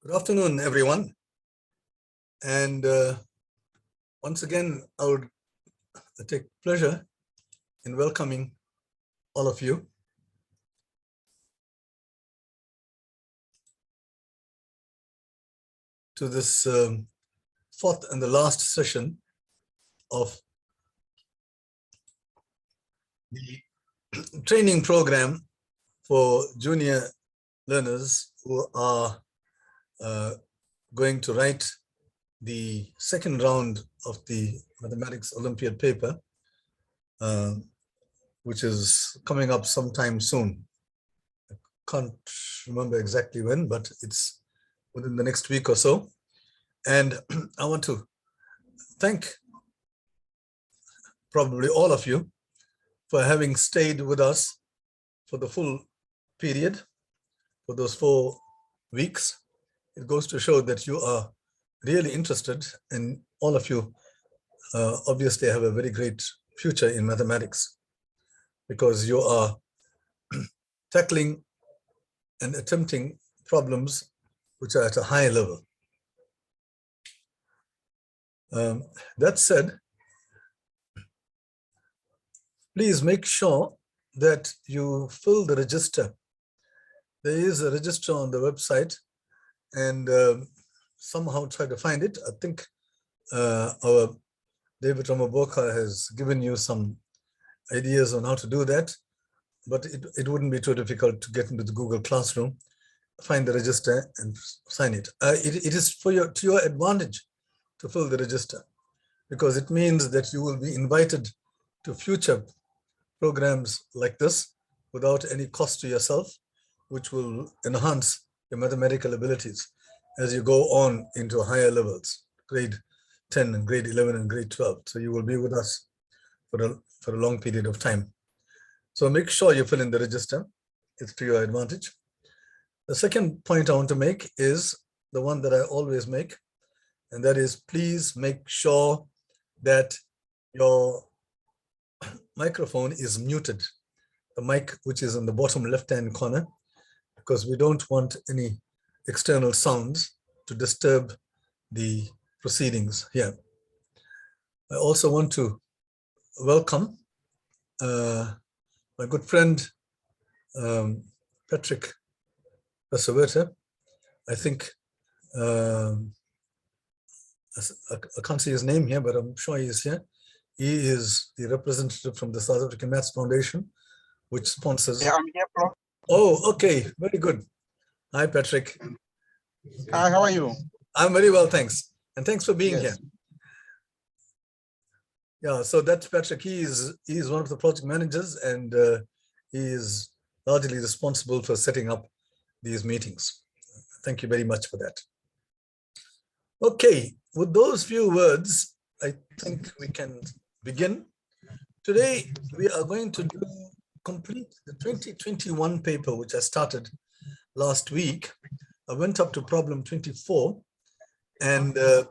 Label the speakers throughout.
Speaker 1: Good afternoon, everyone. And once again, I would take pleasure in welcoming all of you to this fourth and the last session of the training program for junior learners who are going to write the second round of the Mathematics Olympiad paper, which is coming up sometime soon. I can't remember exactly when, but it's within the next week or so. And I want to thank probably all of you for having stayed with us for the full period, for those 4 weeks. It goes to show that you are really interested, and all of you obviously have a very great future in mathematics, because you are tackling and attempting problems which are at a high level. That said, please make sure that you fill the register. There is a register on the website, and somehow try to find it. I think our David Ramaboka has given you some ideas on how to do that, but it wouldn't be too difficult to get into the Google Classroom, find the register and sign it. It is to your advantage to fill the register, because it means that you will be invited to future programs like this without any cost to yourself, which will enhance your mathematical abilities as you go on into higher levels, grade 10 and grade 11 and grade 12. So you will be with us for a long period of time. So make sure you fill in the register. It's to your advantage. The second point I want to make is the one that I always make, and that is, please make sure that your microphone is muted, the mic which is in the bottom left-hand corner, because we don't want any external sounds to disturb the proceedings here. I also want to welcome my good friend, Patrick Perseverta. I think, I can't see his name here, but I'm sure he is here. He is the representative from the South African Maths Foundation, which sponsors.
Speaker 2: Yeah, I'm here, Prof.
Speaker 1: Oh, okay, very good. Hi, Patrick.
Speaker 2: Hi, how are you?
Speaker 1: I'm very well, thanks. And thanks for being
Speaker 2: Yes.
Speaker 1: here. Yeah, so that's Patrick. He is one of the project managers, and he is largely responsible for setting up these meetings. Thank you very much for that. Okay, with those few words, I think we can begin. Today, we are going to complete the 2021 paper, which I started last week. I went up to problem 24, and there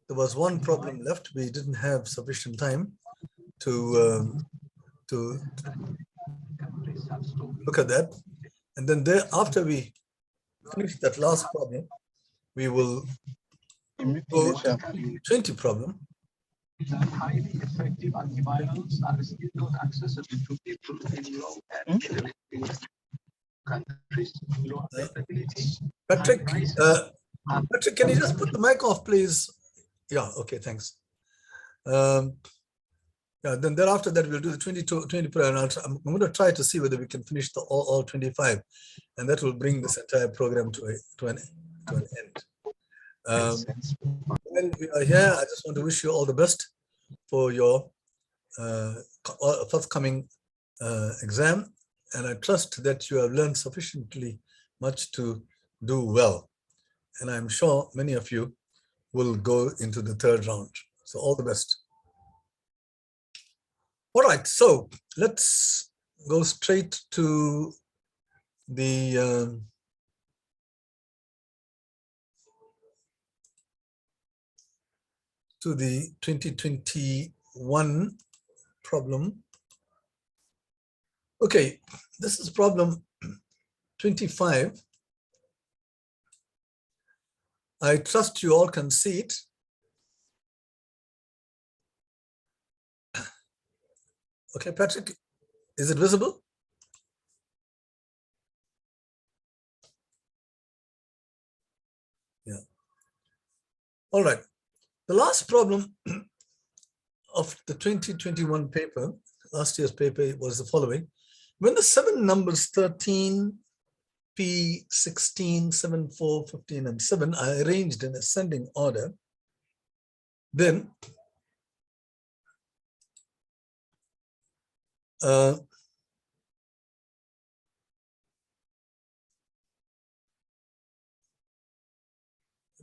Speaker 1: was one problem left. We didn't have sufficient time to look at that. And then after we finish that last problem, we will go to 20 problem.
Speaker 3: Highly effective antivirals are still not accessible to people in low and middle countries. Low availability.
Speaker 1: Patrick, Patrick, can you just put the mic off, please? Yeah, okay, thanks. Yeah, then thereafter that we'll do the 20 and I'm going to try to see whether we can finish all 25, and that will bring this entire program to an end. When we are here, I just want to wish you all the best for your forthcoming exam, and I trust that you have learned sufficiently much to do well. And I'm sure many of you will go into the third round. So all the best. All right, so let's go straight to the to the 2021 problem. Okay, this is problem 25. I trust you all can see it. Okay, Patrick, is it visible? Yeah. All right. The last problem of the 2021 paper, last year's paper, was the following. When the 7 numbers 13, P, 16, 7, 4, 15, and 7 are arranged in ascending order, then let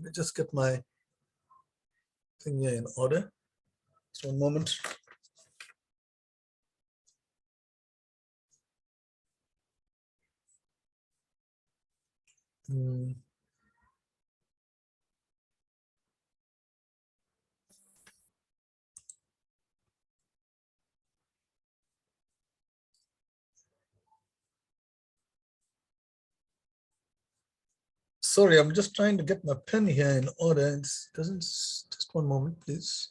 Speaker 1: me just get my thing here in order. Just one moment. Sorry, I'm just trying to get my pen here in order. It doesn't, just one moment, please.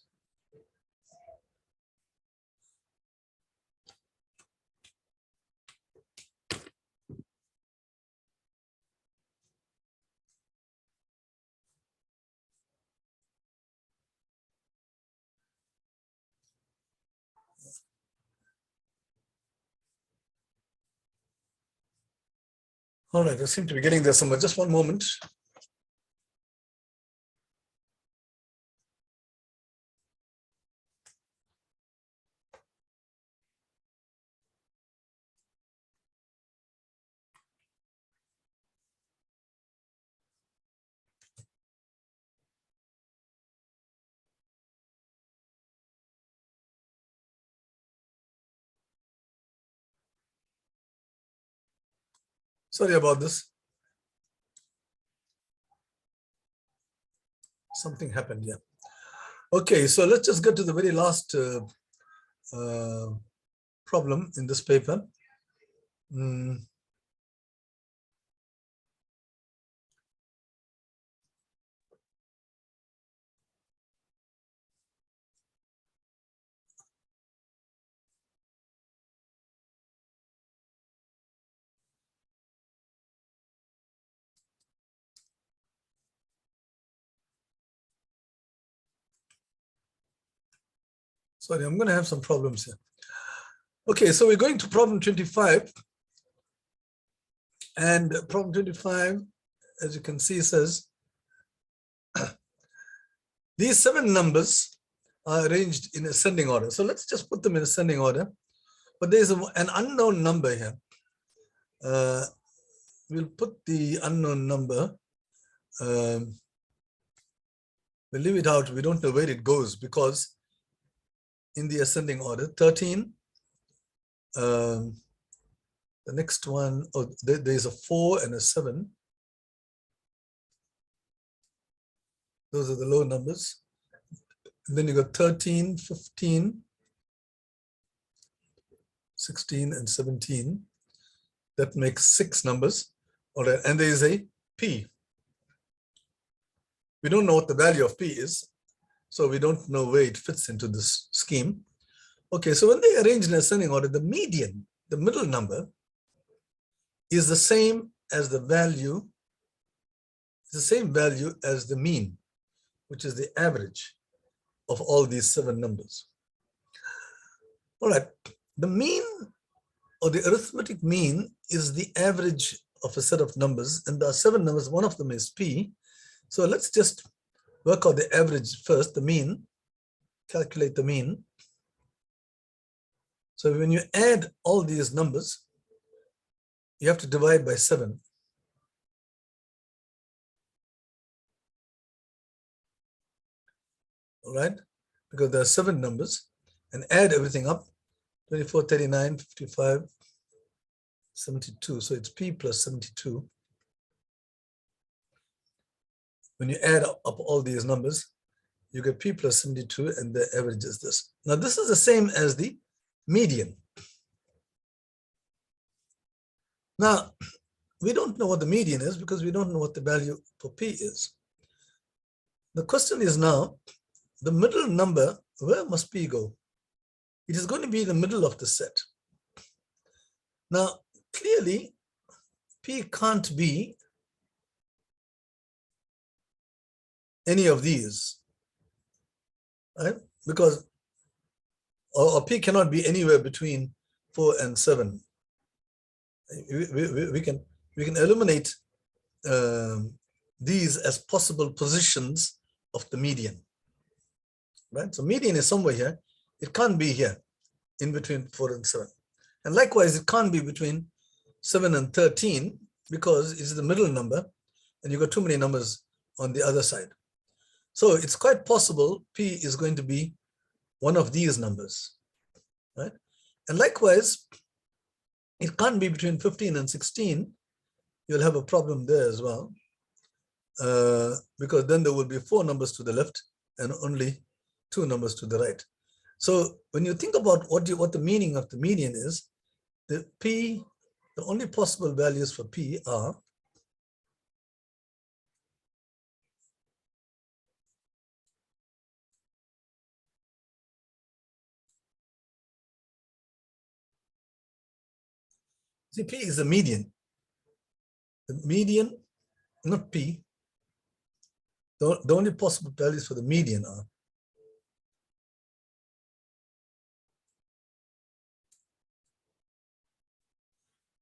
Speaker 1: All right, I seem to be getting there somewhere. Just one moment. Sorry about this. Something happened, yeah. Okay, so let's just get to the very last problem in this paper. Sorry, I'm going to have some problems here. Okay, so we're going to problem 25. And problem 25, as you can see, says, these 7 numbers are arranged in ascending order. So let's just put them in ascending order. But there's an unknown number here. We'll put the unknown number. We'll leave it out. We don't know where it goes because in the ascending order, 13, the next one, there's a 4 and a 7. Those are the low numbers. And then you got 13, 15, 16, and 17. That makes 6 numbers. All right, and there is a P. We don't know what the value of P is, so we don't know where it fits into this scheme. Okay, so when they arrange in ascending order, the median, the middle number, is the same as the value, as the mean, which is the average of all these 7 numbers. All right, the mean or the arithmetic mean is the average of a set of numbers, and there are 7 numbers, one of them is P. So let's just work out the average first, the mean, calculate the mean. So when you add all these numbers, you have to divide by 7. All right, because there are 7 numbers, and add everything up, 24, 39, 55, 72. So it's P plus 72. When you add up all these numbers, you get P plus 72, and the average is this. Now, this is the same as the median. Now, we don't know what the median is because we don't know what the value for P is. The question is now, the middle number, where must P go? It is going to be in the middle of the set. Now, clearly, P can't be any of these, right? Because, or P cannot be anywhere between 4 and 7. We can eliminate these as possible positions of the median, right? So median is somewhere here. It can't be here in between 4 and 7. And likewise, it can't be between 7 and 13 because it's the middle number and you've got too many numbers on the other side. So it's quite possible P is going to be one of these numbers, right? And likewise, it can't be between 15 and 16. You'll have a problem there as well, because then there will be 4 numbers to the left and only 2 numbers to the right. So when you think about what the meaning of the median is, the only possible values for P are see, P is the median. The median, not P. The only possible values for the median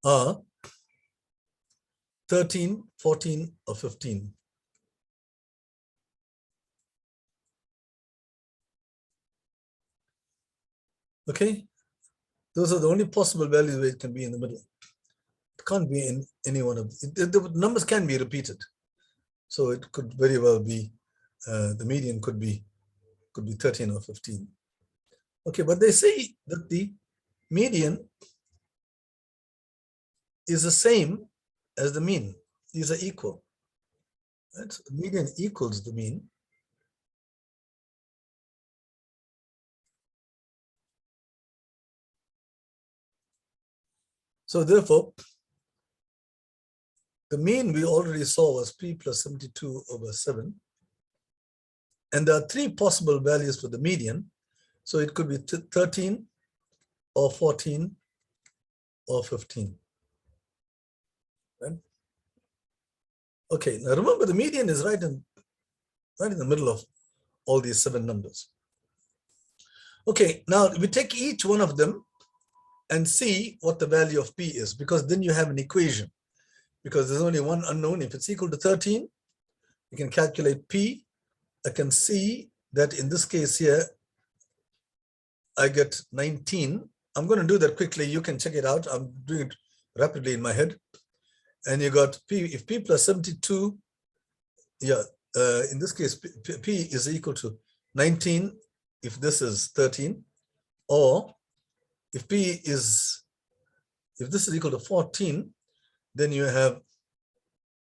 Speaker 1: are 13, 14, or 15. Okay, those are the only possible values where it can be in the middle. It can't be in any one of the numbers can be repeated. So it could very well be, the median could be 13 or 15. Okay, but they say that the median is the same as the mean. These are equal. Right? So the median equals the mean. So therefore, the mean we already saw was P plus 72 over 7. And there are 3 possible values for the median. So it could be 13 or 14 or 15. Right? Okay, now remember the median is right in the middle of all these 7 numbers. Okay, now we take each one of them and see what the value of P is, because then you have an equation. Because there's only one unknown. If it's equal to 13, you can calculate P. I can see that in this case here, I get 19. I'm going to do that quickly. You can check it out. I'm doing it rapidly in my head. And you got P, if P plus 72, yeah, in this case, P is equal to 19 if this is 13, or if this is equal to 14, then you have,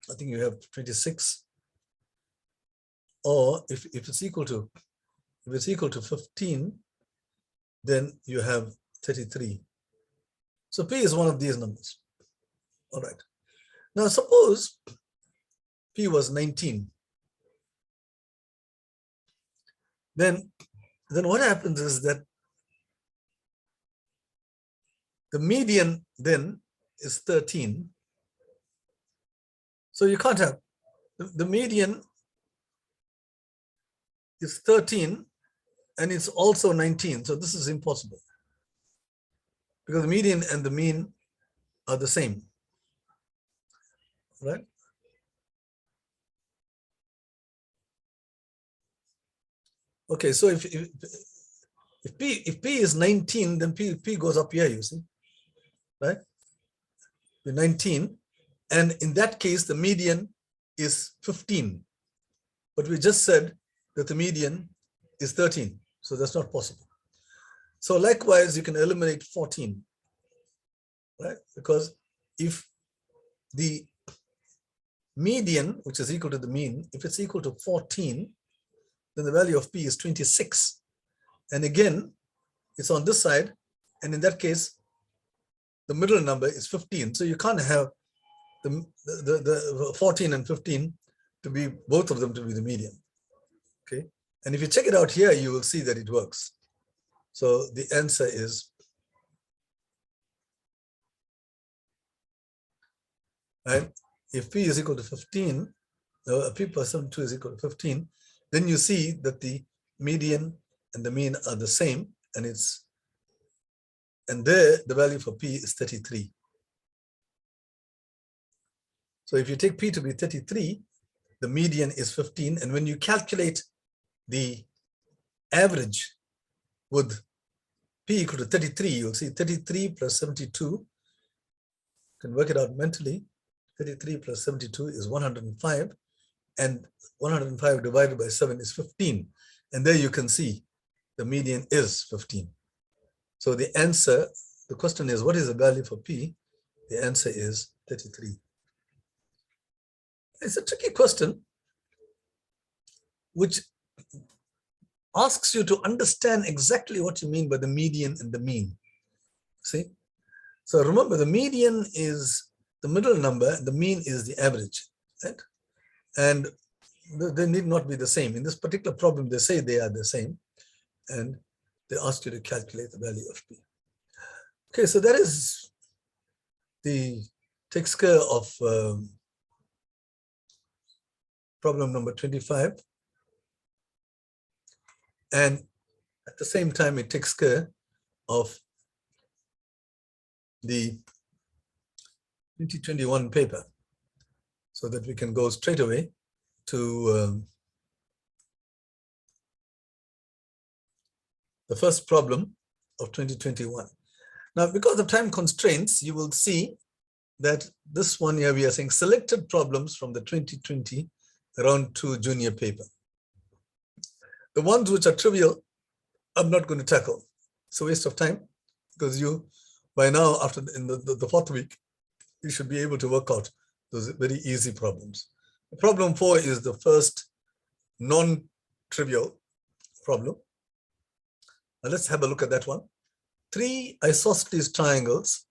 Speaker 1: I think you have 26, or if it's equal to 15, then you have 33. So P is one of these numbers. All right. Now suppose P was 19. Then what happens is that the median then is 13. So you can't have, the median is 13 and it's also 19. So this is impossible because the median and the mean are the same, right? Okay, so if P is 19, then P goes up here, you see, right? 19, and in that case, the median is 15. But we just said that the median is 13, so that's not possible. So likewise, you can eliminate 14, right? Because if the median, which is equal to the mean, if it's equal to 14, then the value of P is 26. And again, it's on this side. And in that case, the middle number is 15. So you can't have the 14 and 15 to be, both of them to be the median. Okay. And if you check it out here, you will see that it works. So the answer is, right, if P is equal to 15, P plus 72 is equal to 15, then you see that the median and the mean are the same, and there the value for P is 33. So if you take P to be 33, the median is 15, and when you calculate the average with P equal to 33, you'll see 33 plus 72, you can work it out mentally. 33 plus 72 is 105, and 105 divided by 7 is 15. And there you can see the median is 15. So the answer, the question is, what is the value for P? The answer is 33. It's a tricky question, which asks you to understand exactly what you mean by the median and the mean. See? So remember, the median is the middle number, and the mean is the average, right? And they need not be the same. In this particular problem, they say they are the same, and they ask you to calculate the value of P. Okay, so that is takes care of problem number 25. And at the same time, it takes care of the 2021 paper, so that we can go straight away to the first problem of 2021. Now, because of time constraints, you will see that this one here, we are saying selected problems from the 2020 round 2 junior paper. The ones which are trivial, I'm not going to tackle. It's a waste of time, because you, by now, after in the fourth week, you should be able to work out those very easy problems. Problem 4 is the first non-trivial problem. Now let's have a look at that one. 3 isosceles triangles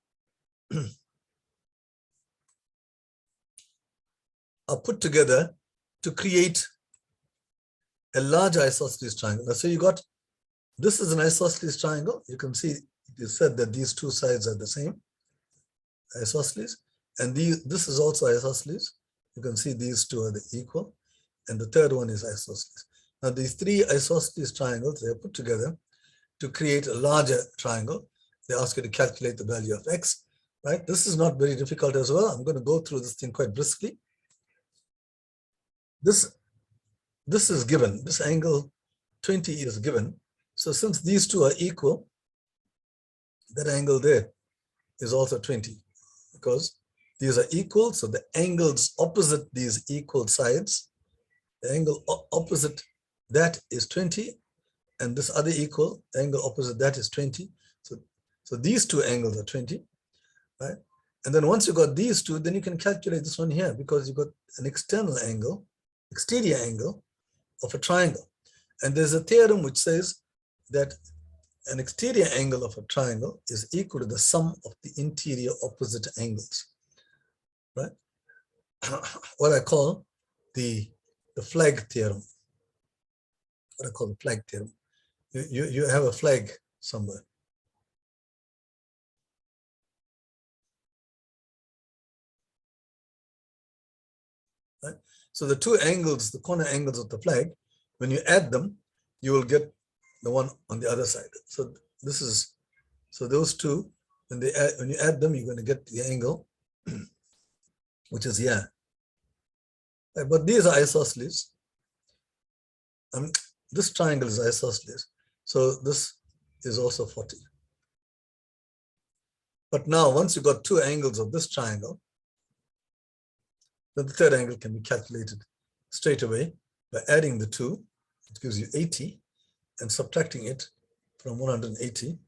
Speaker 1: are put together to create a large isosceles triangle. Now, so you got, this is an isosceles triangle. You can see it is said that these two sides are the same, isosceles, and this is also isosceles. You can see these two are the equal, and the third one is isosceles. Now, these 3 isosceles triangles, they are put together to create a larger triangle. They ask you to calculate the value of x, right? This is not very difficult as well. I'm going to go through this thing quite briskly. This is given, this angle 20 is given. So since these two are equal, that angle there is also 20, because these are equal. So the angles opposite these equal sides, the angle opposite that is 20, and this other equal, the angle opposite that is 20. So these two angles are 20, right? And then once you got these two, then you can calculate this one here, because you got an external angle, exterior angle of a triangle. And there's a theorem which says that an exterior angle of a triangle is equal to the sum of the interior opposite angles, right? What I call the flag theorem. What I call the flag theorem. You have a flag somewhere. Right? So the two angles, the corner angles of the flag, when you add them, you will get the one on the other side. So this is, so those two, when you add them, you're going to get the angle, which is here. Right? But these are isosceles. This triangle is isosceles. So this is also 40. But now, once you got two angles of this triangle, then the third angle can be calculated straight away by adding the two. It gives you 80, and subtracting it from 180,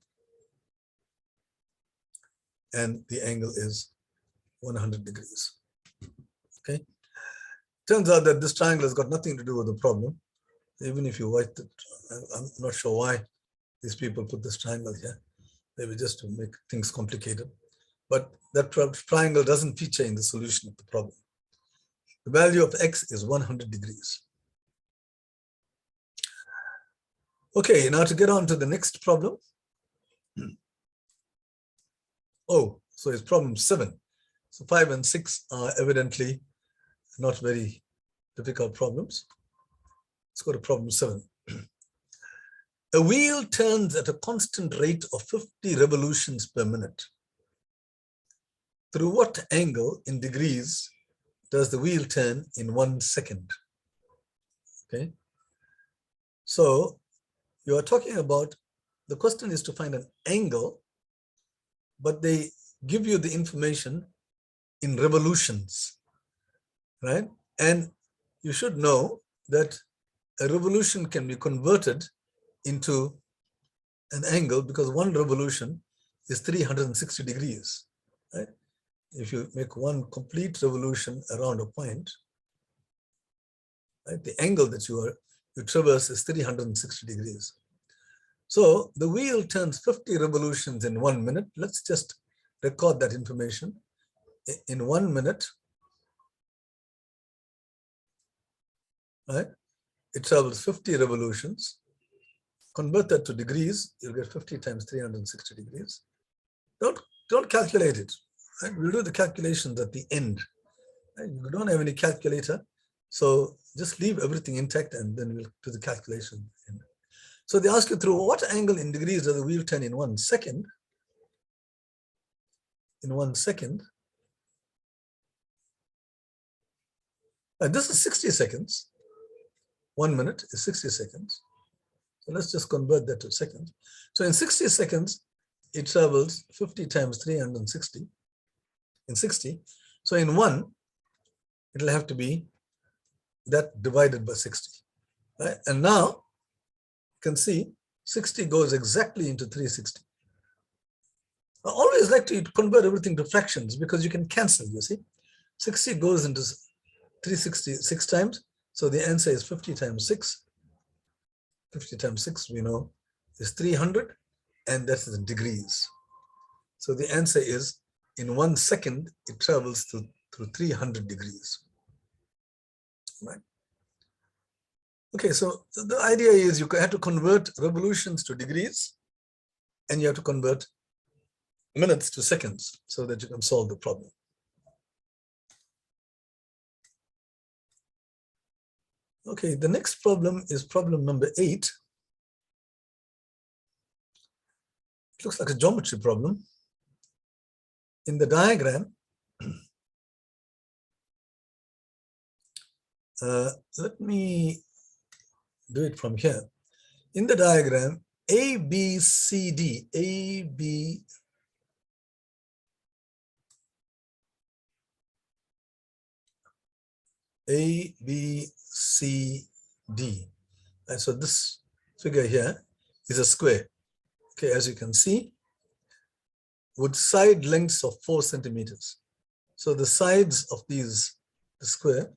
Speaker 1: and the angle is 100 degrees. Okay. Turns out that this triangle has got nothing to do with the problem. Even if you write it, I'm not sure why these people put this triangle here. Maybe just to make things complicated. But that triangle doesn't feature in the solution of the problem. The value of x is 100 degrees. Okay, now to get on to the next problem. Oh, so it's problem 7. So 5 and 6 are evidently not very difficult problems. Let's go to problem 7. A wheel turns at a constant rate of 50 revolutions per minute. Through what angle in degrees does the wheel turn in 1 second? Okay. So you are talking about, the question is to find an angle, but they give you the information in revolutions, right? And you should know that a revolution can be converted into an angle because one revolution is 360 degrees, right? If you make one complete revolution around a point, right, the angle that you traverse is 360 degrees. So the wheel turns 50 revolutions in 1 minute. Let's just record that information. In 1 minute, right, it travels 50 revolutions. Convert that to degrees, you'll get 50 times 360 degrees. Don't calculate it. Right? We'll do the calculations at the end. Right? You don't have any calculator, so just leave everything intact and then we'll do the calculation. So they ask you, through what angle in degrees does the wheel turn in 1 second? In 1 second. And this is 60 seconds. 1 minute is 60 seconds. So let's just convert that to seconds. So in 60 seconds, it travels 50 times 360 in 60. So in 1, it'll have to be that divided by 60. Right? And now you can see 60 goes exactly into 360. I always like to convert everything to fractions because you can cancel, you see. 60 goes into 360 6 times. So the answer is 50 times 6. 50 times 6, we know, is 300, and that is in degrees. So the answer is, in 1 second, it travels through 300 degrees. Right? Okay, so the idea is you have to convert revolutions to degrees, and you have to convert minutes to seconds so that you can solve the problem. Okay, the next problem is problem number 8. It looks like a geometry problem. In the diagram, let me do it from here. In the diagram, A, B, C, D, A, B, A, B, C, D. And so this figure here is a square. Okay, as you can see, with side lengths of 4 centimeters. So the sides of the square,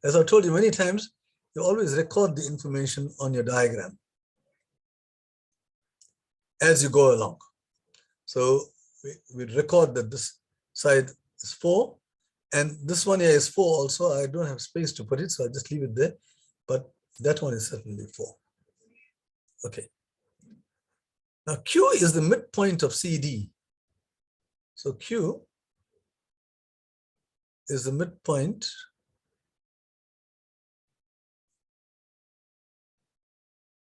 Speaker 1: as I've told you many times, you always record the information on your diagram as you go along. So we record that this side is 4, and this one here is 4 also. I don't have space to put it, so I just leave it there. But that one is certainly 4. Okay. Now Q is the midpoint of CD. So Q is the midpoint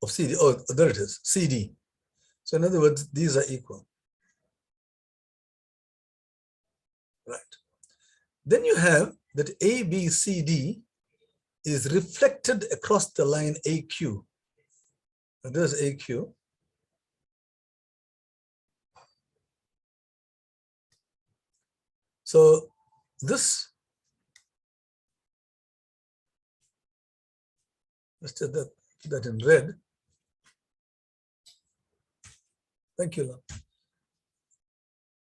Speaker 1: of CD. Oh, there it is, CD. So in other words, these are equal. Right. Then you have that ABCD is reflected across the line AQ. Now there's AQ. So this, let's take that in red. Thank you, Lord.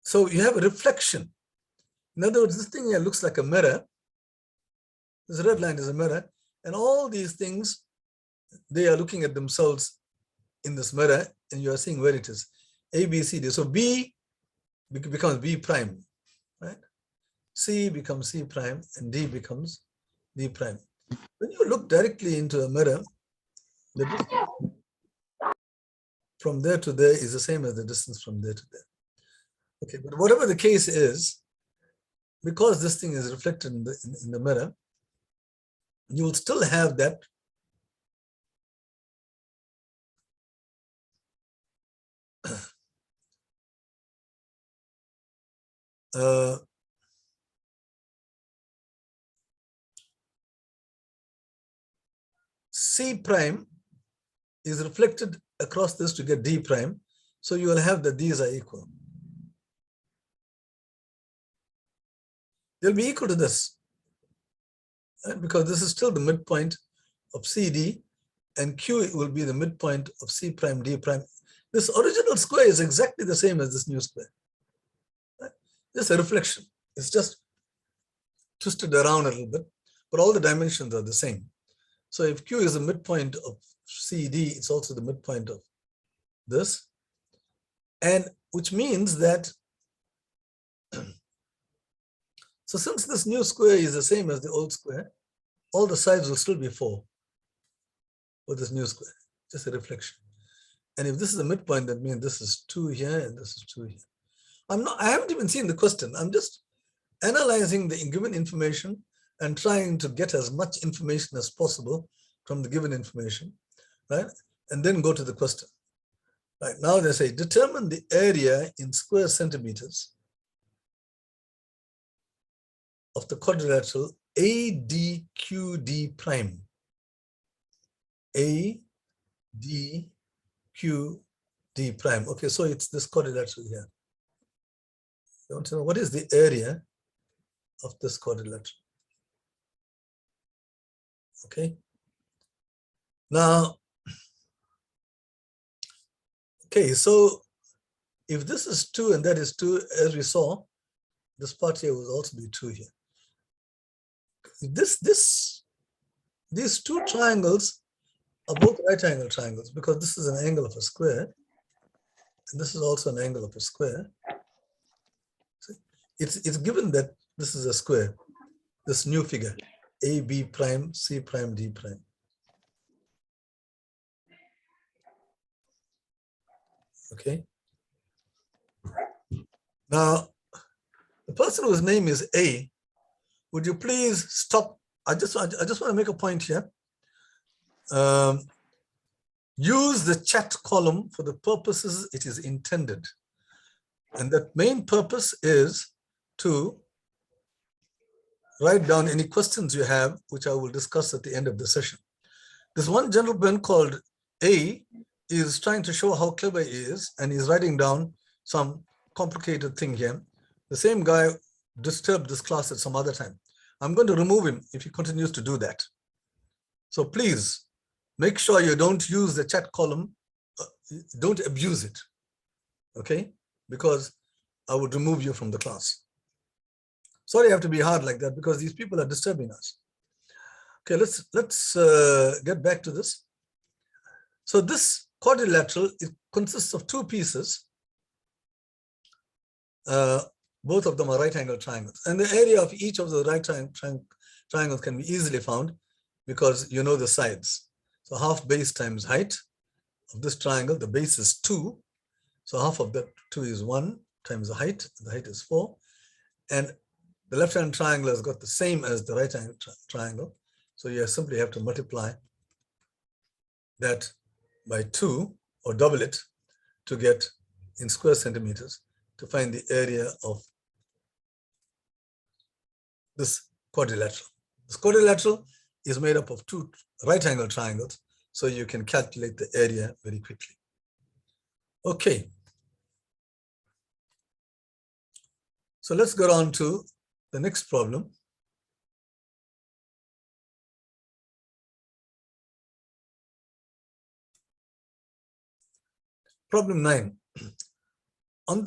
Speaker 1: So you have a reflection. In other words, this thing here looks like a mirror. This red line is a mirror, and all these things, they are looking at themselves in this mirror, and you are seeing where it is. A, B, C, D. So B becomes B prime, right? C becomes C prime, and D becomes D prime. When you look directly into a mirror, the from there to there is the same as the distance from there to there. Okay, but whatever the case is, because this thing is reflected in the mirror, you will still have that C prime is reflected across this to get D prime. So you will have that these are equal. They'll be equal to this, right? Because this is still the midpoint of CD, and Q will be the midpoint of C prime, D prime. This original square is exactly the same as this new square. Right? Just a reflection. It's just twisted around a little bit, but all the dimensions are the same. So if Q is the midpoint of CD, it's also the midpoint of this, and which means that, so since this new square is the same as the old square, all the sides will still be 4 for this new square, just a reflection. And if this is the midpoint, that means this is 2 here and this is 2 here. I haven't even seen the question. I'm just analyzing the given information and trying to get as much information as possible from the given information, right? And then go to the question. Right, now they say, determine the area in square centimeters of the quadrilateral ADQD prime. ADQD prime. Okay, so it's this quadrilateral here. You want to know what is the area of this quadrilateral? Okay. Now, okay, so if this is 2 and that is 2, as we saw, this part here will also be 2 here. These two triangles are both right angle triangles because this is an angle of a square, and this is also an angle of a square. See? It's given that this is a square, this new figure, AB prime, C prime, D prime. Okay. Now, the person whose name is A, would you please stop? I just want to make a point here. Use the chat column for the purposes it is intended. And the main purpose is to write down any questions you have, which I will discuss at the end of the session. This one gentleman called A is trying to show how clever he is, and he's writing down some complicated thing here. The same guy disturbed this class at some other time. I'm going to remove him if he continues to do that. So please make sure you don't use the chat column, don't abuse it, okay? Because I would remove you from the class. Sorry I have to be hard like that because these people are disturbing us. Okay, let's get back to this. So this quadrilateral, it consists of 2 pieces. Both of them are right angle triangles. And the area of each of the right triangles can be easily found because you know the sides. So half base times height of this triangle, the base is 2. So half of that 2 is 1 times the height is 4. And the left-hand triangle has got the same as the right-hand triangle. So you simply have to multiply that by 2 or double it to get in square centimeters to find the area of this quadrilateral. This quadrilateral is made up of 2 right angle triangles, so you can calculate the area very quickly. Okay. So let's go on to the next problem. Problem 9. On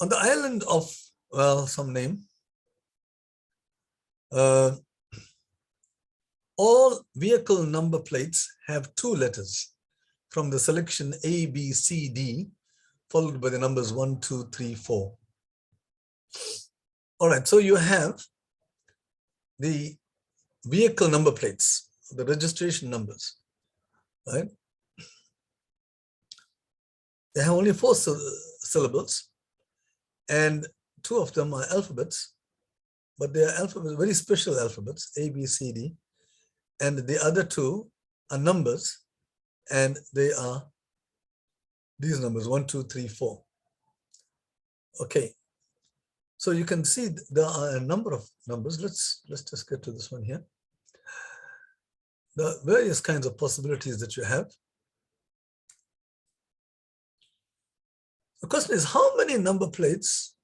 Speaker 1: the island of, well, some name, all vehicle number plates have 2 letters from the selection A, B, C, D, followed by the numbers 1, 2, 3, 4. All right, so you have the vehicle number plates, the registration numbers, right? They have only 4 syllables, and 2 of them are alphabets, but they are alphabets, very special alphabets, A, B, C, D, and the other 2 are numbers, and they are these numbers, 1, 2, 3, 4. Okay, so you can see there are a number of numbers. Let's just get to this one here. The various kinds of possibilities that you have. The question is, how many number plates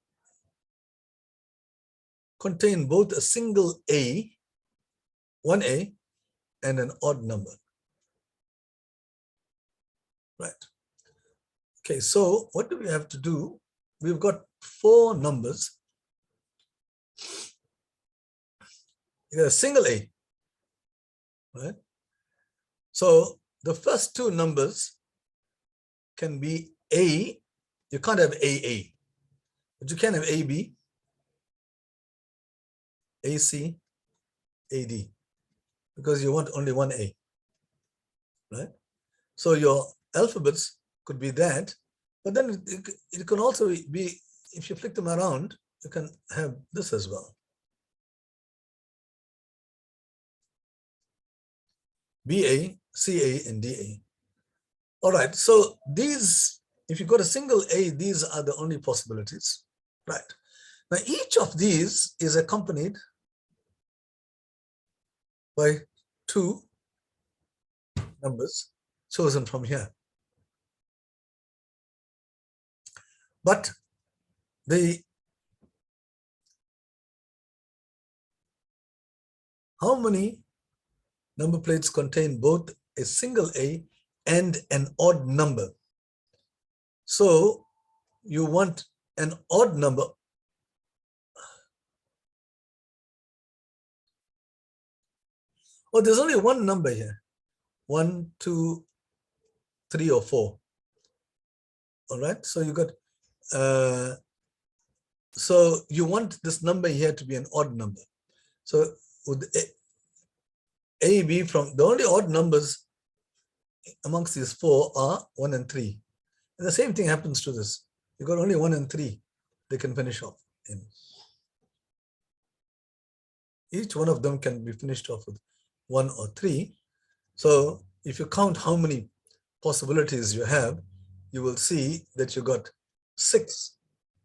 Speaker 1: contain both a single A, 1A, and an odd number? Right. Okay, so what do we have to do? We've got 4 numbers. You got a single A, right? So the first 2 numbers can be A. You can't have AA, but you can have AB, AC, AD, because you want only 1 A, right? So your alphabets could be that, but then it can also be, if you flick them around, you can have this as well. BA, CA, and DA. All right, so these, if you got a single A, these are the only possibilities, right? Now, each of these is accompanied by 2 numbers chosen from here. But how many number plates contain both a single A and an odd number? So you want an odd number. Oh, there's only one number here. 1, 2, 3, or 4. All right, so you got, so you want this number here to be an odd number. So would A be from, the only odd numbers amongst these 4 are 1 and 3. And the same thing happens to this. You got only 1 and 3 they can finish off in. Each one of them can be finished off with 1 or 3. So if you count how many possibilities you have, you will see that you got 6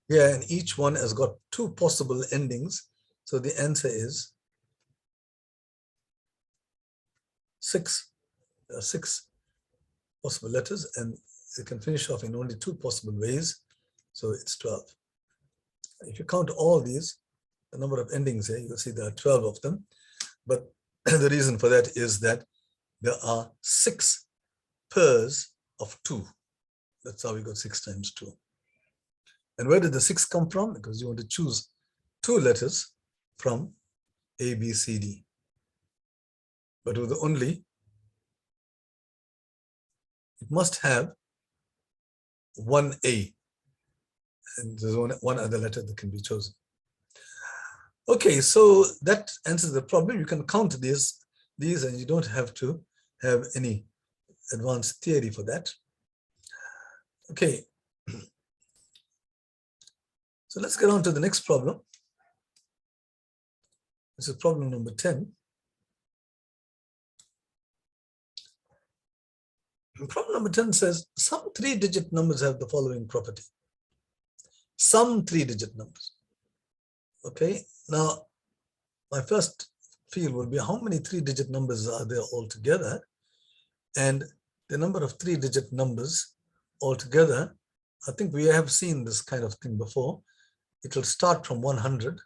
Speaker 1: here, and each one has got 2 possible endings. So the answer is 6. There are 6 possible letters, and you can finish off in only 2 possible ways. So it's 12. If you count all these, the number of endings here, you'll see there are 12 of them. But the reason for that is that there are 6 pairs of 2. That's how we got 6 times 2. And where did the 6 come from? Because you want to choose 2 letters from A, B, C, D. But with only, it must have 1 A. And there's one other letter that can be chosen. Okay, so that answers the problem. You can count these and you don't have to have any advanced theory for that. Okay. So let's get on to the next problem. This is problem number 10. Problem number 10 says some 3-digit numbers have the following property. Some 3-digit numbers. Okay, now my first field will be how many 3-digit numbers are there altogether, and the number of 3-digit numbers altogether. I think we have seen this kind of thing before. It will start from 100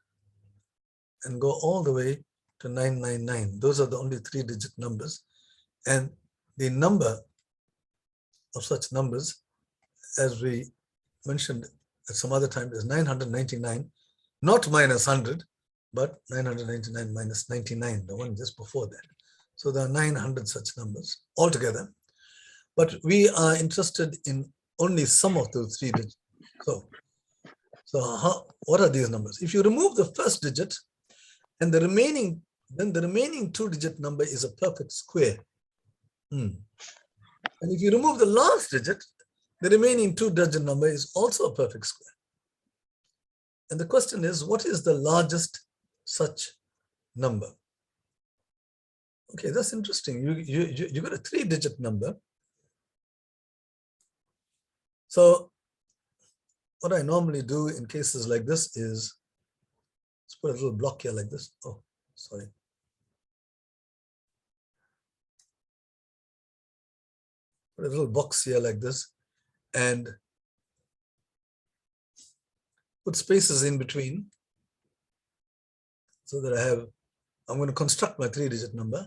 Speaker 1: and go all the way to 999. Those are the only 3-digit numbers, and the number of such numbers, as we mentioned at some other time, is 999, not minus 100, but 999 minus 99, the one just before that. So there are 900 such numbers altogether. But we are interested in only some of those 3 digits. So what are these numbers? If you remove the first digit and the remaining, then the remaining 2-digit number is a perfect square. And if you remove the last digit, The remaining two-digit number is also a perfect square. And the question is, what is the largest such number? Okay, that's interesting. You got a three-digit number. So what I normally do in cases like this is, let's put a little block here like this. Oh, sorry. Put a little box here like this and put spaces in between so that I'm going to construct my three-digit number,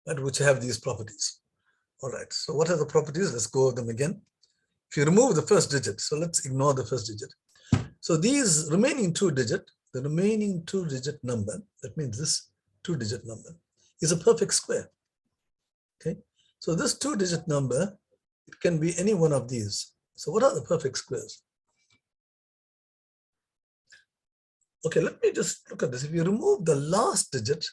Speaker 1: right, which have these properties. All right, so what are the properties? Let's go over them again. If you remove the first digit, so let's ignore the first digit. So these remaining the remaining two-digit number, that means this two-digit number, is a perfect square. Okay, so this two-digit number, it can be any one of these. So what are the perfect squares? Okay, let me just look at this. If you remove the last digit,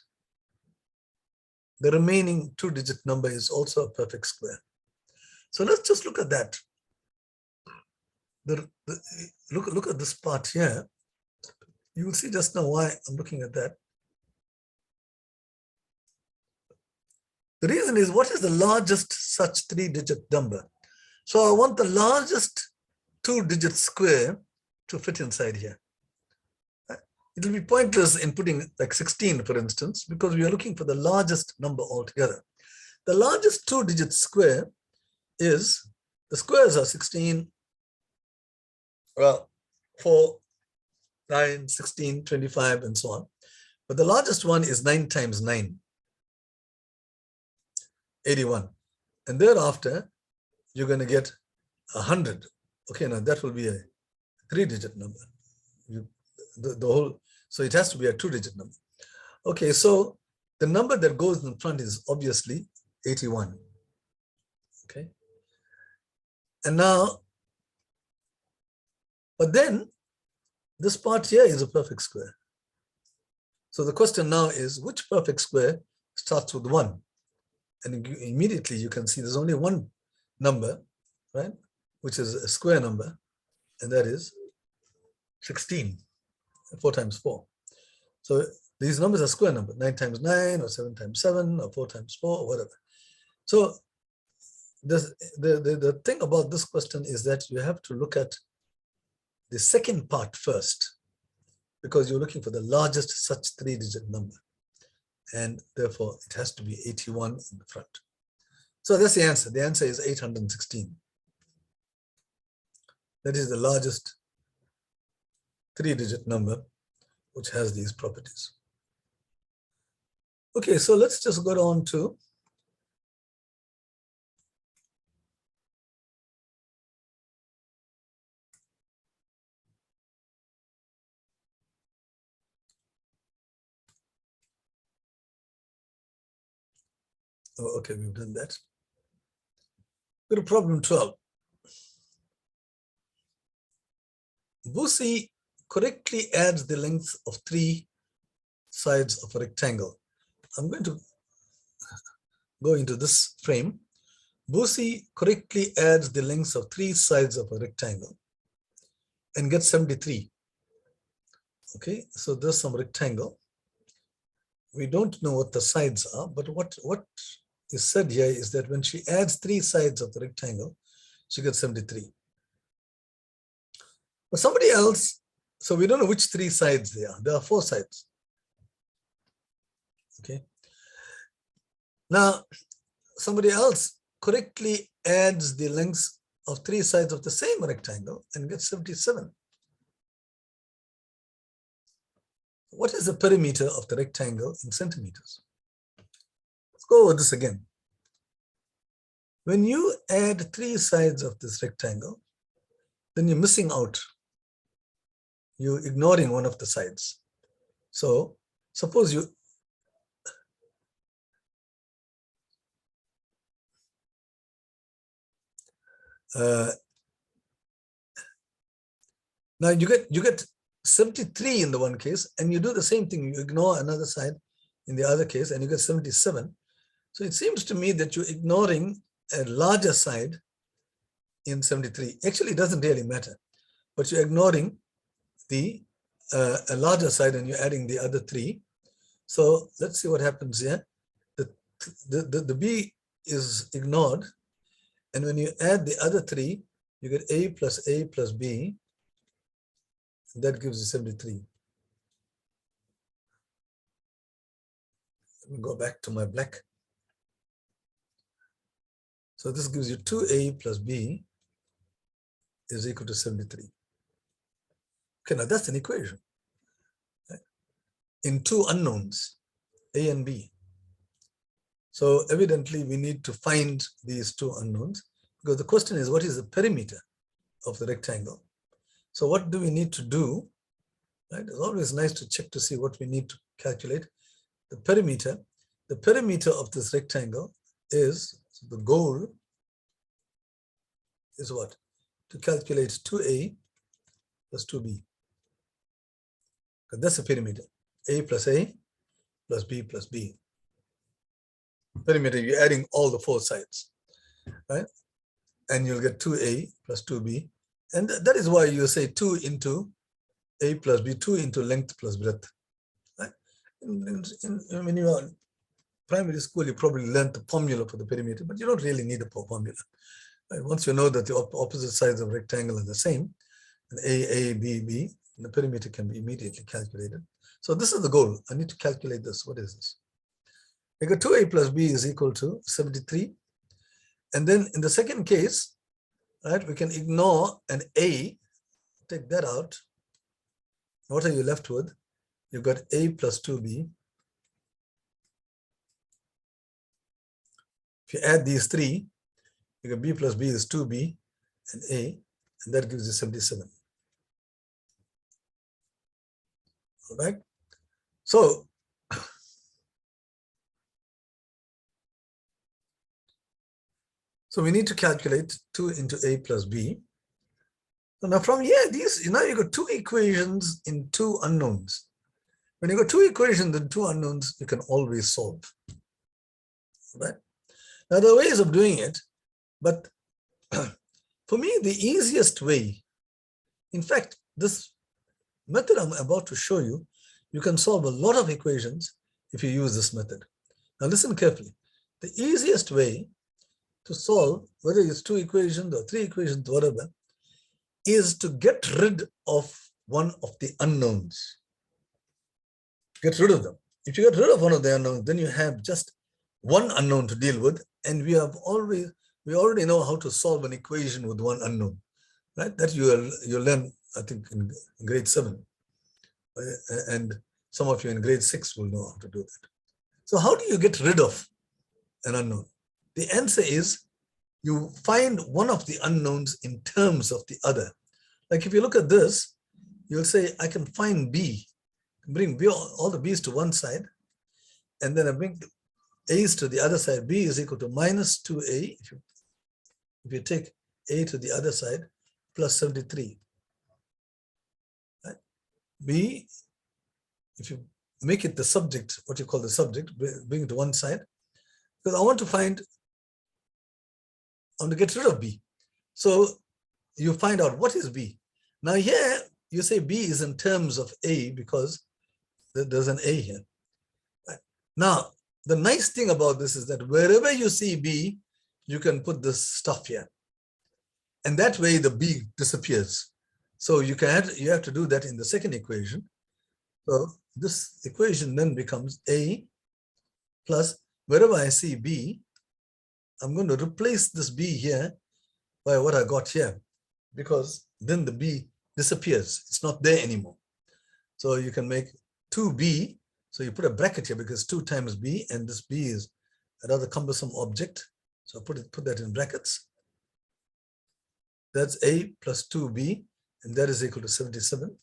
Speaker 1: the remaining two-digit number is also a perfect square. So let's just look at that. Look at this part here. You will see just now why I'm looking at that. The reason is, what is the largest such three-digit number? So I want the largest two-digit square to fit inside here. It will be pointless in putting like 16, for instance, because we are looking for the largest number altogether. The largest two-digit square is, the squares are 16, 4, 9, 16, 25, and so on. But the largest one is 9 times 9, 81. And thereafter, you're going to get 100. Okay, now that will be a three-digit number. So it has to be a two-digit number. Okay, so the number that goes in front is obviously 81. Okay. And now, but then this part here is a perfect square. So the question now is, which perfect square starts with 1? And immediately you can see there's only one number, right, which is a square number, and that is 16, 4 times 4. So these numbers are square numbers, 9 times 9, or 7 times 7, or 4 times 4, or whatever. So the thing about this question is that you have to look at the second part first, because you're looking for the largest such three-digit number. And therefore, it has to be 81 in the front. So that's the answer. The answer is 816. That is the largest three-digit number which has these properties. Okay, so let's just go on to okay, we've done that. Go to problem 12. Busi correctly adds the length of 3 sides of a rectangle. I'm going to go into this frame. Busi correctly adds the lengths of 3 sides of a rectangle and gets 73. Okay, so there's some rectangle. We don't know what the sides are, but what is said here is that when she adds 3 sides of the rectangle, she gets 73. But somebody else, so we don't know which 3 sides they are. There are 4 sides. Okay. Now, somebody else correctly adds the lengths of 3 sides of the same rectangle and gets 77. What is the perimeter of the rectangle in centimeters? Let's go over this again. When you add 3 sides of this rectangle, then you're missing out. You're ignoring one of the sides. So suppose you now you get 73 in the one case, and you do the same thing. You ignore another side in the other case, and you get 77. So it seems to me that you're ignoring a larger side in 73. Actually, it doesn't really matter, but you're ignoring the a larger side and you're adding the other 3. So let's see what happens here. The B is ignored, and when you add the other 3, you get A plus B, and that gives you 73. Let me go back to my black. So this gives you 2A plus B is equal to 73. Okay, now that's an equation, right? In 2 unknowns, A and B. So evidently we need to find these 2 unknowns, because the question is, what is the perimeter of the rectangle? So what do we need to do? Right? It's always nice to check to see what we need to calculate. The perimeter of this rectangle is, so the goal is what? To calculate 2A plus 2B. That's the perimeter. A plus B plus B. Perimeter, you're adding all the 4 sides, right? And you'll get 2A plus 2B. And that is why you say 2 into A plus B, 2 into length plus breadth. Right? When you are in primary school, you probably learned the formula for the perimeter, but you don't really need a formula. Right? Once you know that the opposite sides of a rectangle are the same, and A, B, B, the perimeter can be immediately calculated. So this is the goal. I need to calculate this. What is this? I got 2A plus B is equal to 73. And then in the second case, right, we can ignore an A, take that out. What are you left with? You've got A plus 2B. If you add these 3, you get B plus B is 2B and A, and that gives you 77. All right. So we need to calculate 2 into A plus B. So now from here, now you got 2 equations in 2 unknowns. When you got 2 equations in 2 unknowns, you can always solve. Right? Now there are ways of doing it, but for me, the easiest way, in fact, this method I'm about to show you, you can solve a lot of equations if you use this method. Now listen carefully. The easiest way to solve, whether it's 2 equations or 3 equations, whatever, is to get rid of one of the unknowns. Get rid of them. If you get rid of one of the unknowns, then you have just one unknown to deal with, and we already know how to solve an equation with one unknown, right? That you learn, I think, in grade 7, and some of you in grade 6 will know how to do that. So how do you get rid of an unknown? The answer is you find one of the unknowns in terms of the other. Like if you look at this, you'll say, I can find B, bring B, all the B's to one side, and then I bring A's to the other side. B is equal to minus 2A, if you take A to the other side, plus 73. Right? B, if you make it the subject, what you call the subject, bring it to one side, because I want to get rid of B. So you find out what is B. Now here, you say B is in terms of A because there's an A here. Right? Now, the nice thing about this is that wherever you see B, you can put this stuff here. And that way the B disappears. So you have to do that in the second equation. So this equation then becomes A plus, wherever I see B, I'm going to replace this B here by what I got here, because then the B disappears. It's not there anymore. So you can make 2B. So you put a bracket here because 2 times B, and this B is a rather cumbersome object. So put that in brackets. That's A plus 2B, and that is equal to 77.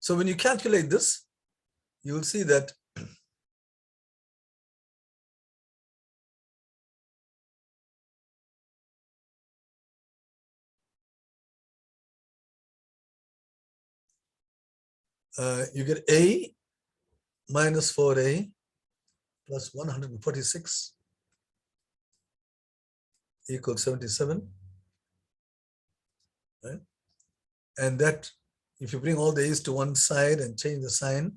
Speaker 1: So when you calculate this, you will see that You get A minus 4A plus 146 equals 77. Right? And that, if you bring all the A's to one side and change the sign,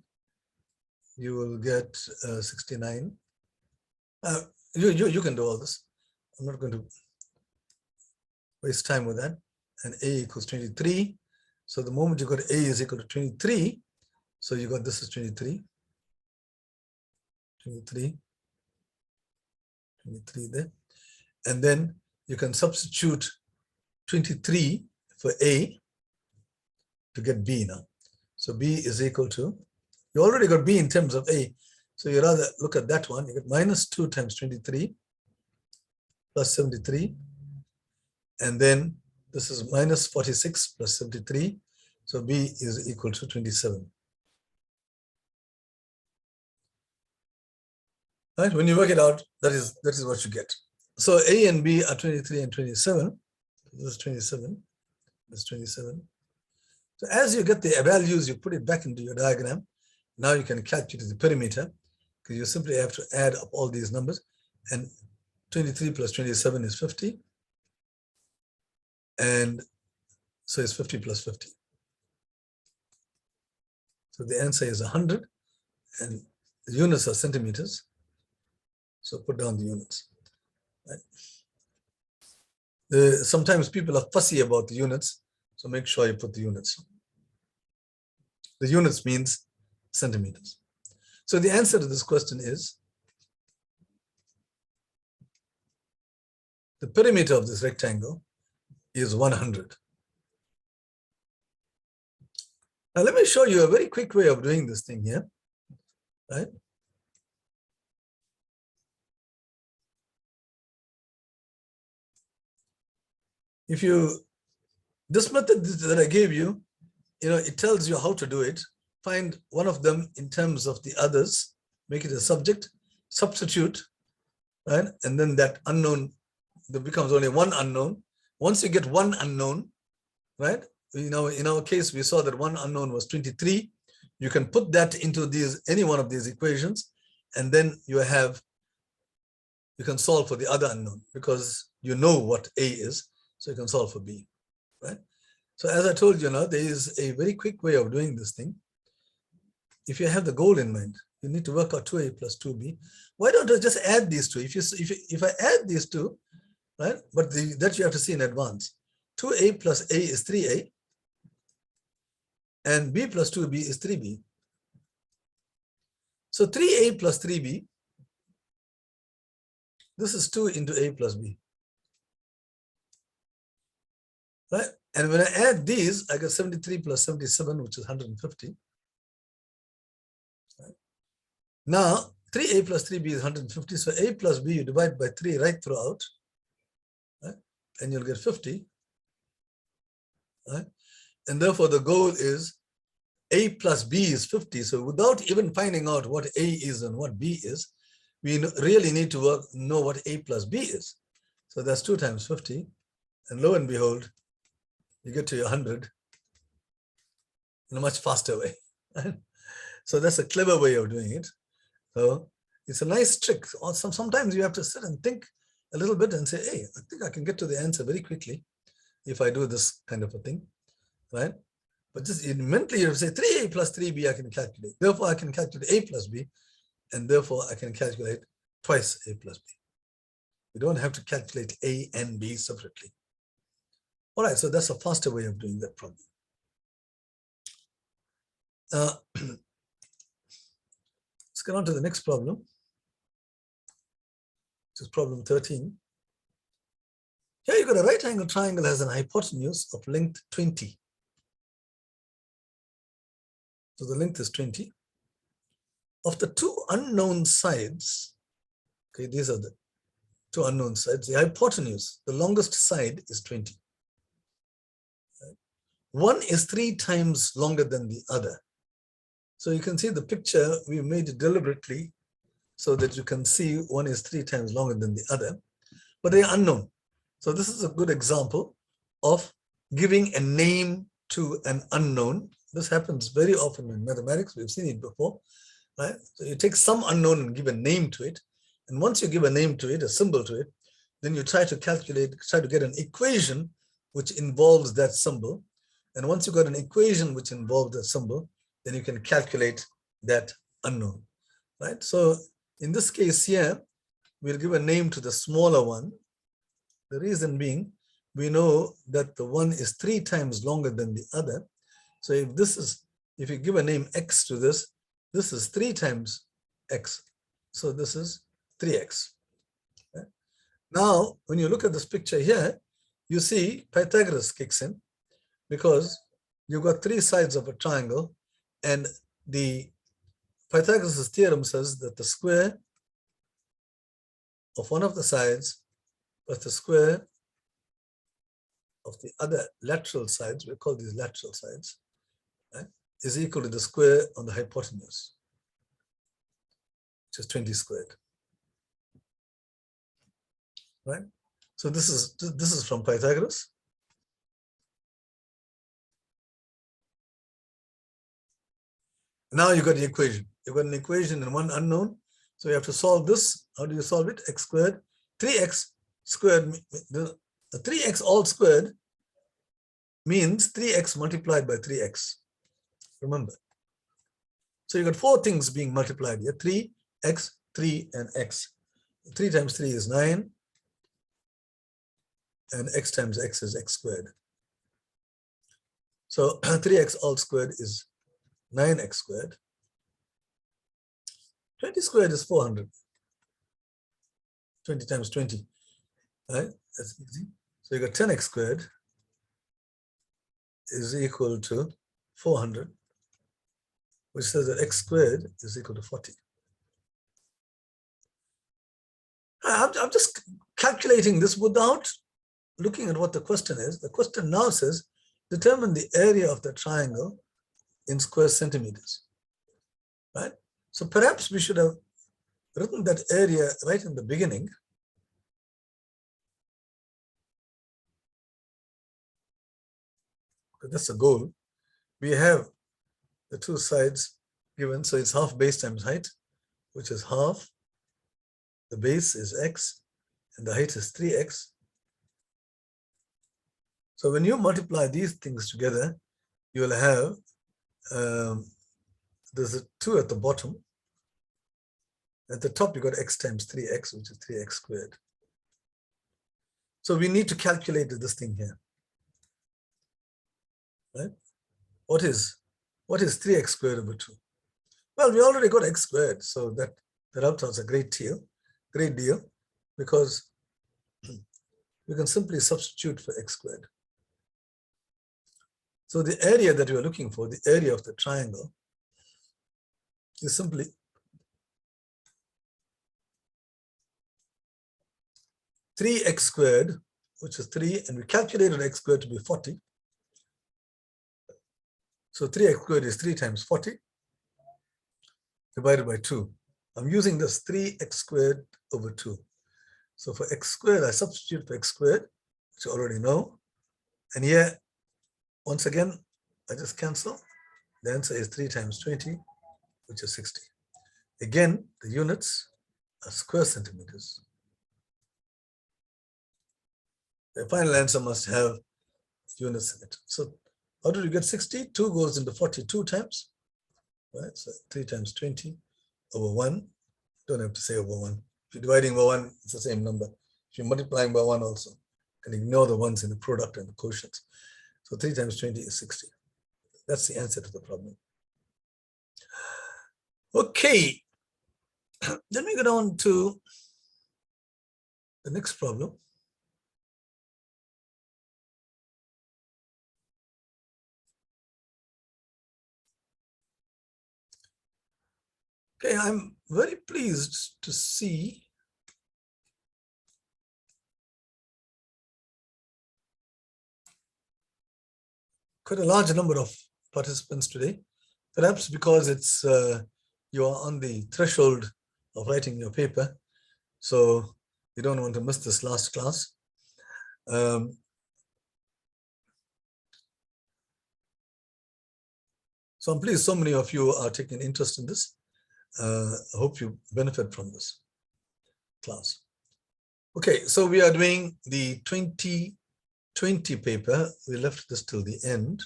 Speaker 1: you will get 69. You can do all this. I'm not going to waste time with that. And A equals 23. So the moment you got A is equal to 23, so you got this is 23. 23 there. And then you can substitute 23 for A to get B now. So B is equal to, you already got B in terms of A. So you rather look at that one. You get minus 2 times 23 plus 73. And then this is minus 46 plus 73. So B is equal to 27. Right? When you work it out, that is what you get. So A and B are 23 and 27. This is 27. This is 27. So as you get the values, you put it back into your diagram. Now you can calculate the perimeter, because you simply have to add up all these numbers. And 23 plus 27 is 50. And so it's 50 plus 50. So the answer is 100. And the units are centimeters. So put down the units. Right? Sometimes people are fussy about the units, so make sure you put the units. The units means centimeters. So the answer to this question is the perimeter of this rectangle is 100. Now let me show you a very quick way of doing this thing here, right? If you, this method that I gave you, it tells you how to do it. Find one of them in terms of the others, make it a subject, substitute, right? And then that unknown, there becomes only one unknown. Once you get one unknown, right? In our case, we saw that one unknown was 23. You can put that into any one of these equations, and then you can solve for the other unknown because you know what A is. So you can solve for B, right? So as I told you now, there is a very quick way of doing this thing. If you have the goal in mind, you need to work out 2A plus 2B. Why don't I just add these two? If I add these two, right? But that you have to see in advance. 2A plus A is 3A, and B plus 2B is 3B. So 3A plus 3B, this is 2 into A plus B. Right? And when I add these, I get 73 plus 77, which is 150. Right? Now, 3A plus 3B is 150. So A plus B, you divide by 3 right throughout. Right? And you'll get 50. Right? And therefore, the goal is A plus B is 50. So without even finding out what A is and what B is, we really need to know what A plus B is. So that's 2 times 50. And lo and behold, you get to your 100 in a much faster way. So that's a clever way of doing it. So it's a nice trick. Sometimes you have to sit and think a little bit and say, hey, I think I can get to the answer very quickly if I do this kind of a thing, right? But just mentally you have to say 3A plus 3B I can calculate. Therefore, I can calculate A plus B, and therefore I can calculate twice A plus B. You don't have to calculate A and B separately. All right, so that's a faster way of doing that problem. Let's get on to the next problem, which is problem 13. Here you've got a right angle triangle has an hypotenuse of length 20. So the length is 20. Of the two unknown sides, okay, these are the two unknown sides, the hypotenuse, the longest side is 20. One is 3 times longer than the other. So you can see the picture, we made it deliberately so that you can see one is 3 times longer than the other, but they are unknown. So this is a good example of giving a name to an unknown This happens very often in mathematics. We've seen it before, right? So you take some unknown and give a name to it. And once you give a name to it, a symbol to it, then you try to get an equation which involves that symbol. And once you got an equation which involves that symbol, then you can calculate that unknown, right? So in this case here, we'll give a name to the smaller one. The reason being, we know that the one is 3 times longer than the other. So if you give a name X to this is 3 times X. So this is 3X. Okay? Now, when you look at this picture here, you see Pythagoras kicks in because you've got 3 sides of a triangle, and the Pythagoras' theorem says that the square of one of the sides plus the square of the other lateral sides, we call these lateral sides, right, is equal to the square on the hypotenuse, which is 20 squared. Right? So this is from Pythagoras. Now you got the equation. You've got an equation and one unknown. So you have to solve this. How do you solve it? X squared, 3x squared. The 3x all squared means 3x multiplied by 3x. Remember. So you got 4 things being multiplied here: 3x, 3, and x. 3 times 3 is 9. And x times x is x squared. So 3x all squared is 9x squared. 20 squared is 400. 20 times 20, right? That's easy. So you got 10x squared is equal to 400, which says that x squared is equal to 40. I'm just calculating this without looking at what the question is. The question now says, determine the area of the triangle in square centimeters, right? So perhaps we should have written that area right in the beginning. Because that's the goal. We have the 2 sides given, so it's half base times height, which is half. The base is x, and the height is 3x. So when you multiply these things together, you will have, there's a 2 at the bottom. At the top, you got x times 3x, which is 3x squared. So we need to calculate this thing here, right? What is 3x squared over 2? Well, we already got x squared, so that helps us a great deal, because we can simply substitute for x squared. So the area that we are looking for, the area of the triangle, is simply three x squared, which is 3, and we calculated x squared to be 40. So 3x squared is 3 times 40 divided by 2. I'm using this 3x squared over 2. So for x squared, I substitute for x squared, which you already know. And here, once again, I just cancel. The answer is 3 times 20, which is 60. Again, the units are square centimeters. The final answer must have units in it. So how did you get 60? 2 goes into 42 times, right? So 3 times 20 over 1. Don't have to say over 1. If you're dividing by 1, it's the same number. If you're multiplying by 1 also, and ignore the ones in the product and the quotients. So 3 times 20 is 60. That's the answer to the problem. Okay. Then we go on to the next problem. Okay, I'm very pleased to see quite a large number of participants today, perhaps because it's you are on the threshold of writing your paper, so you don't want to miss this last class. So I'm pleased so many of you are taking interest in this. I hope you benefit from this class. Okay, so we are doing the 2020 paper. We left this till the end,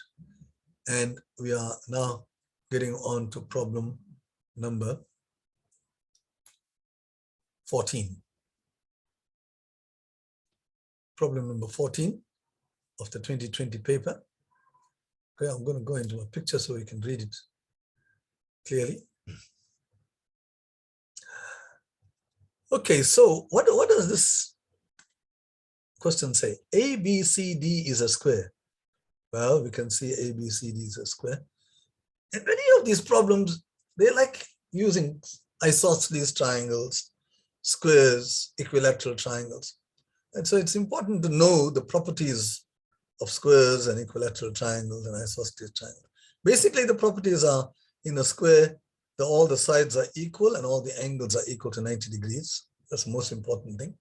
Speaker 1: and we are now getting on to problem number 14. Problem number 14 of the 2020 paper. Okay, I'm going to go into my picture so you can read it clearly. Okay, so what does this question say? ABCD is a square. Well, we can see ABCD is a square. And many of these problems, they like using isosceles triangles, squares, equilateral triangles. And so it's important to know the properties of squares and equilateral triangles and isosceles triangles. Basically, the properties are in a square, all the sides are equal and all the angles are equal to 90 degrees. That's the most important thing.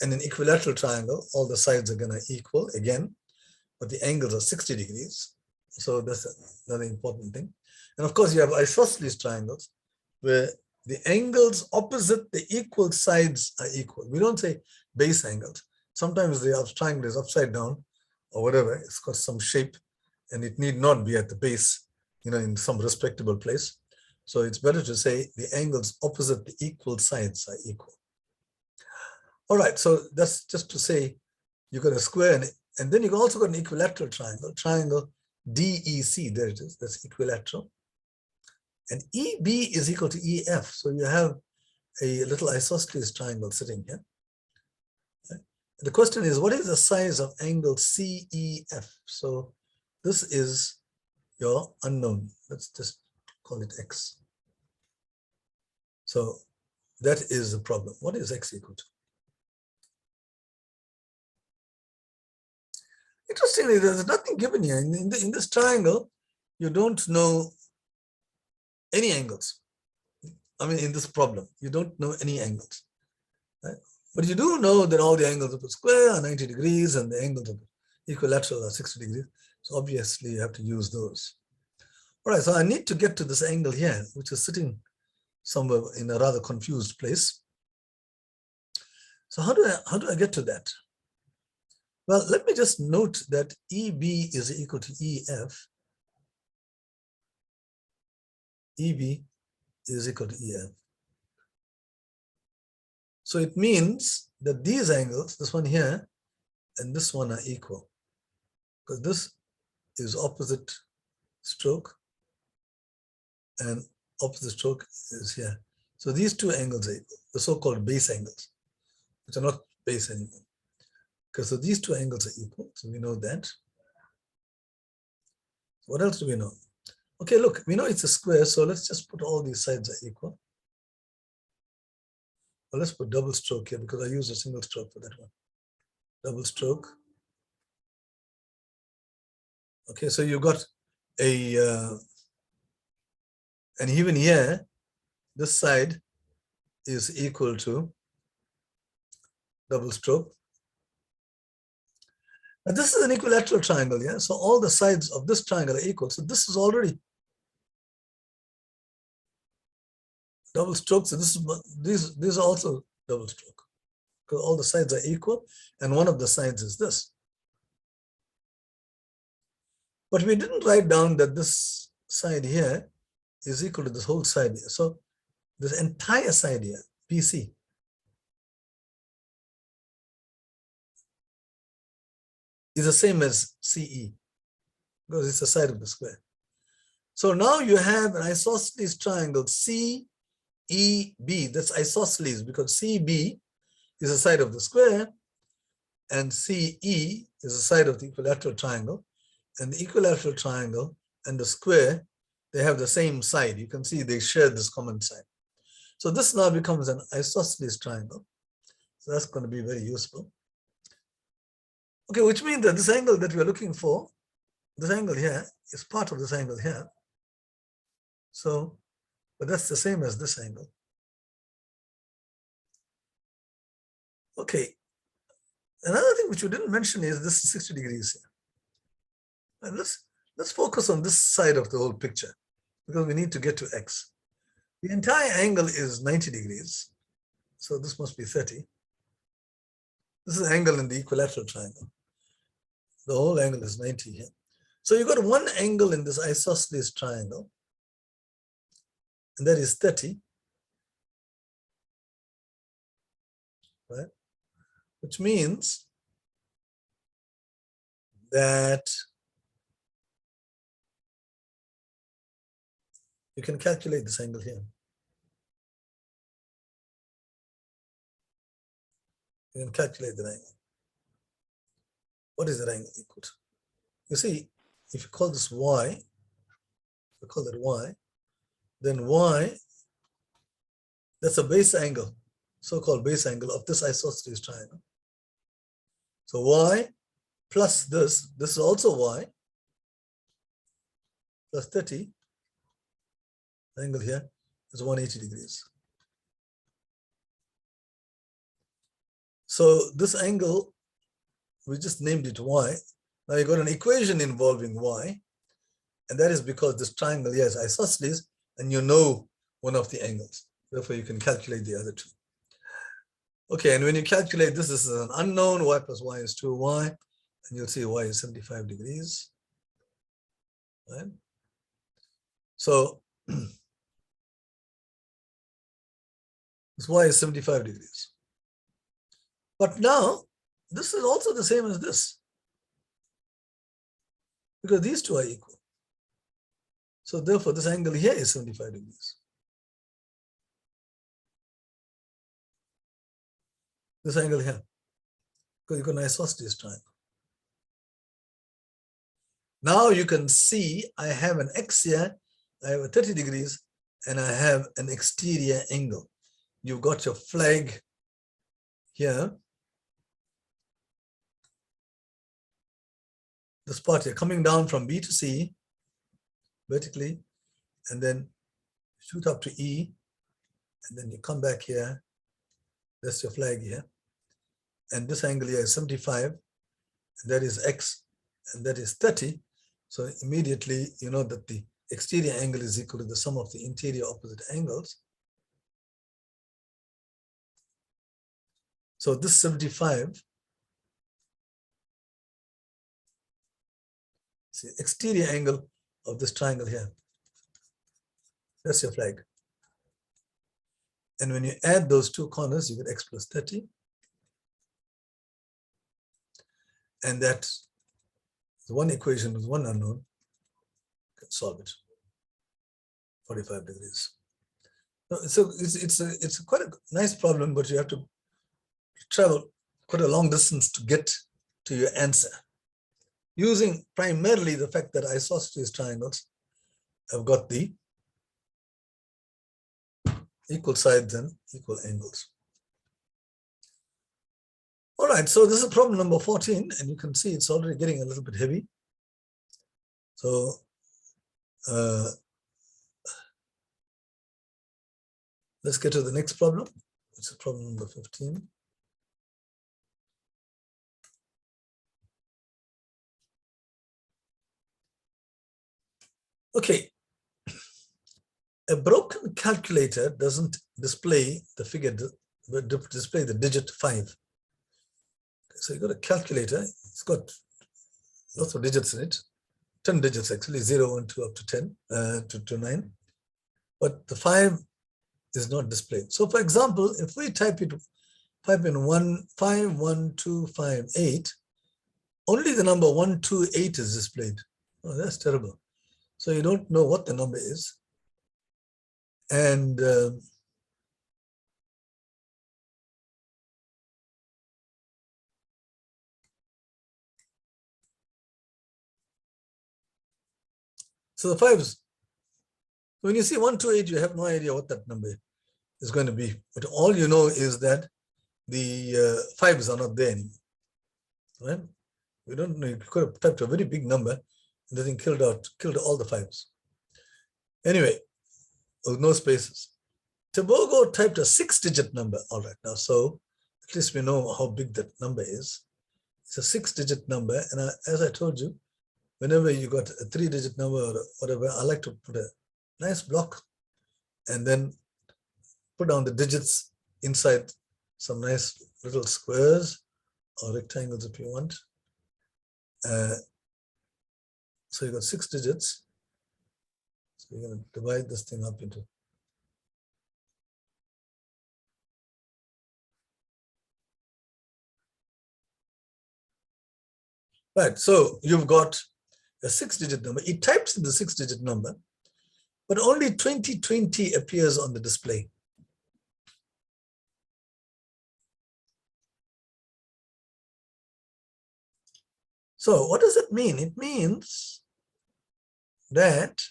Speaker 1: And in equilateral triangle, all the sides are going to equal again, but the angles are 60 degrees. So that's another important thing. And of course, you have isosceles triangles where the angles opposite the equal sides are equal. We don't say base angles. Sometimes the triangle is upside down or whatever. It's got some shape and it need not be at the base, in some respectable place. So it's better to say the angles opposite the equal sides are equal. All right, so that's just to say you got a square and then you also got an equilateral triangle DEC, there it is, that's equilateral. And EB is equal to EF, so you have a little isosceles triangle sitting here. Okay. The question is, what is the size of angle CEF? So this is your unknown. Let's just call it X. So that is the problem. What is X equal to? Interestingly, there's nothing given here. In this triangle, you don't know any angles. I mean, in this problem, you don't know any angles. Right? But you do know that all the angles of the square are 90 degrees and the angles of the equilateral are 60 degrees. So obviously, you have to use those. All right, so I need to get to this angle here, which is sitting somewhere in a rather confused place. So how do I get to that? Well, let me just note that EB is equal to EF. EB is equal to EF. So it means that these angles, this one here and this one, are equal, because this is opposite stroke and opposite stroke is here. So these two angles are equal, the so-called base angles, which are not base anymore. Okay, so these two angles are equal, so we know that. What else do we know? Okay, look, we know it's a square, so let's just put all these sides are equal. Well, let's put double stroke here because I used a single stroke for that one. Double stroke. Okay, so you got a, and even here, this side is equal to double stroke. Now this is an equilateral triangle, yeah? So all the sides of this triangle are equal. So this is already double stroke. So this is these are also double stroke because all the sides are equal and one of the sides is this. But we didn't write down that this side here is equal to this whole side here. So this entire side here, PC, is the same as CE because it's the side of the square. So now you have an isosceles triangle CEB. That's isosceles because CB is the side of the square and CE is the side of the equilateral triangle. And the equilateral triangle and the square, they have the same side. You can see they share this common side. So this now becomes an isosceles triangle. So that's going to be very useful. Okay, which means that this angle that we're looking for, this angle here, is part of this angle here. So, but that's the same as this angle. Okay, another thing which we didn't mention is this is 60 degrees here. And let's focus on this side of the whole picture. because we need to get to x. The entire angle is 90 degrees. So this must be 30. This is the angle in the equilateral triangle. The whole angle is 90 here. So you got one angle in this isosceles triangle, and that is 30, right? Which means that you can calculate this angle here. You can calculate that angle. What is that angle equal to? You see, if you call this y, we call that y, then y, that's a base angle, so-called base angle of this isosceles triangle. So y plus this is also y, plus 30, the angle here is 180 degrees. So this angle, we just named it y. Now you got an equation involving y, and that is because this triangle here is isosceles, and you know one of the angles. Therefore, you can calculate the other two. Okay, and when you calculate this, this is an unknown, y plus y is 2y, and you'll see y is 75 degrees. Right? So this y is 75 degrees. But now, this is also the same as this, because these two are equal. So therefore, this angle here is 75 degrees. This angle here, because you got an isosceles triangle. Now you can see I have an x here, I have a 30 degrees, and I have an exterior angle. You've got your flag here. This part here coming down from B to C vertically, and then shoot up to E, and then you come back here. That's your flag here. And this angle here is 75, and that is X, and that is 30. So immediately you know that the exterior angle is equal to the sum of the interior opposite angles. So this 75, see, exterior angle of this triangle here. That's your flag. And when you add those two corners, you get x plus 30. And that's one equation with one unknown. You can solve it. 45 degrees. So it's quite a nice problem, but you have to travel quite a long distance to get to your answer, using primarily the fact that isosceles triangles have got the equal sides and equal angles. All right, so this is problem number 14, and you can see it's already getting a little bit heavy. So let's get to the next problem. It's problem number 15. Okay, a broken calculator doesn't display the figure, display the digit 5. So you got a calculator, it's got lots of digits in it, 10 digits actually, 0, 1, 2, up to 10, to 9. But the 5 is not displayed. So for example, if we type in 5, 1, 2, 5, 8, only the number 1, 2, 8 is displayed. Oh, that's terrible. So you don't know what the number is. And so the 5s, when you see 1, 2, 8, you have no idea what that number is going to be. But all you know is that the 5s are not there anymore. Right? We don't know. You could have typed a very big number, and the thing killed all the 5s. Anyway, with no spaces. Tobago typed a 6-digit number. All right, now so at least we know how big that number is. It's a 6-digit number, and as I told you, whenever you got a 3-digit number or whatever, I like to put a nice block, and then put down the digits inside some nice little squares or rectangles if you want. So you got 6 digits. So you're going to divide this thing up into. Right, so you've got a 6-digit number. It types in the 6-digit number, but only 2020 appears on the display. So what does it mean? It means that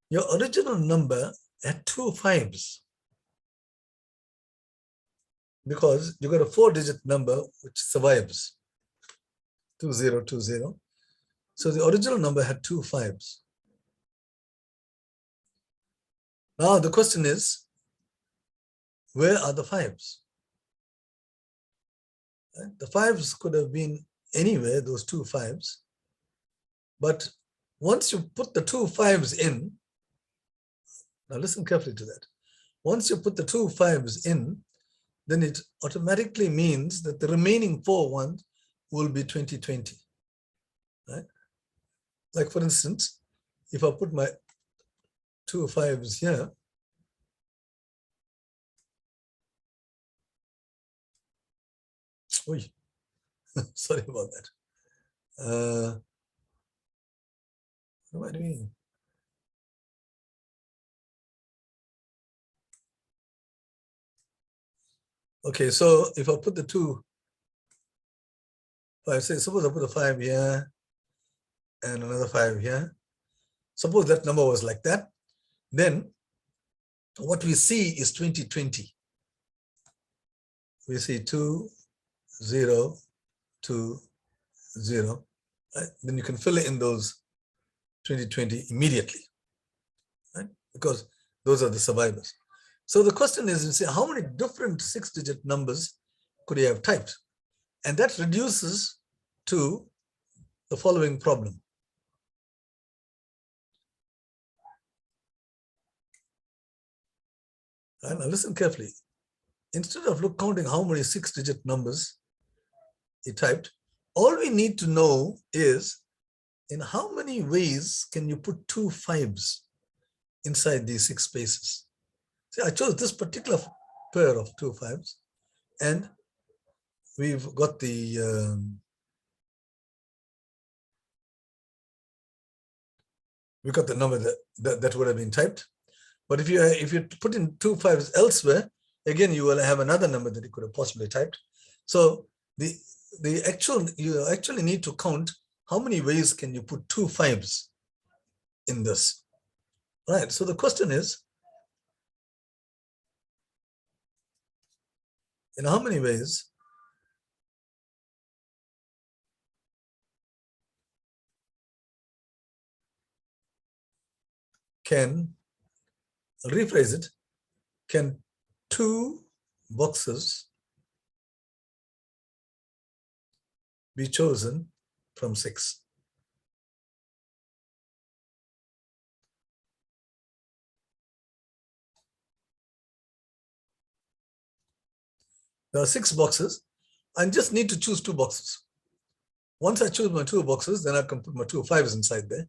Speaker 1: your original number had 2 5s, because you got a 4-digit number which survives, 2020. So the original number had 2 5s. Now the question is, where are the 5s? Right? The 5s could have been anywhere, those 2 5s. But once you put the 2 5s in, now listen carefully to that. Once you put the 2 5s in, then it automatically means that the remaining 4 ones will be 2020. Right? Like for instance, if I put my 2 5s here, oh, sorry about that. What am I doing? Okay, so if I put the 2, if I say, suppose I put a 5 here and another 5 here. Suppose that number was like that. Then what we see is 2020. We see 2, 0, 2, 0. Right? Then you can fill in those 2020 immediately, right? Because those are the survivors. So the question is, you see, how many different 6-digit numbers could you have typed? And that reduces to the following problem. Right? Now listen carefully. Instead of counting how many 6-digit numbers he typed, all we need to know is in how many ways can you put 2 5s inside these 6 spaces. See, I chose this particular pair of 2 5s, and we've got the number that would have been typed. But if you put in 2 5s elsewhere, again you will have another number that you could have possibly typed. So you actually need to count how many ways can you put 2 5s in this. Right. So the question is, in how many ways can, I'll rephrase it, can 2 boxes be chosen from 6? There are 6 boxes. I just need to choose 2 boxes. Once I choose my 2 boxes, then I can put my 2 5s inside there.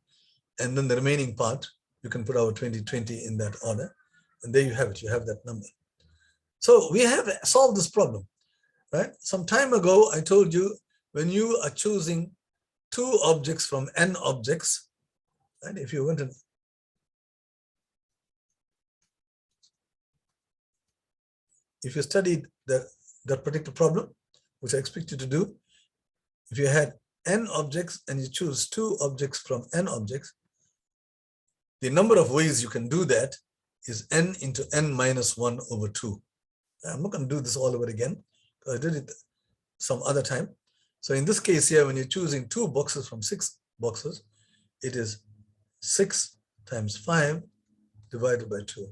Speaker 1: And then the remaining part, you can put our 2020 in that order. And there you have it, you have that number. So we have solved this problem, right? Some time ago, I told you, when you are choosing 2 objects from n objects, and if you went and if you studied that particular problem, which I expect you to do, if you had n objects and you choose 2 objects from n objects, the number of ways you can do that is n into n minus 1 over 2. I'm not going to do this all over again, because I did it some other time. So in this case here, when you're choosing 2 boxes from 6 boxes, it is 6 times 5 divided by 2.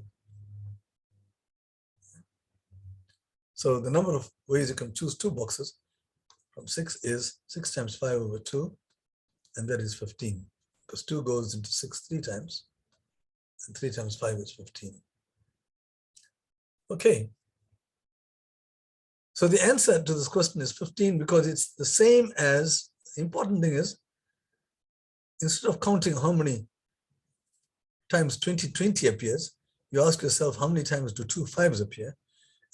Speaker 1: So the number of ways you can choose 2 boxes from 6 is 6 times 5 over 2, and that is 15, because 2 goes into 6 3 times, And 3 times 5 is 15. Okay. So the answer to this question is 15 because it's the same as, the important thing is, instead of counting how many times 2020 appears, you ask yourself how many times do 2 5s appear?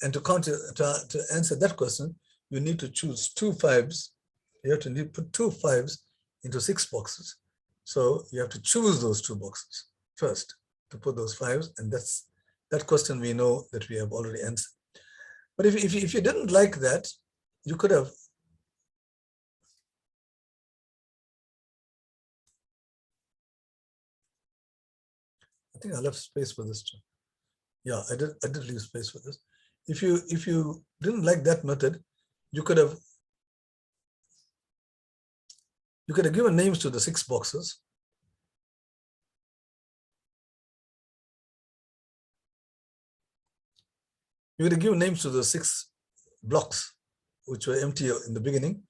Speaker 1: And to answer that question, you need to choose 2 5s. You have to put 2 5s into 6 boxes. So you have to choose those 2 boxes first to put those 5s, and that question we know that we have already answered. But if you didn't like that, you could have I think I left space for this too. Yeah, I did leave space for this. If you didn't like that method, you could have given names to the 6 boxes. You could have given names to the 6 blocks, which were empty in the beginning.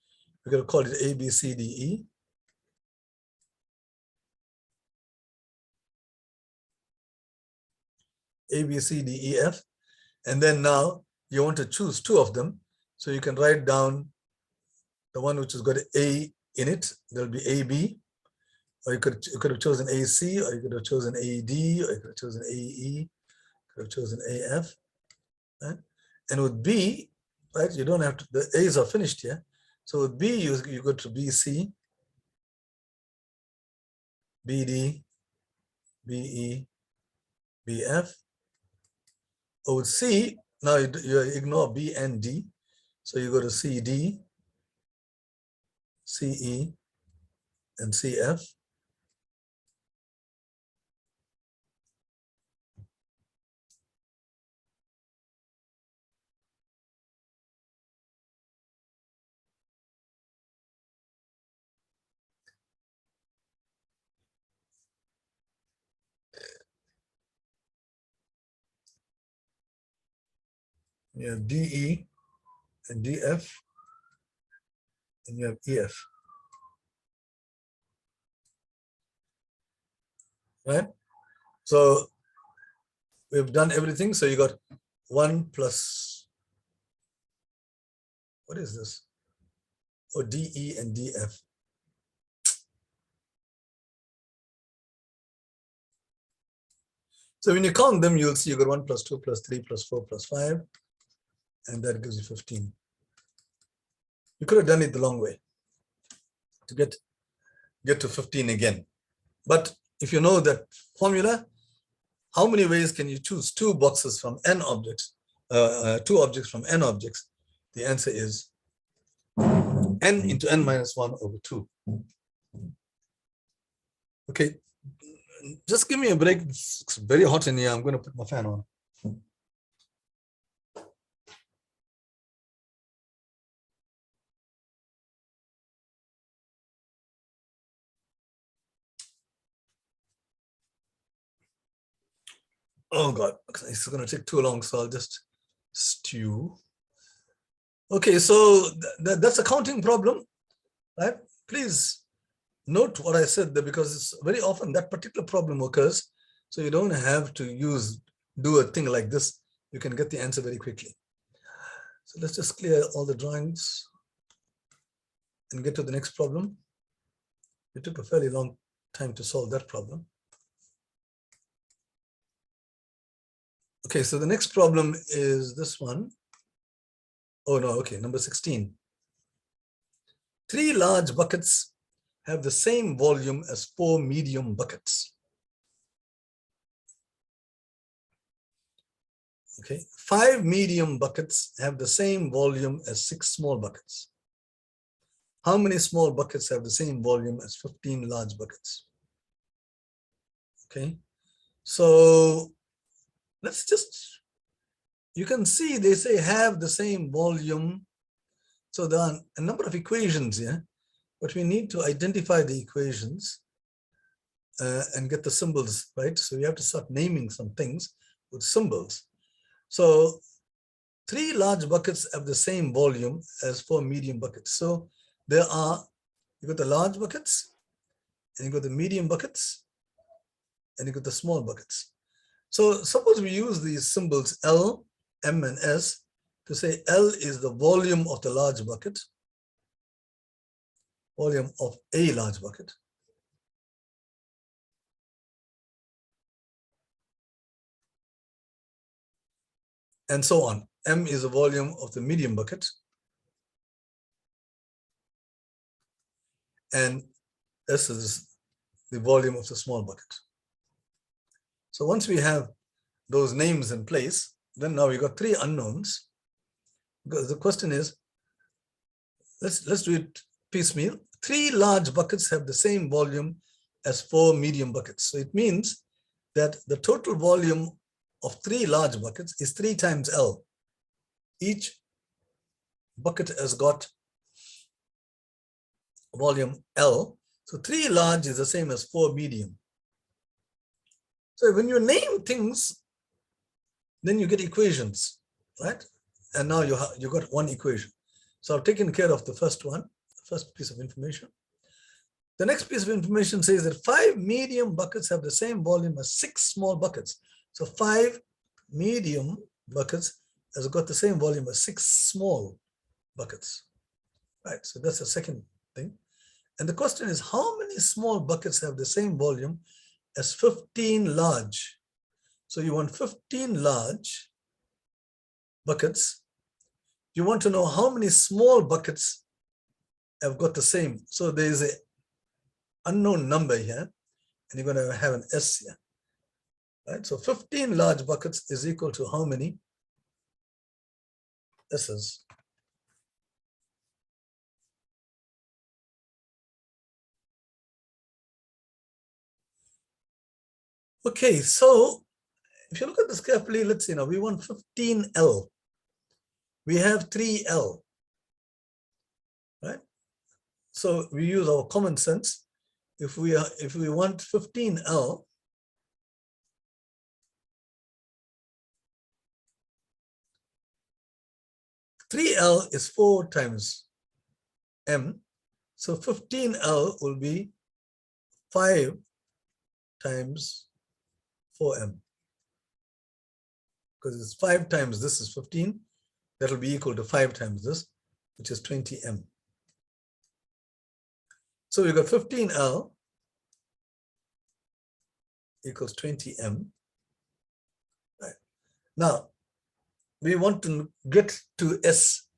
Speaker 1: We could have called it A, B, C, D, E. A, B, C, D, E, F. And then now you want to choose 2 of them. So you can write down the one which has got A in it. There'll be AB. Or you could have chosen AC, or you could have chosen AD, or you could have chosen AE, could have chosen AF. Right? And with B, right, you don't have to, the A's are finished here. So with B, you go to BC, BD, BE, BF. Or with C, now you ignore B and D. So you go to CD, CE, and CF. You have DE and DF, and you have EF. Right? So we've done everything. So you got 1 plus, what is this? Oh, DE and DF. So when you count them, you'll see you got 1 plus 2 plus 3 plus 4 plus 5, and that gives you 15. You could have done it the long way to get to 15 again. But if you know that formula, how many ways can you choose 2 boxes from n objects, 2 objects from n objects? The answer is n into n minus 1 over 2. Okay, just give me a break. It's very hot in here. I'm going to put my fan on. Oh God, it's going to take too long, so I'll just stew. Okay, so that's a counting problem, right? Please note what I said there, because it's very often that particular problem occurs. So you don't have to do a thing like this. You can get the answer very quickly. So let's just clear all the drawings and get to the next problem. It took a fairly long time to solve that problem. Okay, so the next problem is this one. Oh no, okay, number 16. 3 large buckets have the same volume as 4 medium buckets. Okay, 5 medium buckets have the same volume as 6 small buckets. How many small buckets have the same volume as 15 large buckets? Okay, so let's just, you can see they say have the same volume. So there are a number of equations here, but we need to identify the equations and get the symbols right. So we have to start naming some things with symbols. So 3 large buckets have the same volume as 4 medium buckets. So there are, you got the large buckets, and you got the medium buckets, and you get the small buckets. So suppose we use these symbols L, M, and S to say L is the volume of the large bucket, volume of a large bucket. And so on. M is the volume of the medium bucket. And S is the volume of the small bucket. So once we have those names in place, then now we got three unknowns. Because the question is, let's do it piecemeal. 3 large buckets have the same volume as 4 medium buckets. So it means that the total volume of 3 large buckets is 3 times L. Each bucket has got volume L. So 3 large is the same as 4 medium. So when you name things, then you get equations, right? And now you got one equation. So I've taken care of the first one, the first piece of information. The next piece of information says that 5 medium buckets have the same volume as 6 small buckets. So 5 medium buckets has got the same volume as 6 small buckets, right? So that's the second thing. And the question is, how many small buckets have the same volume as 15 large? So you want 15 large buckets. You want to know how many small buckets have got the same. So there is an unknown number here, and you're going to have an S here, right? So 15 large buckets is equal to how many S's? Okay, so if you look at this carefully, let's see now, we want 15L. We have 3L, right? So we use our common sense. If we want 15L, (3L) is 4 times M. So 15L will be 5 times 4M. Because it's 5 times this is 15. That will be equal to 5 times this, which is 20M. So we got 15L equals 20M. Right. Now, we want to get to S.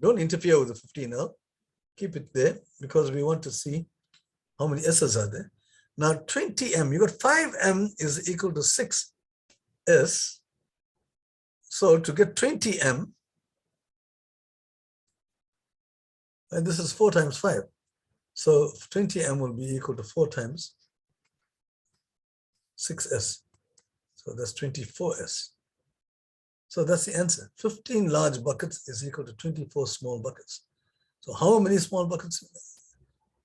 Speaker 1: Don't interfere with the 15L. Keep it there because we want to see how many S's are there. Now 20M, you got 5M is equal to 6S. So to get 20M, and this is 4 times 5. So 20M will be equal to 4 times 6S. So that's 24S. So that's the answer. 15 large buckets is equal to 24 small buckets. So how many small buckets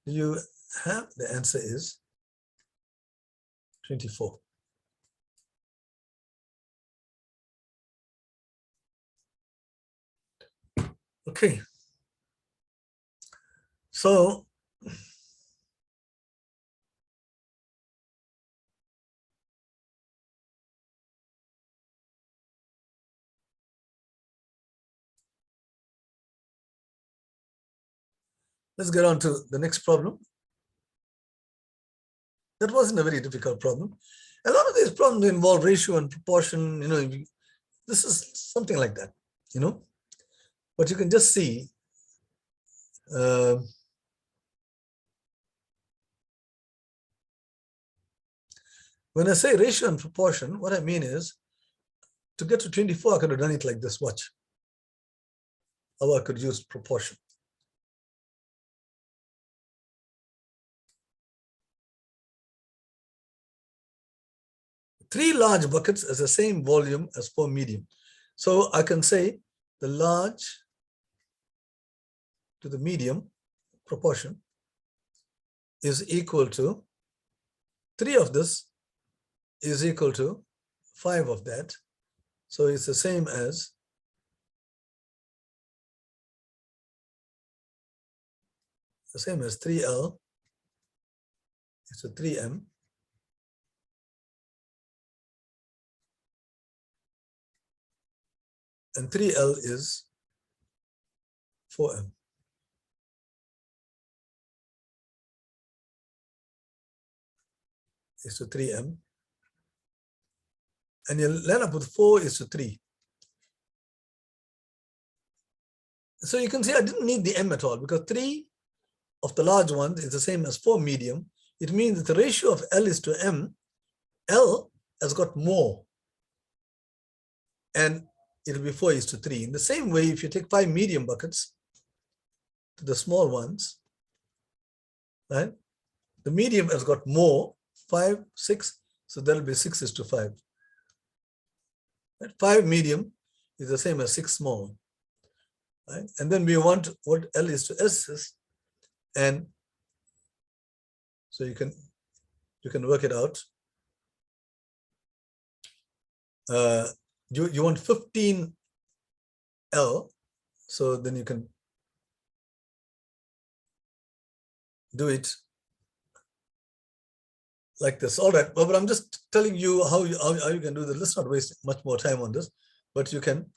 Speaker 1: do you have? The answer is 24. Okay. So let's get on to the next problem. That wasn't a very difficult problem. A lot of these problems involve ratio and proportion, this is something like that, but you can just see when I say ratio and proportion, what I mean is to get to 24, I could have done it like this, watch. Or I could use proportion. Three large buckets is the same volume as 4 medium. So I can say the large to the medium proportion is equal to 3 of this is equal to 5 of that. So it's the same as the same as 3L. It's a 3M. and 3L is 4M. Is to 3M. And you land up with 4 is to 3. So you can see I didn't need the M at all because 3 of the large ones is the same as 4 medium. It means that the ratio of L is to M, L has got more. And it'll be 4 is to 3. In the same way, if you take 5 medium buckets to the small ones, right? The medium has got more, 5, 6, so that'll be 6 is to 5. Right? 5 medium is the same as 6 small. Right? And then we want what L is to S is, and so you can work it out. You want 15 L, so then you can do it like this. All right, but I'm just telling you how you can do this. Let's not waste much more time on this, but you can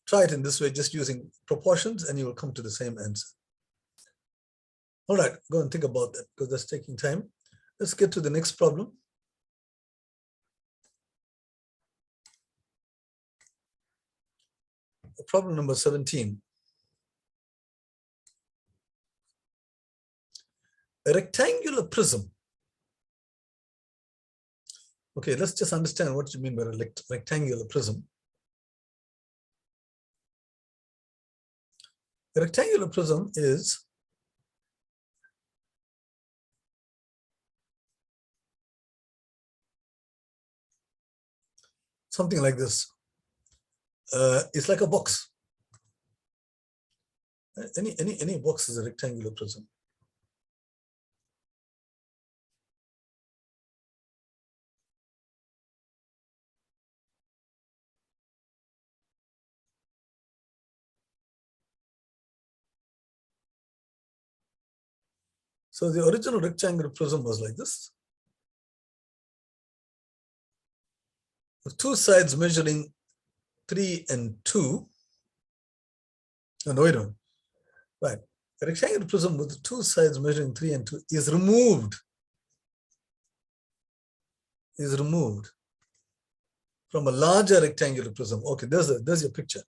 Speaker 1: try it in this way, just using proportions, and you will come to the same answer. All right, go and think about that because that's taking time. Let's get to the next problem. Problem number 17. A rectangular prism. Okay, let's just understand what you mean by a rectangular prism. A rectangular prism is something like this. It's like a box. Any box is a rectangular prism. So the original rectangular prism was like this, with two sides measuring 3 and 2. No, wait a minute. Right. A rectangular prism with two sides measuring 3 and 2 is removed. From a larger rectangular prism. Okay, there's your picture.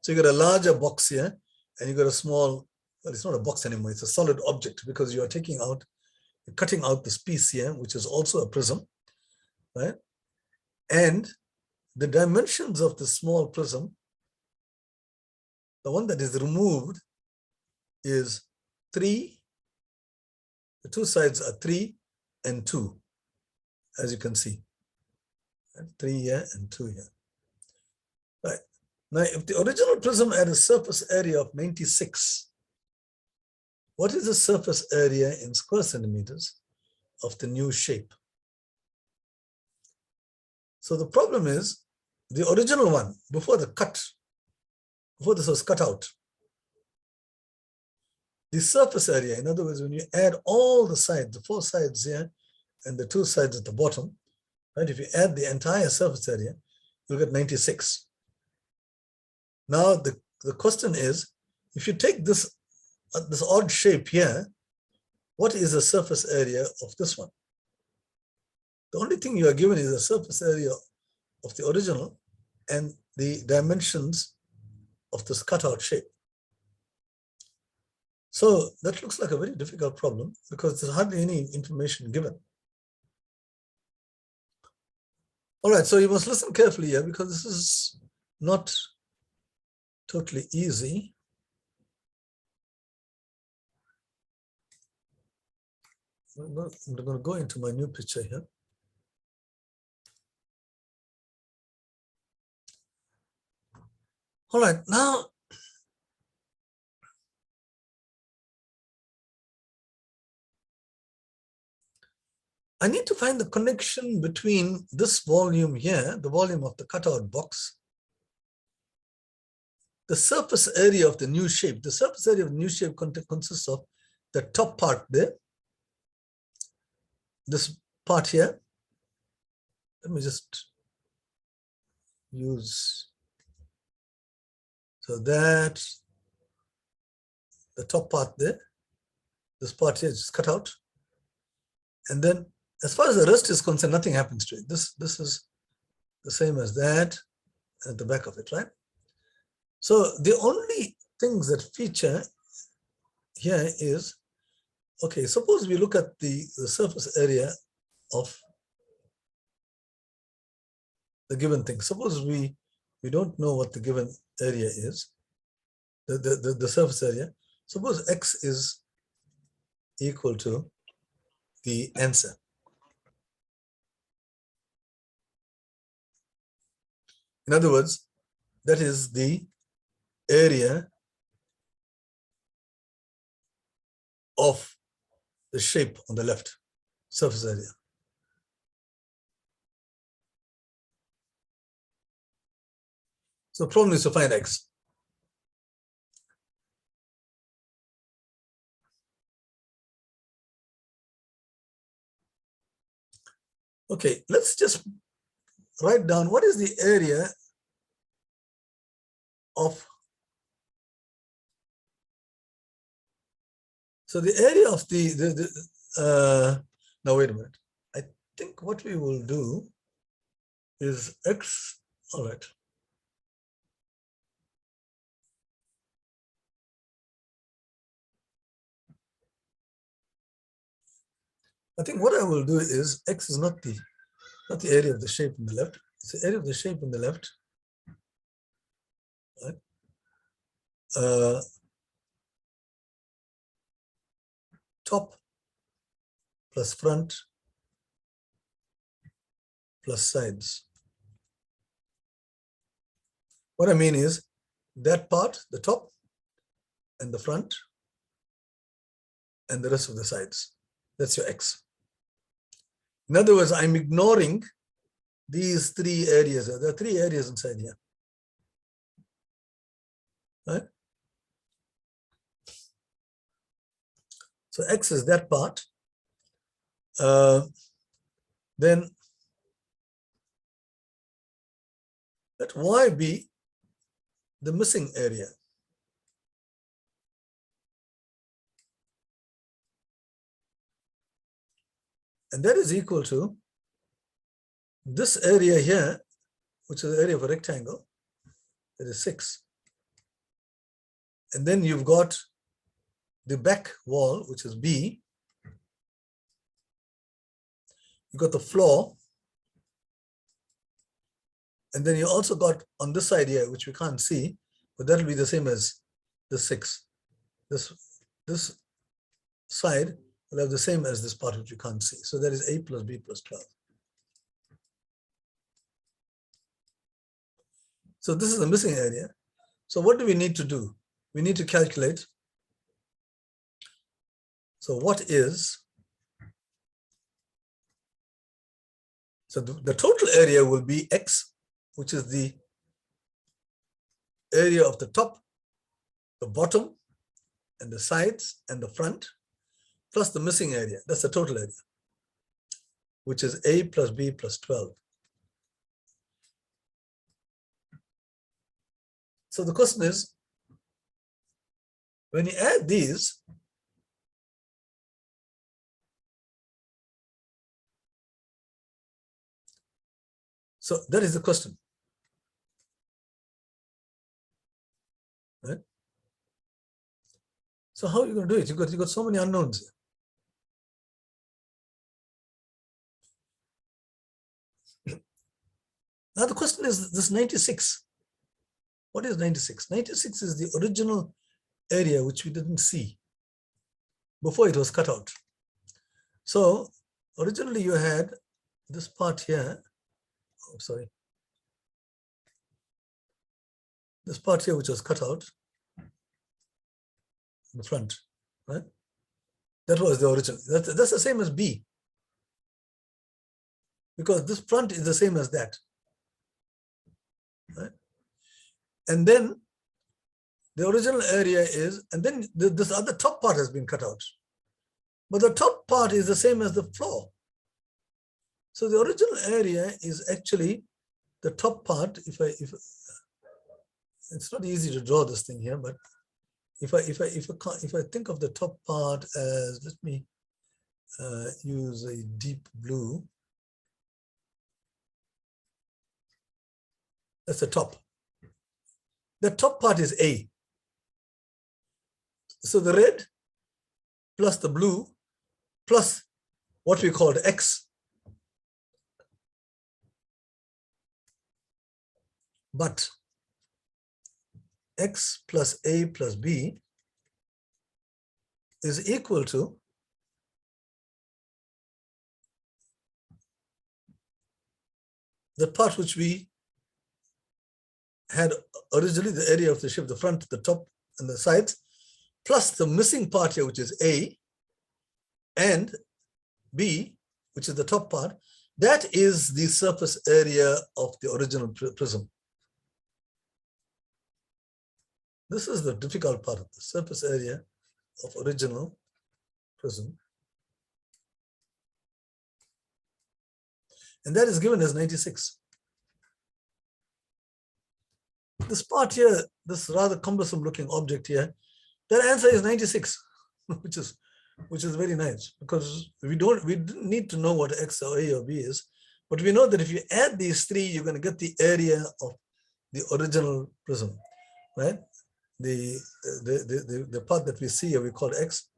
Speaker 1: So you got a larger box here, and you got a small, well, it's not a box anymore, it's a solid object because you are cutting out this piece here, which is also a prism, right? And the dimensions of the small prism, the one that is removed is 3. The two sides are 3 and 2, as you can see. 3 here and 2 here. Right. Now, if the original prism had a surface area of 96, what is the surface area in square centimeters of the new shape? So the problem is the original one, before this was cut out, the surface area, in other words, when you add all the sides, the 4 sides here and the 2 sides at the bottom, right? If you add the entire surface area, you'll get 96. Now the question is, if you take this odd shape here, what is the surface area of this one? The only thing you are given is the surface area of the original and the dimensions of this cutout shape. So that looks like a very difficult problem because there's hardly any information given. All right, so you must listen carefully here because this is not totally easy. I'm going to go into my new picture here. All right, now I need to find the connection between this volume here, the volume of the cutout box, the surface area of the new shape. The surface area of the new shape consists of the top part there, this part here. Let me just use So that the top part there, this part here is cut out. And then as far as the rest is concerned, nothing happens to it. This is the same as that at the back of it, right? So the only things that feature here is, okay, suppose we look at the surface area of the given thing. Suppose we don't know what the given area is, the surface area. Suppose X is equal to the answer. In other words, that is the area of the shape on the left, surface area. So the problem is to find X. Okay, let's just write down what is the area of, so the area of now wait a minute. I think what we will do is X, all right. I think what I will do is X is not the area of the shape in the left. It's the area of the shape in the left. Right? Top plus front plus sides. What I mean is that part, the top and the front and the rest of the sides. That's your X. In other words, I'm ignoring these three areas. There are three areas inside here. Right? So X is that part. Then let Y be the missing area. And that is equal to this area here, which is the area of a rectangle, that is 6. And then you've got the back wall, which is B. You've got the floor. And then you also got on this side here, which we can't see, but that will be the same as the 6. This side will have the same as this part which you can't see. So that is A plus B plus 12. So this is the missing area. So what do we need to do? We need to calculate. So what is, so the total area will be X, which is the area of the top, the bottom, and the sides and the front, plus the missing area. That's the total area, which is A plus B plus 12. So the question is, when you add these, so that is the question. Right? So how are you going to do it? You got so many unknowns. Now the question is this 96. What is 96? 96 is the original area which we didn't see before it was cut out. So originally you had this part here. Oh, sorry. This part here which was cut out in the front, right? That was the original. That's the same as B, because this front is the same as that, right? And then the original area is, and then this other top part has been cut out, but the top part is the same as the floor. So the original area is actually the top part. If it's not easy to draw this thing here, but if I think of the top part as, let me use a deep blue. That's the top. The top part is A. So the red plus the blue plus what we called X. But X plus A plus B is equal to the part which we had originally, the area of the shape, the front, the top, and the sides, plus the missing part here, which is A, and B, which is the top part. That is the surface area of the original prism. This is the difficult part of the surface area of original prism. And that is given as 96. This part here, this rather cumbersome looking object here, that answer is 96, which is very nice, because we didn't need to know what X or A or B is, but we know that if you add these three, you're going to get the area of the original prism, right? The part that we see here we call X,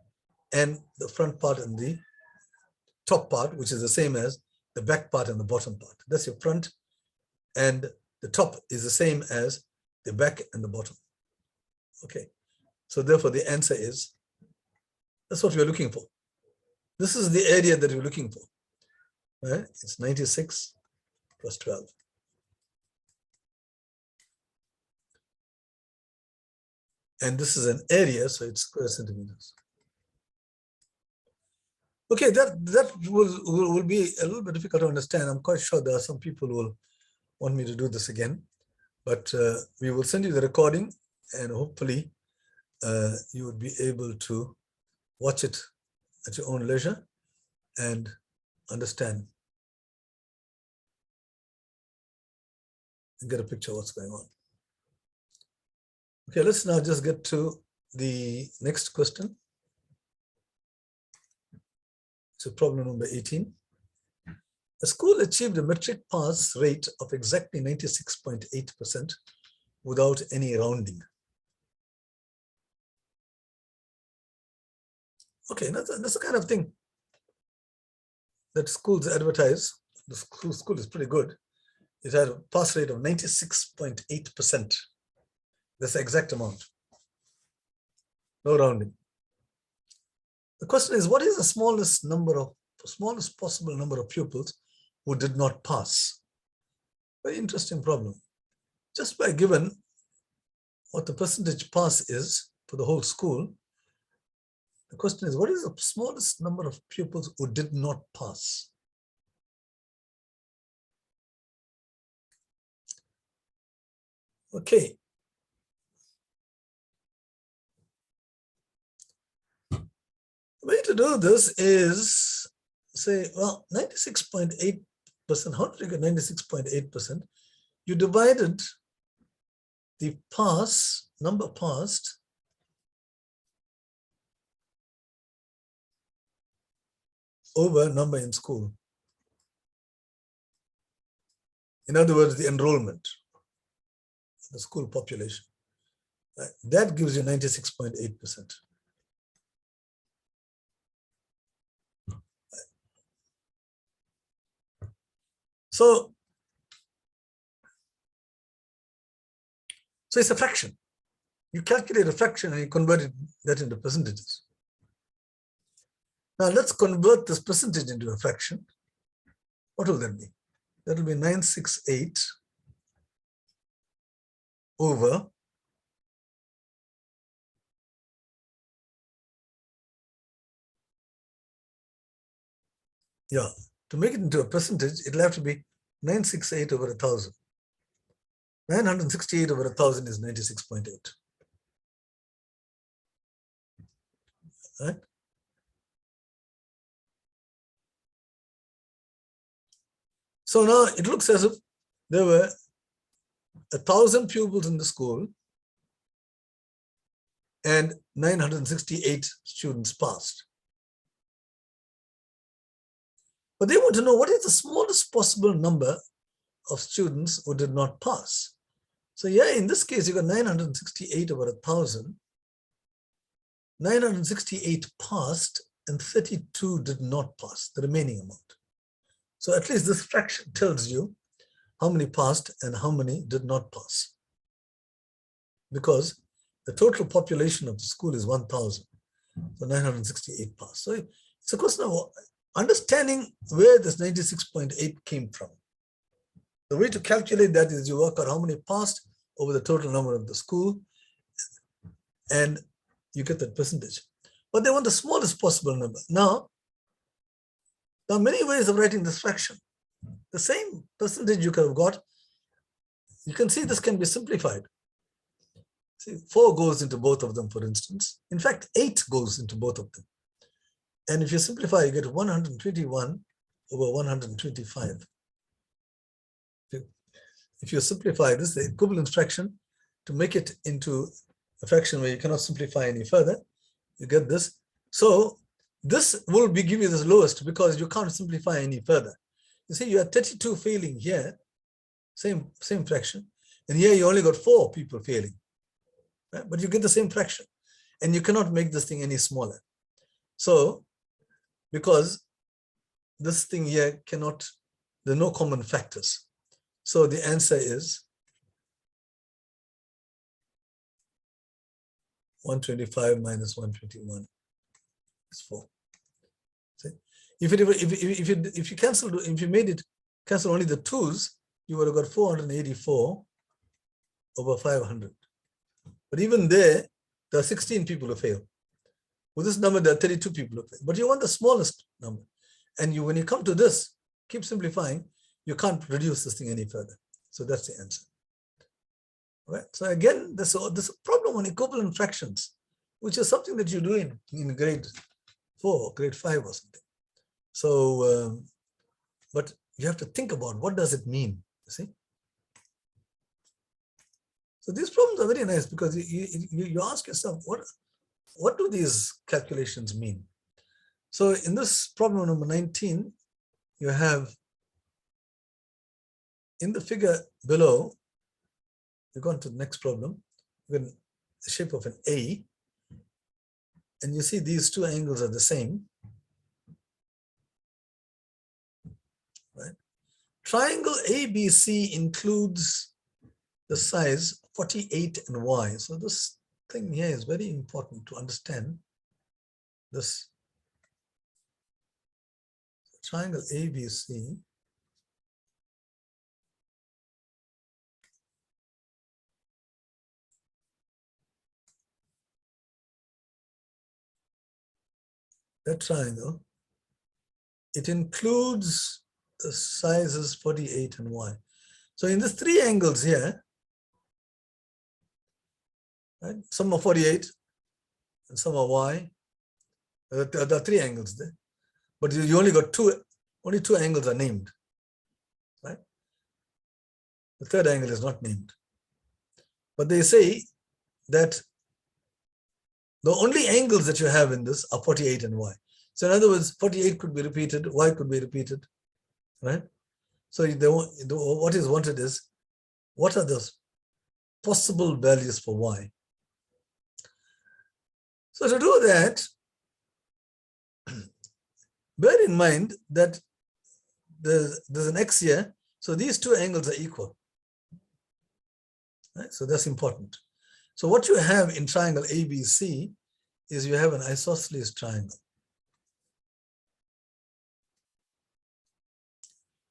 Speaker 1: and the front part and the top part, which is the same as the back part and the bottom part. That's your front, and the top is the same as the back and the bottom. Okay, so therefore the answer is, that's what we're looking for. This is the area that we're looking for, right? It's 96 plus 12. And this is an area, so it's square centimeters. Okay, that will be a little bit difficult to understand. I'm quite sure there are some people who will want me to do this again, but we will send you the recording, and hopefully you would be able to watch it at your own leisure and understand and get a picture of what's going on. Okay, let's now just get to the next question. So problem number 18. A school achieved a metric pass rate of exactly 96.8% without any rounding. Okay, that's the kind of thing that schools advertise. The school is pretty good. It had a pass rate of 96.8%. That's the exact amount. No rounding. The question is, what is the smallest possible number of pupils who did not pass? Very interesting problem. Just by given what the percentage pass is for the whole school, the question is, what is the smallest number of pupils who did not pass? Okay. The way to do this is say, well, 96.8%, how did you get 96.8%? You divided the number passed over number in school. In other words, the enrollment, the school population. That gives you 96.8%. So it's a fraction. You calculate a fraction and you convert that into percentages. Now let's convert this percentage into a fraction. What will that be? That will be 968 over to make it into a percentage, it'll have to be 968 over 1,000. 968 over 1,000 is 96.8. Right? So now it looks as if there were 1,000 pupils in the school and 968 students passed. But they want to know what is the smallest possible number of students who did not pass. So yeah, in this case, you got 968 over 1,000. 968 passed and 32 did not pass, the remaining amount. So at least this fraction tells you how many passed and how many did not pass. Because the total population of the school is 1,000. So 968 passed. So it's a question of understanding where this 96.8 came from. The way to calculate that is you work out how many passed over the total number of the school, and you get that percentage. But they want the smallest possible number. Now, there are many ways of writing this fraction. The same percentage you could have got, you can see this can be simplified. See, 4 goes into both of them, for instance. In fact, 8 goes into both of them. And if you simplify, you get 121 over 125. If you simplify this, the equivalent fraction, to make it into a fraction where you cannot simplify any further, you get this. So this will give you the lowest because you can't simplify any further. You see, you have 32 failing here, same fraction. And here you only got 4 people failing. Right? But you get the same fraction. And you cannot make this thing any smaller. So, because this thing here cannot, there are no common factors. So the answer is 125 minus 121 is 4. See? If you cancel, if you made it cancel only the 2's, you would have got 484 over 500. But even there are 16 people who fail. With this number, there are 32 people who fail. But you want the smallest number. And when you come to this, keep simplifying, you can't reduce this thing any further. So that's the answer. All right. So again, there's a problem on equivalent fractions, which is something that you do in grade 4, grade 5 or something. So, but you have to think about what does it mean, you see? So these problems are very nice because you ask yourself, what do these calculations mean? So in this problem number 19, you have in the figure below, you go on to the next problem, with the shape of an A, and you see these 2 angles are the same. Right? Triangle ABC includes the size 48 and Y. So this thing here is very important to understand. This triangle ABC that triangle, it includes the sizes 48 and Y. So in these 3 angles here, right, some are 48 and some are Y. There are 3 angles there, but you only got only 2 angles are named, right? The 3rd angle is not named. But they say that the only angles that you have in this are 48 and Y. So in other words, 48 could be repeated, Y could be repeated, right? So what is wanted is, what are the possible values for Y? So to do that, bear in mind that there's an X here, so these 2 angles are equal. Right? So that's important. So what you have in triangle ABC is you have an isosceles triangle.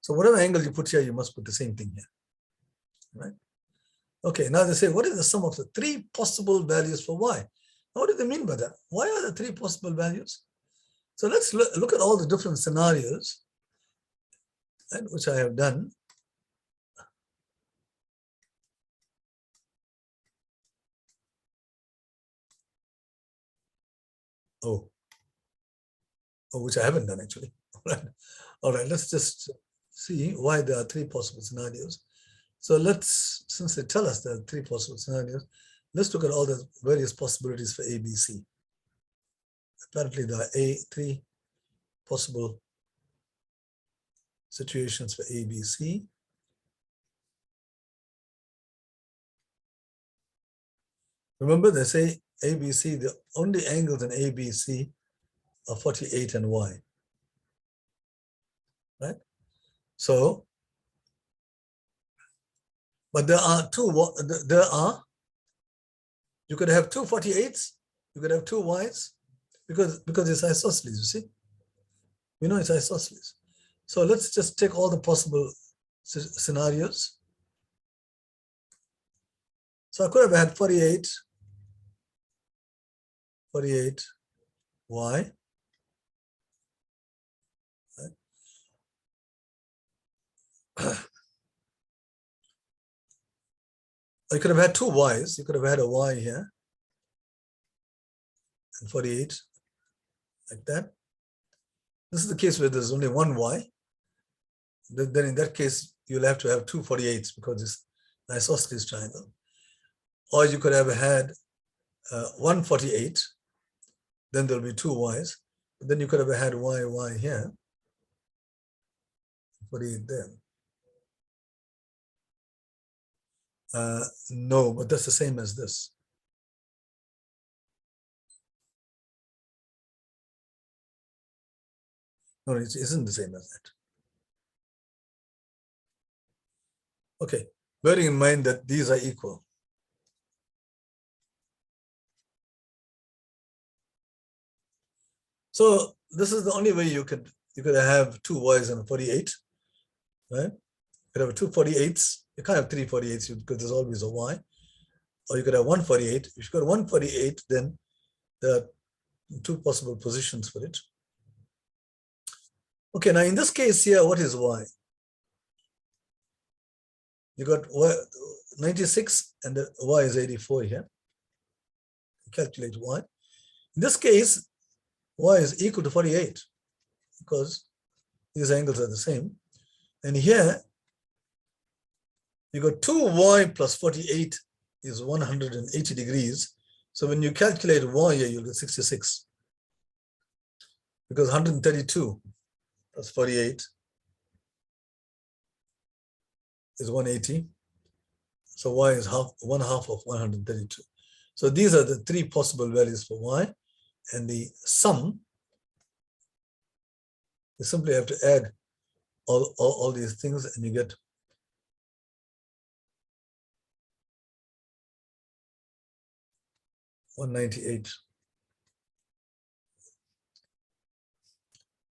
Speaker 1: So whatever angle you put here, you must put the same thing here, right? Okay, now they say, what is the sum of the 3 possible values for Y? Now, what do they mean by that? Why are the 3 possible values? So let's look at all the different scenarios, right, which I have done. Which I haven't done actually. All right, let's just see why there are 3 possible scenarios. So since they tell us there are 3 possible scenarios, let's look at all the various possibilities for ABC. Apparently there are three possible situations for ABC. Remember, they say ABC, the only angles in ABC are 48 and Y, right? So, but there are you could have two 48s, you could have two Ys, because it's isosceles, you see? We know it's isosceles. So let's just take all the possible scenarios. So I could have had 48, Y. You could have had two Ys. You could have had a Y here and 48 like that. This is the case where there's only one Y. Then in that case, you'll have to have two 48s because it's an isosceles triangle. Or you could have had 148, then there'll be two Ys. But then you could have had Y here, 48 there. No, but that's the same as this. No, it isn't the same as that. Okay, bearing in mind that these are equal. So this is the only way you could have two Ys and a 48, right? You could have two 48s. You can't have three 48s because there's always a Y. Or you could have 148. If you've got 148, then there are two possible positions for it. Okay, now in this case here, what is Y? You got Y, 96 and the Y is 84 here. Calculate Y. In this case, Y is equal to 48 because these angles are the same. And here, you got 2Y plus 48 is 180 degrees. So when you calculate Y here, you'll get 66. Because 132 plus 48 is 180. So Y is one half of 132. So these are the three possible values for Y. And the sum, you simply have to add all these things and you get 198.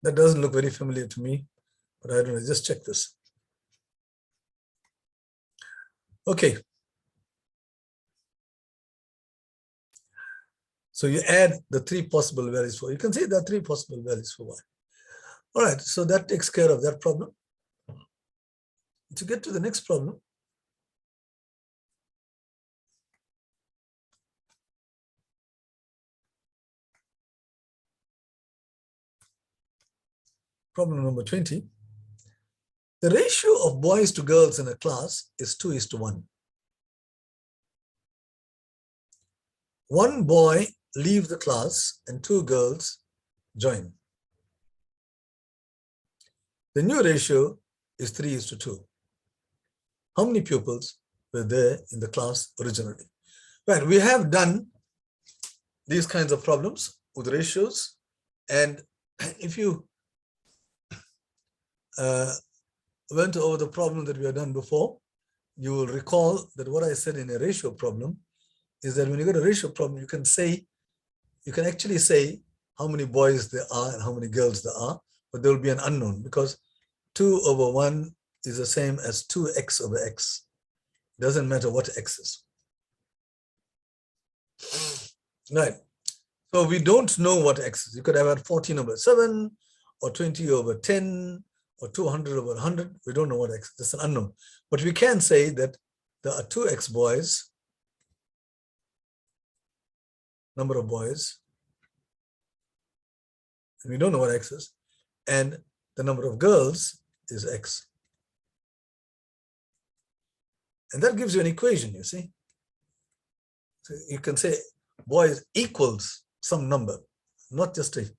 Speaker 1: That doesn't look very familiar to me, but I don't know, just check this. Okay. So you add the three possible values for, you can see there are three possible values for Y. All right, so that takes care of that problem. To get to the next problem, problem number 20. The ratio of boys to girls in a class is 2:1. One boy leaves the class and two girls join. The new ratio is 3:2. How many pupils were there in the class originally? Right, we have done these kinds of problems with ratios. And if you went over the problem that we have done before, you will recall that what I said in a ratio problem is that when you get a ratio problem, you can actually say how many boys there are and how many girls there are, but there will be an unknown because 2/1 is the same as 2x/x. It doesn't matter what x is. Right. So we don't know what x is. You could have had 14/7 or 20/10 or 200/100. We don't know what x is. That's an unknown. But we can say that there are 2x boys, number of boys, and we don't know what x is, and the number of girls is x. And that gives you an equation, you see. So you can say boys equals some number, not just a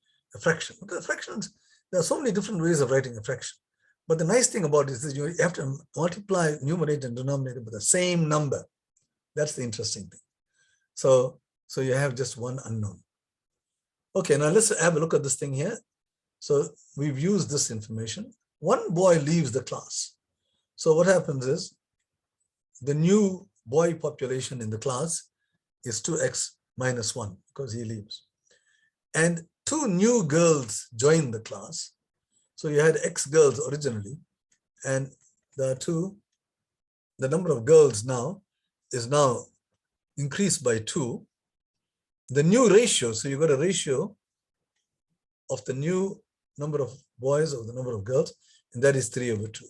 Speaker 1: fraction. Because fractions, there are so many different ways of writing a fraction. But the nice thing about it is that you have to multiply numerator and denominator with the same number. That's the interesting thing. So you have just one unknown. Okay, now let's have a look at this thing here. So we've used this information. One boy leaves the class. So what happens is the new boy population in the class is 2x minus 1 because he leaves. And 2 new girls join the class. So you had x girls originally, and the number of girls now is now increased by 2. The new ratio, so you got a ratio of the new number of boys over the number of girls, and that is 3/2.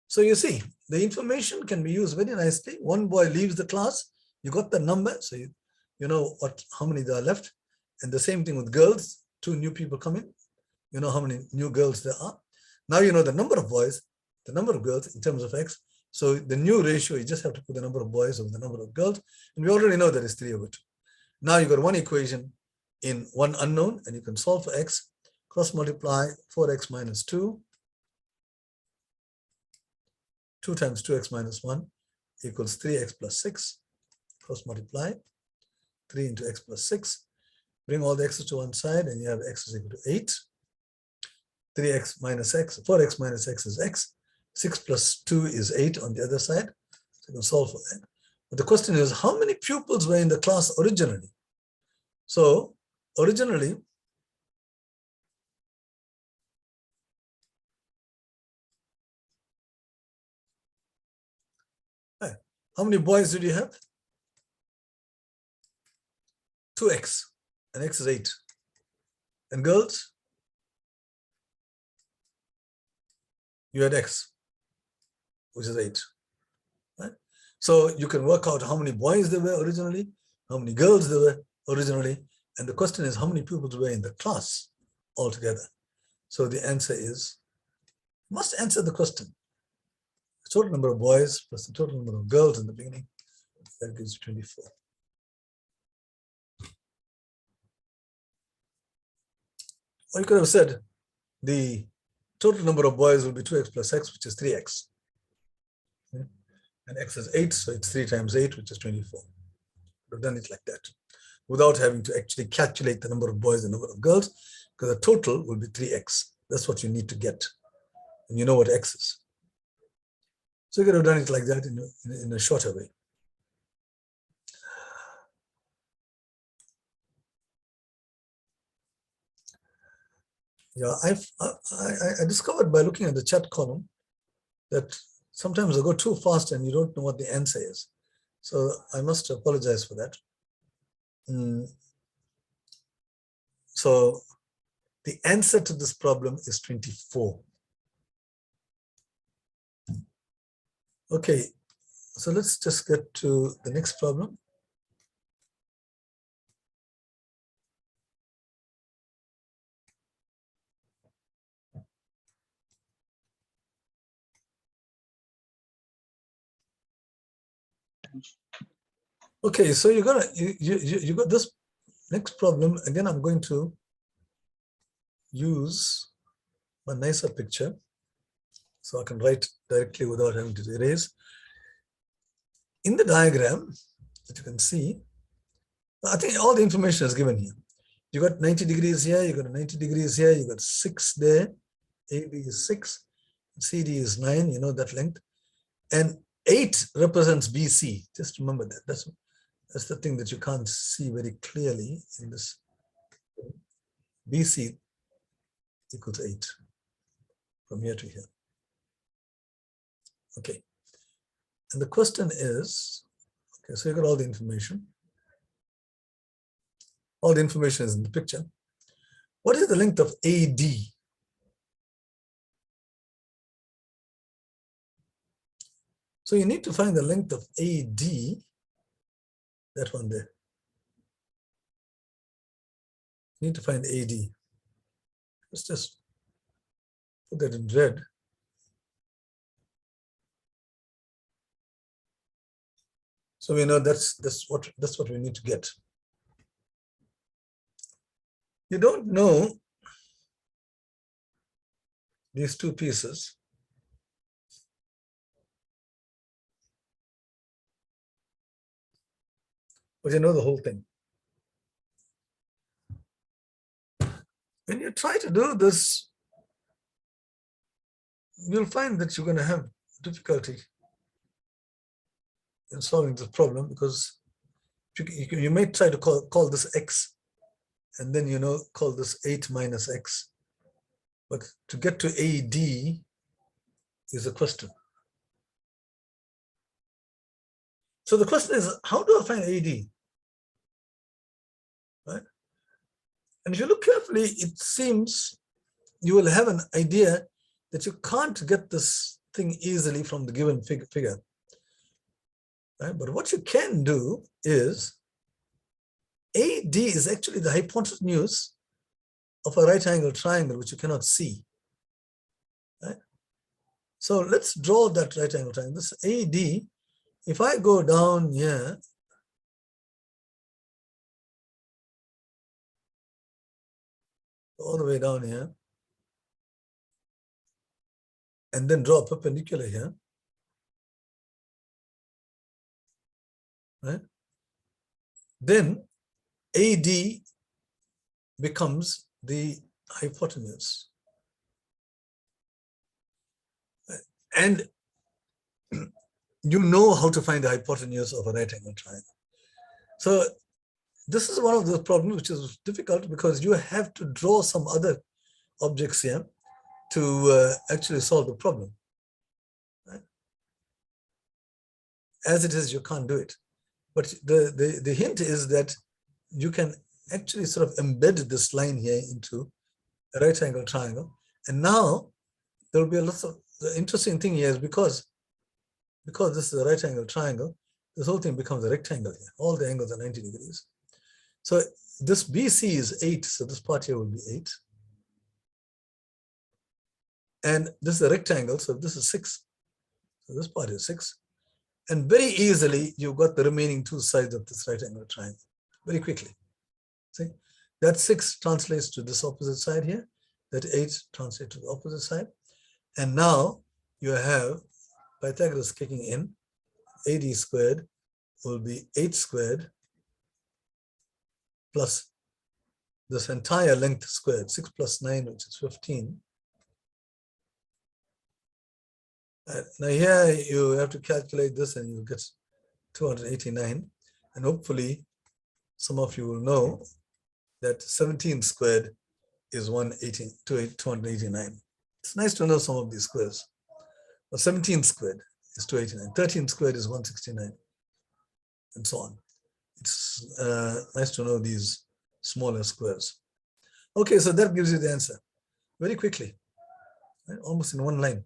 Speaker 1: So you see, the information can be used very nicely. One boy leaves the class, you got the number, so you know how many there are left. And the same thing with girls, 2 new people come in, you know how many new girls there are. Now you know the number of boys, the number of girls in terms of x. So the new ratio, you just have to put the number of boys over the number of girls. And we already know that is 3/2. Now you got one equation in one unknown, and you can solve for x, cross multiply 4x minus 2. 2 times 2x minus 1 equals 3x plus 6. Cross multiply 3 into x plus 6. Bring all the x's to one side, and you have x is equal to 8. 3x minus x, 4x minus x is x. 6 plus 2 is 8 on the other side. So you can solve for that. But the question is, how many pupils were in the class originally? So originally, how many boys did you have? 2x, and x is 8. And girls? You had x, which is 8. Right? So you can work out how many boys there were originally, how many girls there were originally, and the question is how many pupils were in the class altogether. So the answer is, you must answer the question. The total number of boys plus the total number of girls in the beginning, that gives you 24. Or you could have said the total number of boys will be 2x plus x, which is 3x. Okay. And x is 8, so it's 3 times 8, which is 24. We've done it like that, without having to actually calculate the number of boys and number of girls, because the total will be 3x. That's what you need to get. And you know what x is. So you could have done it like that in a shorter way. Yeah, I discovered by looking at the chat column that sometimes I go too fast and you don't know what the answer is. So I must apologize for that. So the answer to this problem is 24. Okay, so let's just get to the next problem. Okay, so you got this next problem. Again, I'm going to use a nicer picture so I can write directly without having to erase. In the diagram that you can see, I think all the information is given here. You got 90 degrees here, you got 90 degrees here, you got 6 there, AB is 6, CD is 9, you know that length. And 8 represents BC. Just remember that. That's the thing that you can't see very clearly in this. BC equals 8 from here to here. Okay. And the question is, okay, so you got all the information. All the information is in the picture. What is the length of AD? So you need to find the length of AD, that one there. You need to find AD. Let's just put that in red. So we know that's what we need to get. You don't know these two pieces. But you know the whole thing. When you try to do this, you'll find that you're going to have difficulty in solving this problem, because you may try to call this x, and then call this 8 minus x. But to get to AD is a question. So the question is, how do I find AD? Right? And if you look carefully, it seems you will have an idea that you can't get this thing easily from the given figure. Right? But what you can do is, AD is actually the hypotenuse of a right angle triangle, which you cannot see. Right? So let's draw that right angle triangle. This AD, if I go down here, all the way down here, and then draw a perpendicular here, right? Then AD becomes the hypotenuse. And you know how to find the hypotenuse of a right angle triangle. So this is one of the problems which is difficult, because you have to draw some other objects here to actually solve the problem. Right? As it is, you can't do it. But the hint is that you can actually sort of embed this line here into a right angle triangle. And now there will be a lot of, the interesting thing here is because this is a right angle triangle, this whole thing becomes a rectangle here. All the angles are 90 degrees. So this BC is 8, so this part here will be 8. And this is a rectangle, so this is 6. So this part is 6. And very easily, you've got the remaining two sides of this right angle triangle, very quickly. See, that 6 translates to this opposite side here, that 8 translates to the opposite side. And now you have Pythagoras kicking in. AD squared will be 8 squared plus this entire length squared, 6 plus 9, which is 15. Now here you have to calculate this and you get 289. And hopefully some of you will know that 17 squared is 289. It's nice to know some of these squares. But 17 squared is 289. 13 squared is 169, and so on. It's nice to know these smaller squares. Okay, so that gives you the answer very quickly, right? Almost in one line.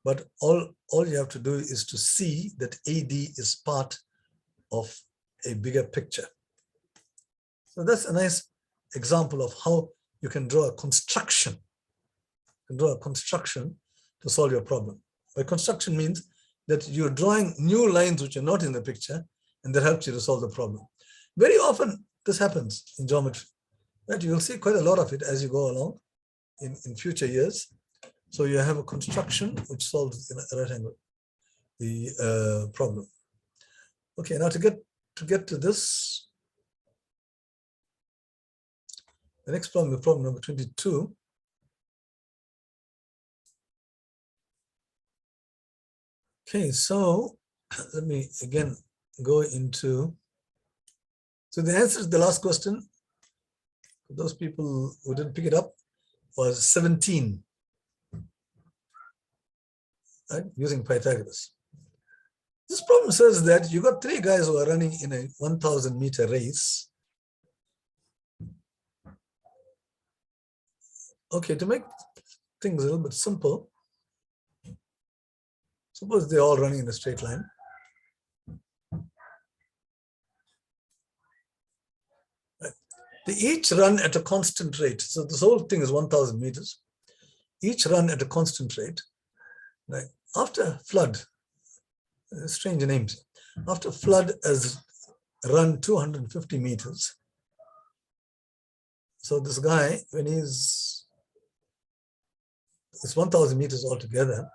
Speaker 1: But all you have to do is to see that AD is part of a bigger picture. So that's a nice example of how you can draw a construction. You can draw a construction to solve your problem. By construction means that you're drawing new lines which are not in the picture, and that helps you to solve the problem. Very often this happens in geometry, right? You'll see quite a lot of it as you go along in future years. So you have a construction which solves a right angle the problem. Okay, now to get to this, the next problem is problem number 22. Okay, so let me again go into, so the answer to the last question, for those people who didn't pick it up, was 17, right, using Pythagoras. This problem says that you got 3 guys who are running in a 1,000-meter race. Okay, to make things a little bit simple, suppose they're all running in a straight line. Right. They each run at a constant rate. So this whole thing is 1,000 meters. Each run at a constant rate. Right. After flood, strange names. After flood has run 250 meters, so this guy, when it's 1,000 meters altogether.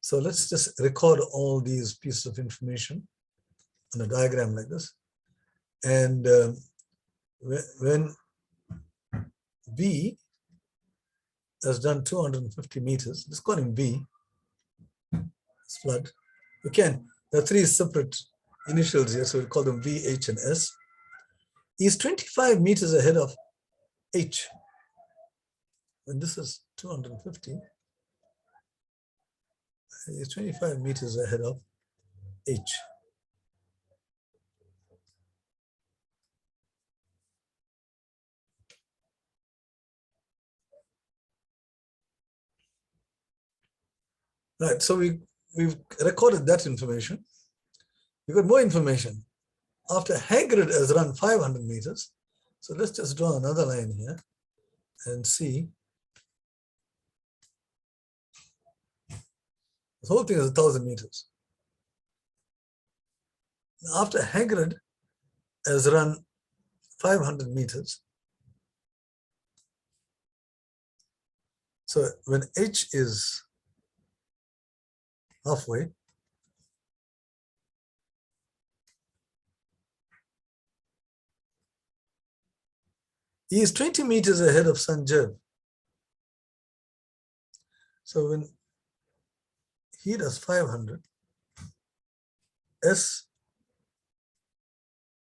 Speaker 1: So let's just record all these pieces of information on a diagram like this. And when V has done 250 meters, let's call him V, it's flood. There are three separate initials here, so we'll call them V, H, and S. He's 25 meters ahead of H. And this is 250. He's 25 meters ahead of H. Right, so we've recorded that information. We've got more information. After Hagrid has run 500 meters, so let's just draw another line here and see. This whole thing is 1,000 meters. After Hagrid has run 500 meters, so when H is halfway, he is 20 meters ahead of Sanjeev. So when he does 500, S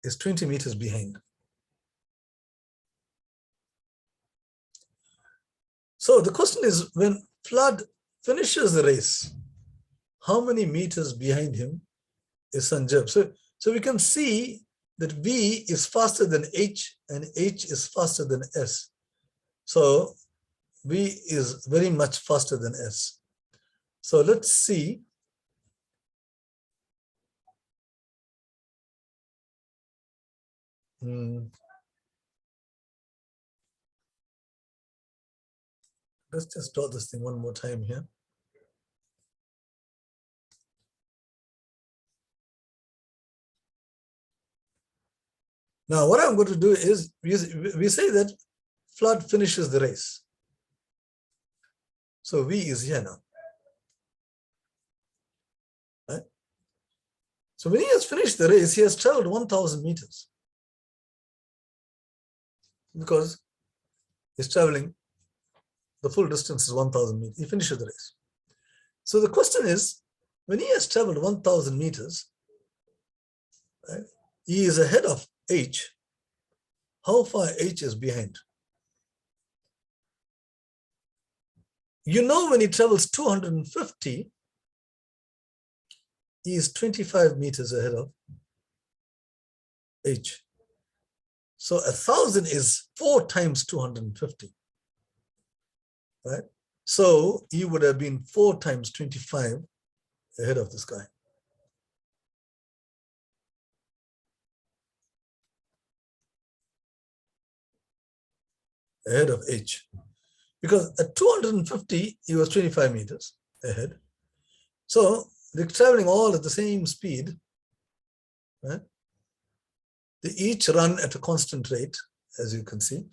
Speaker 1: is 20 meters behind. So the question is, when Flood finishes the race, how many meters behind him is Sanjeev? So we can see that V is faster than H and H is faster than S. So V is very much faster than S. So let's see. Let's just draw this thing one more time here. Now, what I'm going to do is, we say that Flood finishes the race. So V is here now. Right? So when he has finished the race, he has traveled 1,000 meters. Because he's traveling, the full distance is 1,000 meters. He finishes the race. So the question is, when he has traveled 1,000 meters, right, he is ahead of H. How far H is behind? You know, when he travels 250, he is 25 meters ahead of H. So 1,000 is 4 times 250, right? So he would have been 4 times 25 ahead of this guy. Ahead of H. Because at 250, he was 25 meters ahead. So they're traveling all at the same speed, right? They each run at a constant rate, as you can see.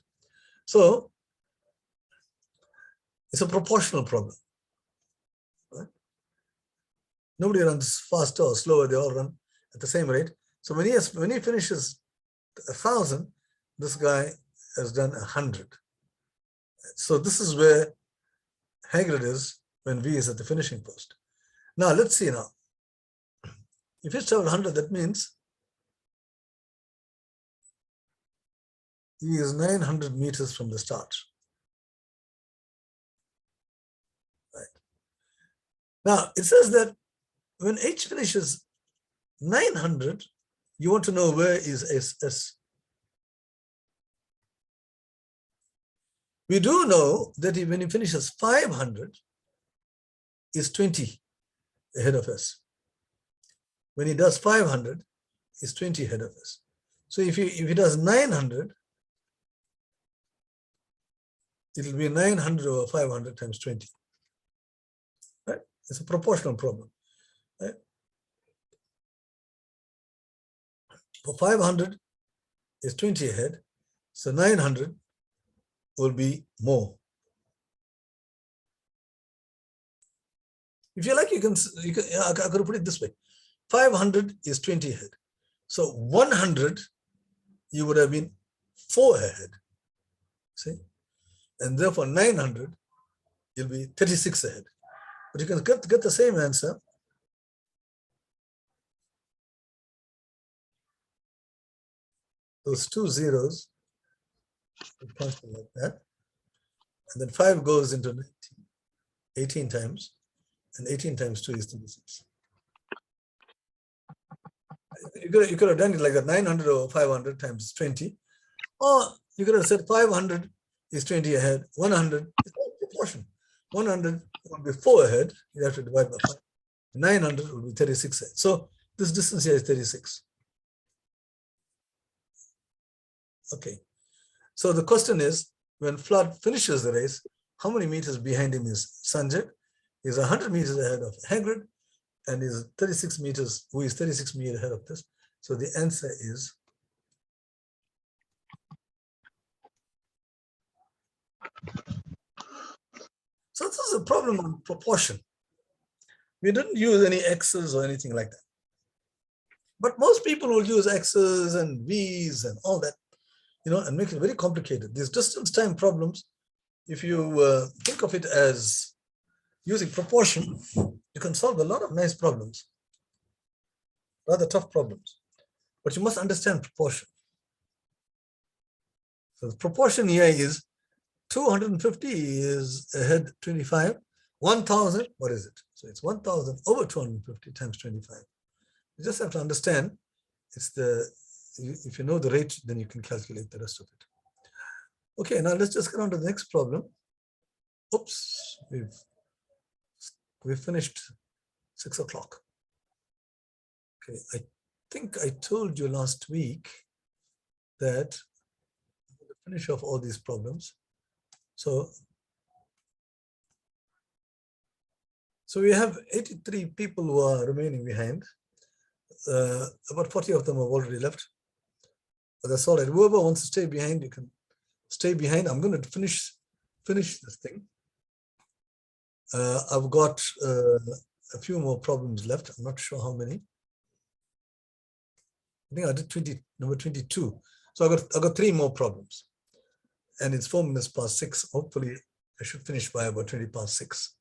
Speaker 1: So it's a proportional problem, right? Nobody runs faster or slower, they all run at the same rate. So when he finishes 1,000, this guy has done 100. So this is where Hagrid is when V is at the finishing post. Now let's see now. If he's traveled 100, that means he is 900 meters from the start. Right. Now it says that when H finishes 900, you want to know where is S. We do know that when he finishes 500, is 20 ahead of S. When he does 500, is 20 ahead of S. So if he does 900, it will be 900 over 500 times 20. Right? It's a proportional problem. Right? For 500 is 20 ahead, so 900 will be more. If you like, I could put it this way. 500 is 20 ahead. So 100, you would have been 4 ahead. See? And therefore 900, you'll be 36 ahead. But you can get the same answer. Those 2 zeros, cancel like that. And then 5 goes into 18 times. And 18 times 2 is 36. You could have done it like that, 900 over 500 times 20. Or you could have said 500 is 20 ahead, 100 is proportion. 100 will be 4 ahead, you have to divide by 5. 900 will be 36 ahead. So this distance here is 36. Okay. So the question is, when Flood finishes the race, how many meters behind him is Sanjay? He's 100 meters ahead of Hagrid, and is 36 meters, who is 36 meters ahead of this. So the answer is so this is a problem on proportion. We didn't use any X's or anything like that. But most people will use X's and V's and all that, and make it very complicated. These distance time problems, if you think of it as using proportion, you can solve a lot of nice problems, rather tough problems. But you must understand proportion. So the proportion here is 250 is ahead 25. 1,000, what is it? So it's 1,000 over 250 times 25. You just have to understand, if you know the rate, then you can calculate the rest of it. Okay, now let's just get on to the next problem. Oops, we've finished 6 o'clock. Okay, I think I told you last week that I'm going to finish off all these problems. So we have 83 people who are remaining behind. About 40 of them have already left. But that's all right. Whoever wants to stay behind, you can stay behind. I'm going to finish this thing. I've got a few more problems left. I'm not sure how many. I think I did number 22. So I got 3 more problems. And it's 4 minutes past 6. Hopefully, I should finish by about 20 past 6.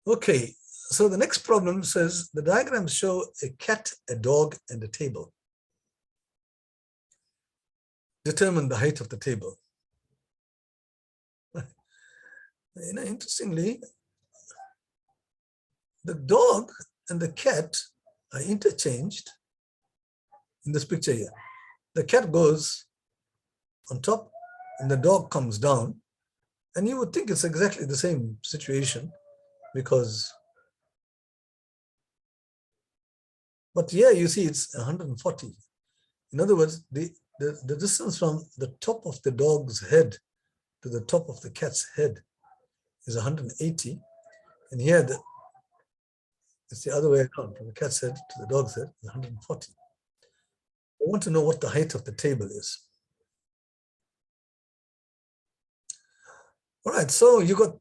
Speaker 1: Okay, so the next problem says the diagrams show a cat, a dog, and a table. Determine the height of the table. Interestingly, the dog and the cat are interchanged in this picture here. The cat goes on top and the dog comes down, and you would think it's exactly the same situation because, but here you see it's 140. In other words, the distance from the top of the dog's head to the top of the cat's head is 180, and here it's the other way around, from the cat's head to the dog's head is 140. I want to know what the height of the table is. All right, so you got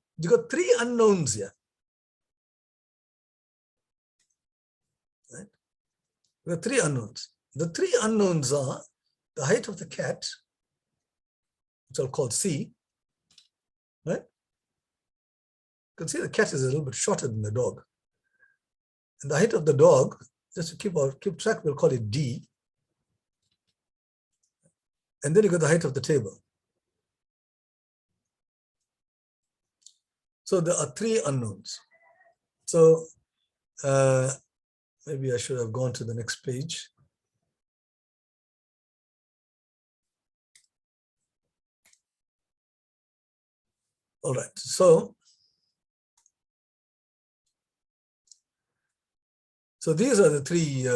Speaker 1: 3 unknowns here. Right? You got 3 unknowns. The 3 unknowns are the height of the cat, which I'll call C, right? You can see the cat is a little bit shorter than the dog. And the height of the dog, just to keep track, we'll call it D. And then you got the height of the table. So there are 3 unknowns. So maybe I should have gone to the next page. All right, so these are the 3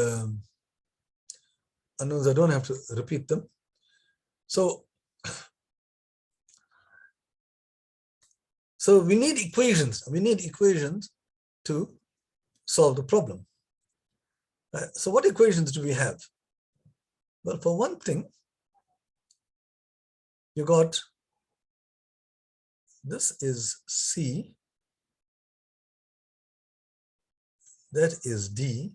Speaker 1: unknowns. I don't have to repeat them. So we need equations. We need equations to solve the problem. So what equations do we have? Well, for one thing, you got this is C, that is D.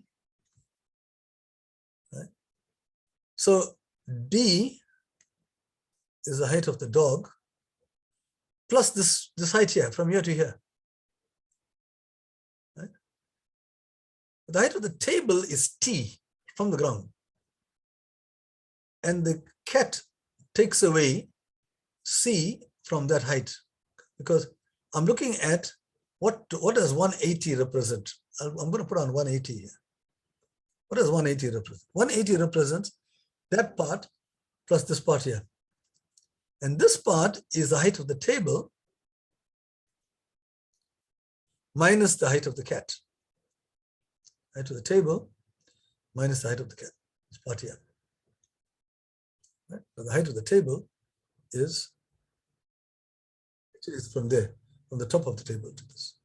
Speaker 1: Right? So D is the height of the dog plus this height here, from here to here. Right? The height of the table is T from the ground. And the cat takes away C from that height, because I'm looking at what does 180 represent? I'm going to put on 180 here. What does 180 represent? 180 represents that part plus this part here. And this part is the height of the table minus the height of the cat. Height of the table minus the height of the cat. This part here. Right? So the height of the table is actually from there, from the top of the table to this.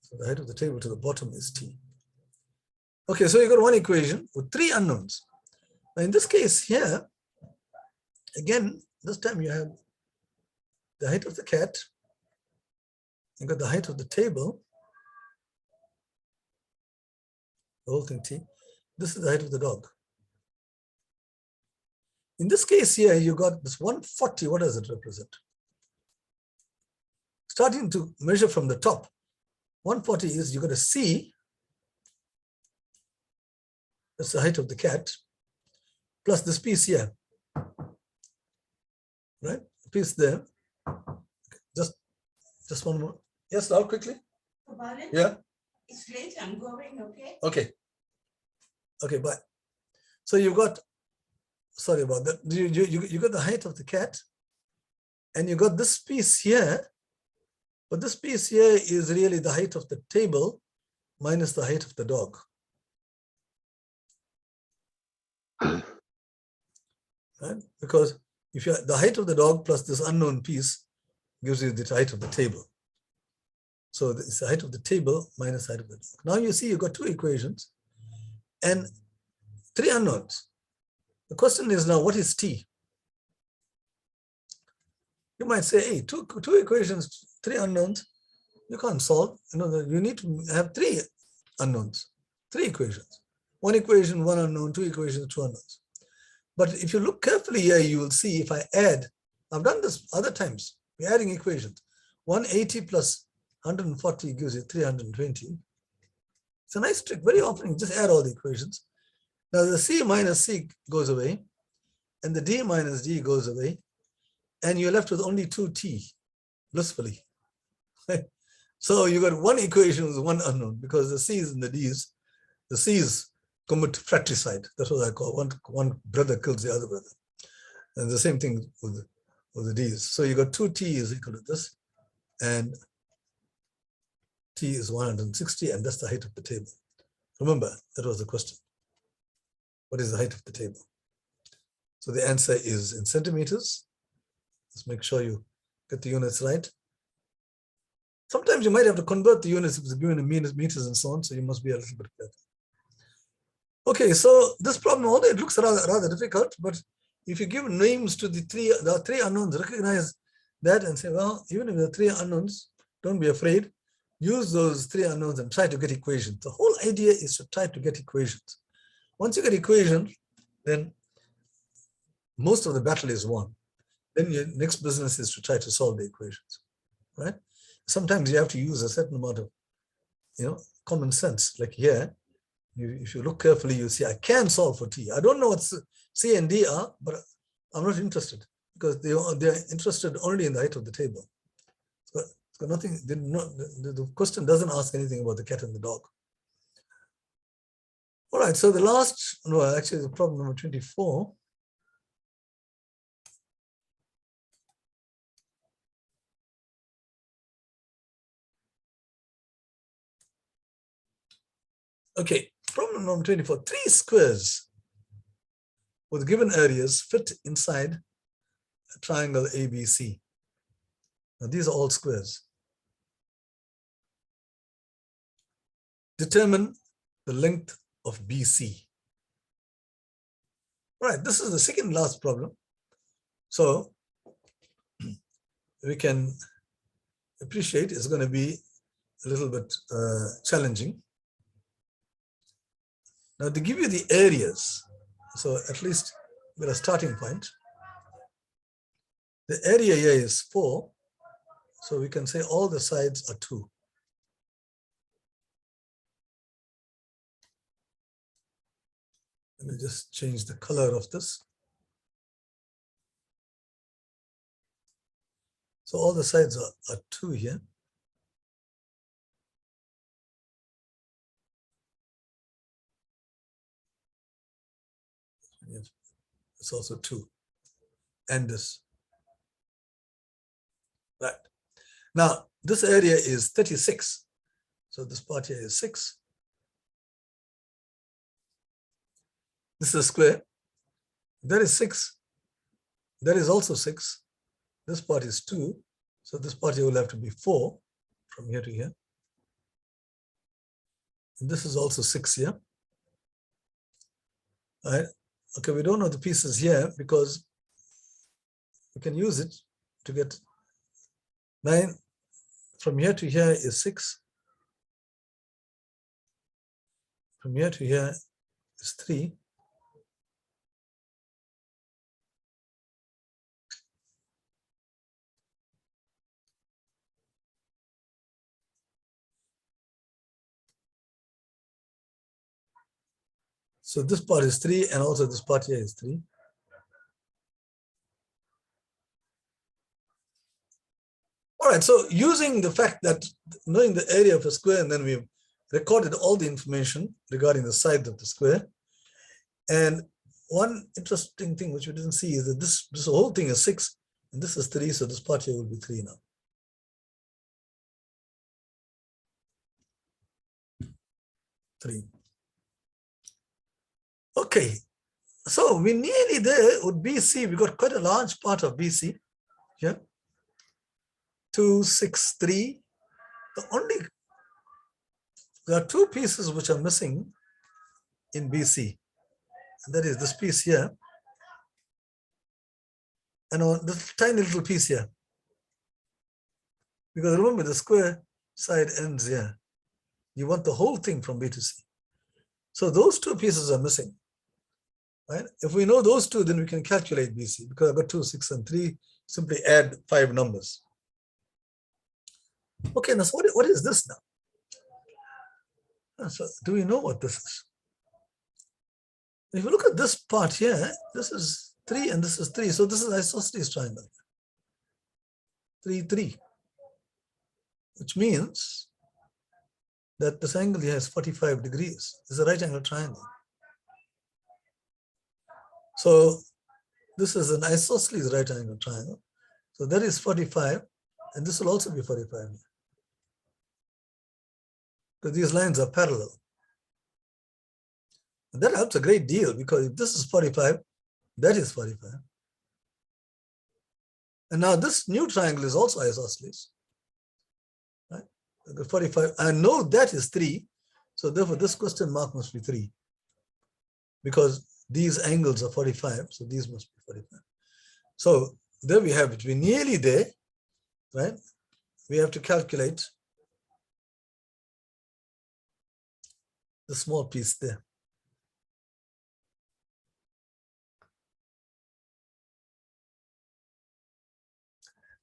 Speaker 1: So the height of the table to the bottom is T. Okay, so you got one equation with three unknowns. Now in this case here, again, this time you have the height of the cat, you got the height of the table, the whole thing T. This is the height of the dog. In this case here, you got this 140, what does it represent? Starting to measure from the top, 140 is, you got a C, that's the height of the cat, plus this piece here, right? Piece there. Just one more. Yes, now quickly. Yeah.
Speaker 4: It's late, I'm going, okay?
Speaker 1: Okay. Okay, bye. So you've got, sorry about that. You got the height of the cat, and you got this piece here, but this piece here is really the height of the table minus the height of the dog. Right? Because if you the height of the dog plus this unknown piece gives you the height of the table. So it's the height of the table minus the height of the dog. Now you see you got two equations and three unknowns. The question is now, what is T? You might say, hey, two equations, three unknowns, you can't solve. You need to have three unknowns, three equations. One equation, one unknown, two equations, two unknowns. But if you look carefully here, you will see if I add, I've done this other times, we're adding equations. 180 plus 140 gives you 320. It's a nice trick. Very often you just add all the equations. Now the C minus C goes away, and the D minus D goes away, and you're left with only 2T, blissfully. So you got one equation with one unknown, because the C's and the D's, the C's commit fratricide. That's what I call one brother kills the other brother. And the same thing with the D's. So you got 2T is equal to this, and T is 160, and that's the height of the table. Remember, that was the question. What is the height of the table? So the answer is in centimeters. Let's make sure you get the units right. Sometimes you might have to convert the units if it's given in meters and so on, so you must be a little bit careful. Okay, so this problem, although it looks rather difficult, but if you give names to the three unknowns, recognize that and say, well, even if there are three unknowns, don't be afraid. Use those three unknowns and try to get equations. The whole idea is to try to get equations. Once you get equations, then most of the battle is won. Then your next business is to try to solve the equations, right? Sometimes you have to use a certain amount of, common sense. Like here, if you look carefully, you see I can solve for T. I don't know what C and D are, but I'm not interested, because they're interested only in the height of the table. So it's got nothing. The question doesn't ask anything about the cat and the dog. All right. So the last, actually, the problem number 24. Okay, problem number 24. Three squares with given areas fit inside a triangle ABC. Now, these are all squares. Determine the length of BC. All right, this is the second last problem. So we can appreciate it's going to be a little bit challenging. Now to give you the areas, so at least we're a starting point. The area here is 4, so we can say all the sides are 2. Let me just change the color of this. So all the sides are 2 here. It's also 2. And this. Right. Now, this area is 36. So this part here is 6. This is a square. That is 6. That is also 6. This part is 2. So this part here will have to be 4 from here to here. And this is also 6 here. All right. Okay, we don't know the pieces here because we can use it to get 9. From here to here is 6. From here to here is 3. So this part is 3, and also this part here is 3. All right, so using the fact that knowing the area of a square, and then we've recorded all the information regarding the sides of the square. And one interesting thing which we didn't see is that this whole thing is 6, and this is 3, so this part here will be 3 now. Okay, so we're nearly there with BC. We got quite a large part of BC here. 2, 6, 3. There are 2 pieces which are missing in BC. And that is this piece here, and on this tiny little piece here. Because remember, the square side ends here. You want the whole thing from B to C. So those 2 pieces are missing. Right? If we know those 2, then we can calculate BC. Because I've got 2, 6, and 3. Simply add 5 numbers. Okay, now so what is this now? So do we know what this is? If you look at this part here, this is 3 and this is 3. So this is isosceles triangle. 3, 3. Which means that this angle here is 45 degrees. It's a right angle triangle. So this is an isosceles right angle triangle. So that is 45, and this will also be 45. Because these lines are parallel. And that helps a great deal, because if this is 45, that is 45. And now this new triangle is also isosceles. Right? 45, I know that is 3. So therefore this question mark must be 3. Because these angles are 45, so these must be 45. So there we have it. We're nearly there, right? We have to calculate the small piece there.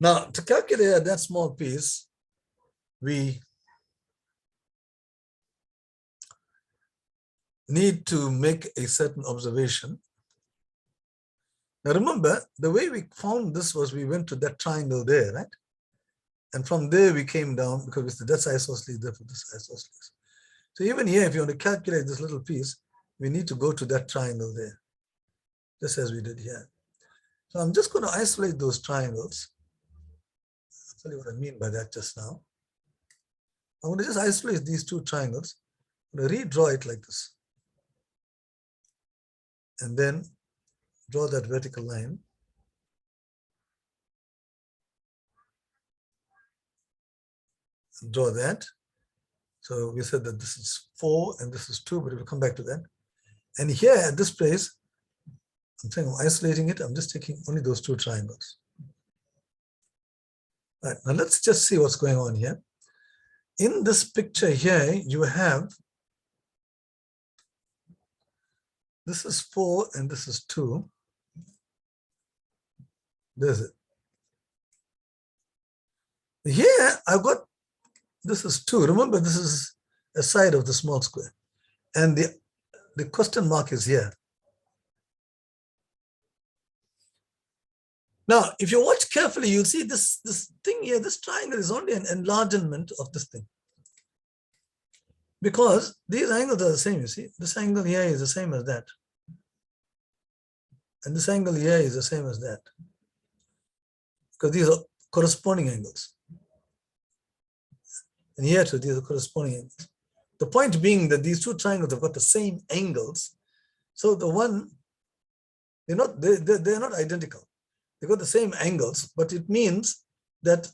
Speaker 1: Now, to calculate that small piece, we need to make a certain observation. Now remember, the way we found this was we went to that triangle there, right? And from there we came down, because that's isosceles, therefore this is isosceles. So even here, if you want to calculate this little piece, we need to go to that triangle there, just as we did here. So I'm just going to isolate those triangles. I'll tell you what I mean by that just now. I'm going to just isolate these 2 triangles. I'm going to redraw it like this. And then draw that vertical line. Draw that. So we said that this is 4 and this is 2, but we'll come back to that. And here at this place, I'm saying I'm isolating it. I'm just taking only those 2 triangles. Right, now let's just see what's going on here. In this picture here, you have, this is 4 and this is 2. There's it. Here, I've got, this is 2. Remember, this is a side of the small square. And the question mark is here. Now, if you watch carefully, you'll see this thing here, this triangle is only an enlargement of this thing. Because these angles are the same, you see. This angle here is the same as that. And this angle here is the same as that. Because these are corresponding angles. And here too, these are corresponding angles. The point being that these 2 triangles have got the same angles. So the one, they're not identical. They got the same angles, but it means that,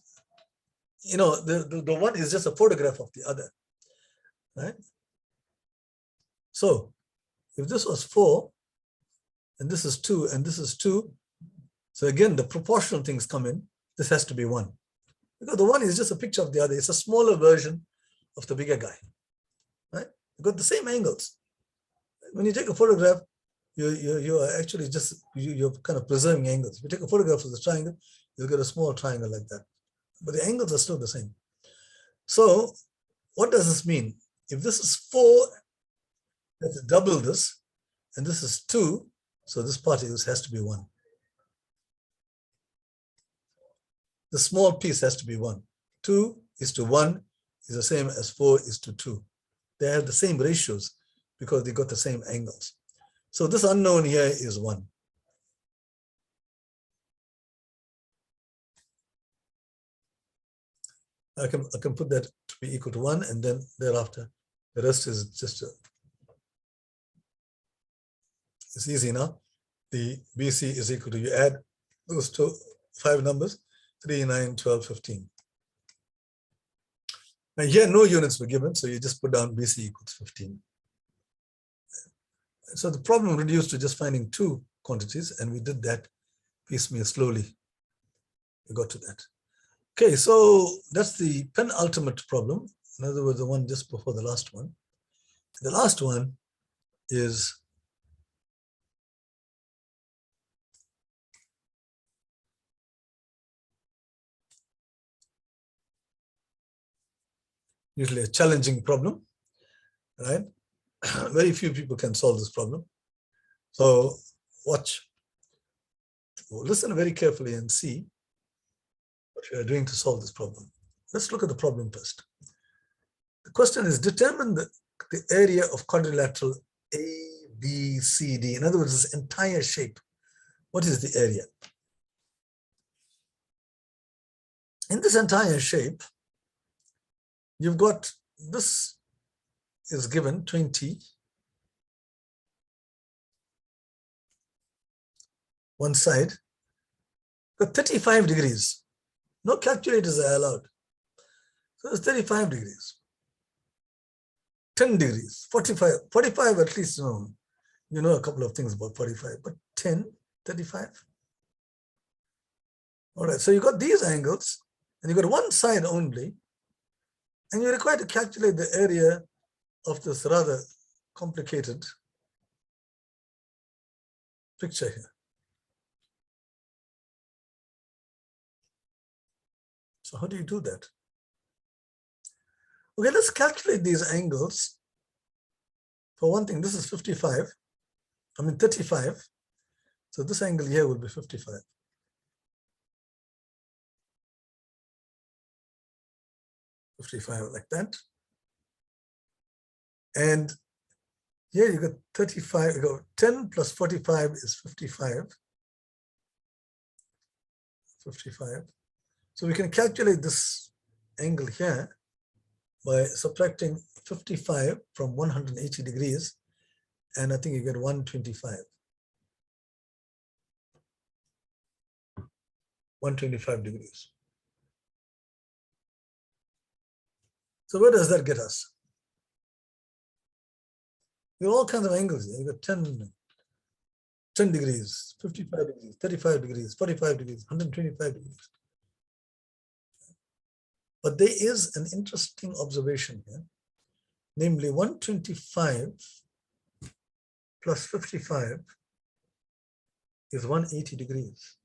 Speaker 1: you know, the one is just a photograph of the other, right? So if this was 4, and this is 2, and this is 2, so again, the proportional things come in, this has to be 1. Because the one is just a picture of the other. It's a smaller version of the bigger guy, right? You've got the same angles. When you take a photograph, you are actually just, you're kind of preserving angles. If you take a photograph of the triangle, you'll get a small triangle like that. But the angles are still the same. So what does this mean? If this is 4, let's double this, and this is 2, so this part has to be 1. The small piece has to be 1. 2 is to 1 is the same as 4 is to 2. They have the same ratios because they got the same angles. So this unknown here is 1. I can put that to be equal to 1, and then thereafter the rest is just it's easy now. The BC is equal to, you add those 5 numbers, 3, 9, 12, 15. Now here no units were given, so you just put down BC equals 15. So the problem reduced to just finding 2 quantities, and we did that piecemeal slowly. We got to that. Okay, so that's the penultimate problem. In other words, the one just before the last one. The last one is usually a challenging problem, right? Very few people can solve this problem. So watch, listen very carefully and see what we are doing to solve this problem. Let's look at the problem first. The question is, determine the area of quadrilateral ABCD. In other words, this entire shape. What is the area? In this entire shape, you've got, this is given 20, one side, got 35 degrees. No calculators are allowed. So it's 35 degrees, 10 degrees, 45, 45 at least, you know a couple of things about 45, but 10, 35. All right, so you got these angles, and you got one side only, and you're required to calculate the area of this rather complicated picture here. So how do you do that? Okay, let's calculate these angles. For one thing, this is 35. 35. So this angle here will be 55. 55 like that. And here you got 35, you go 10 plus 45 is 55. 55. So we can calculate this angle here by subtracting 55 from 180 degrees, and I think you get 125. 125 degrees. So where does that get us? You have all kinds of angles. You got 10 degrees, 55 degrees, 35 degrees, 45 degrees, 125 degrees. But there is an interesting observation here, namely 125 plus 55 is 180 degrees.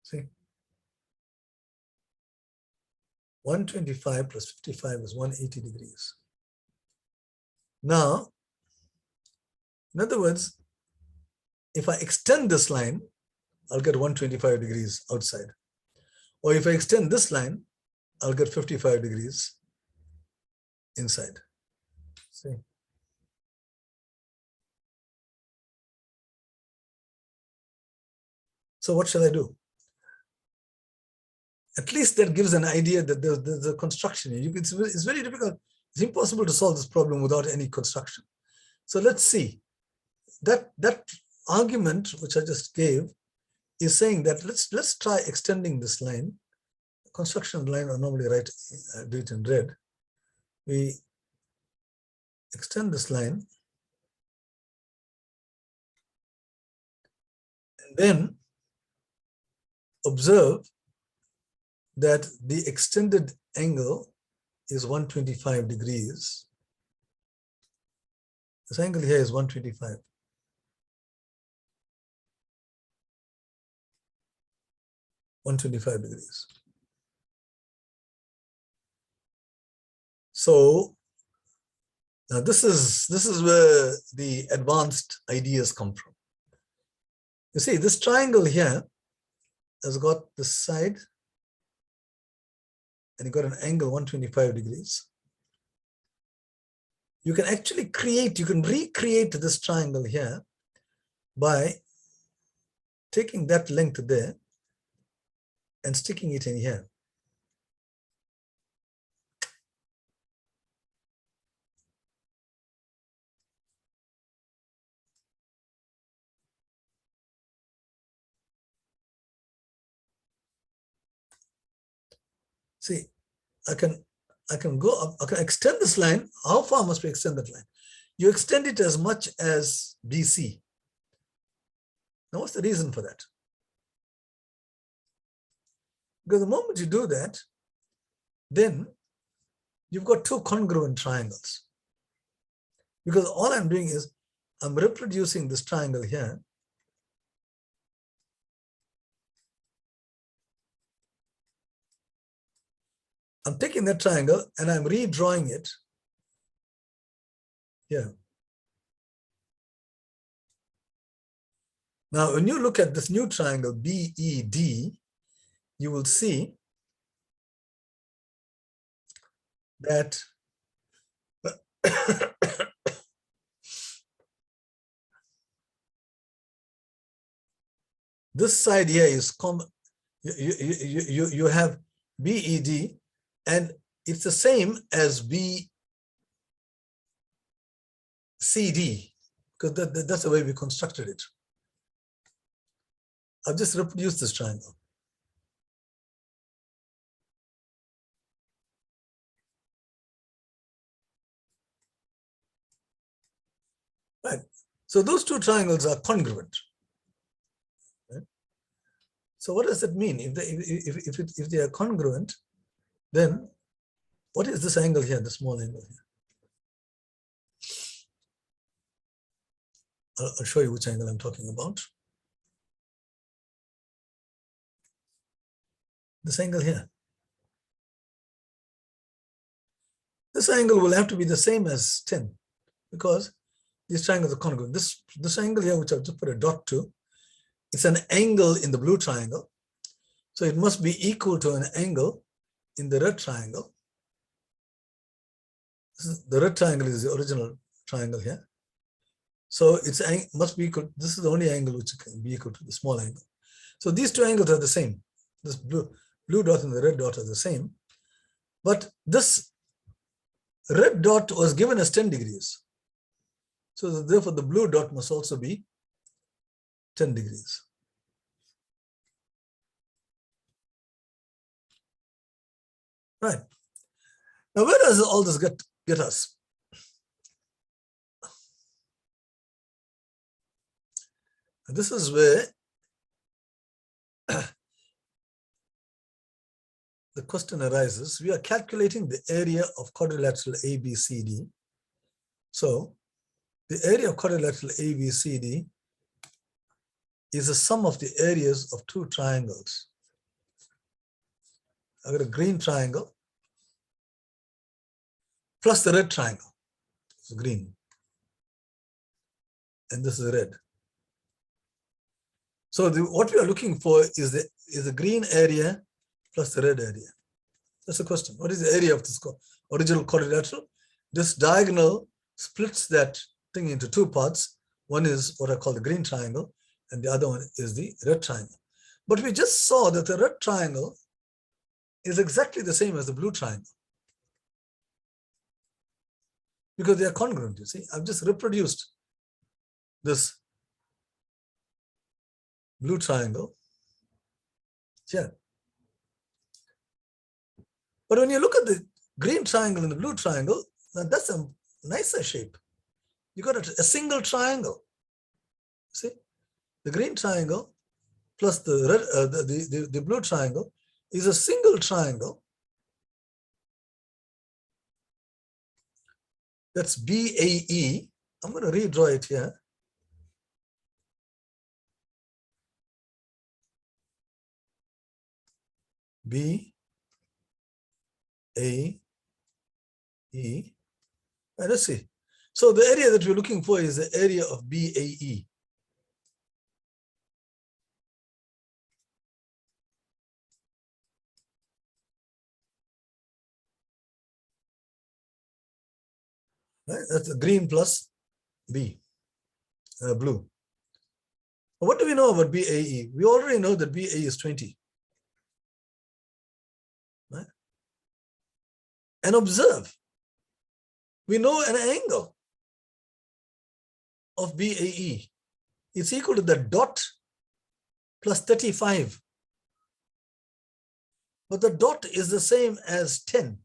Speaker 1: See? 125 plus 55 is 180 degrees. Now, in other words, if I extend this line, I'll get 125 degrees outside. Or if I extend this line, I'll get 55 degrees inside. See? So what shall I do? At least that gives an idea that there's a construction. It's very difficult. It's impossible to solve this problem without any construction. So let's see. That argument which I just gave is saying that let's try extending this line. Construction line I normally do it in red. We extend this line, and then observe that the extended angle is 125 degrees. This angle here is 125. degrees. So now this is where the advanced ideas come from. You see, this triangle here has got this side, and you got an angle 125 degrees. You can actually recreate this triangle here by taking that length there and sticking it in here. See, I can go up, I can extend this line. How far must we extend that line? You extend it as much as BC. Now, what's the reason for that? Because the moment you do that, then you've got two congruent triangles. Because all I'm doing is I'm reproducing this triangle here. I'm taking that triangle and I'm redrawing it here. Now, when you look at this new triangle, BED, you will see that this side here is common. You have BED, and it's the same as BCD, because that's the way we constructed it. I've just reproduced this triangle. Right. So those two triangles are congruent. Right? So what does that mean? If they are congruent, then what is this angle here, the small angle here? I'll show you which angle I'm talking about. This angle here. This angle will have to be the same as 10 because these triangles are congruent. This angle here, which I've just put a dot to, it's an angle in the blue triangle. So it must be equal to an angle in the red triangle. The red triangle is the original triangle here. So it must be equal. This is the only angle which can be equal to the small angle. So these two angles are the same. This blue dot and the red dot are the same. But this red dot was given as 10 degrees. So therefore the blue dot must also be 10 degrees. Right. Now, where does all this get us? This is where the question arises. We are calculating the area of quadrilateral ABCD. So the area of quadrilateral ABCD is the sum of the areas of two triangles. I've got a green triangle plus the red triangle. It's green. And this is red. So what we are looking for is the green area plus the red area. That's the question. What is the area of this original quadrilateral? This diagonal splits that thing into two parts. One is what I call the green triangle, and the other one is the red triangle. But we just saw that the red triangle is exactly the same as the blue triangle, because they are congruent, you see. I've just reproduced this blue triangle here. But when you look at the green triangle and the blue triangle, now that's a nicer shape. You got a single triangle. See, the green triangle plus the red, the blue triangle is a single triangle. That's BAE. I'm going to redraw it here. BAE. Right, let's see. So the area that we're looking for is the area of BAE. Right? That's green plus B, blue. What do we know about BAE? We already know that BAE is 20. Right? And observe, we know an angle of BAE. It's equal to the dot plus 35. But the dot is the same as 10.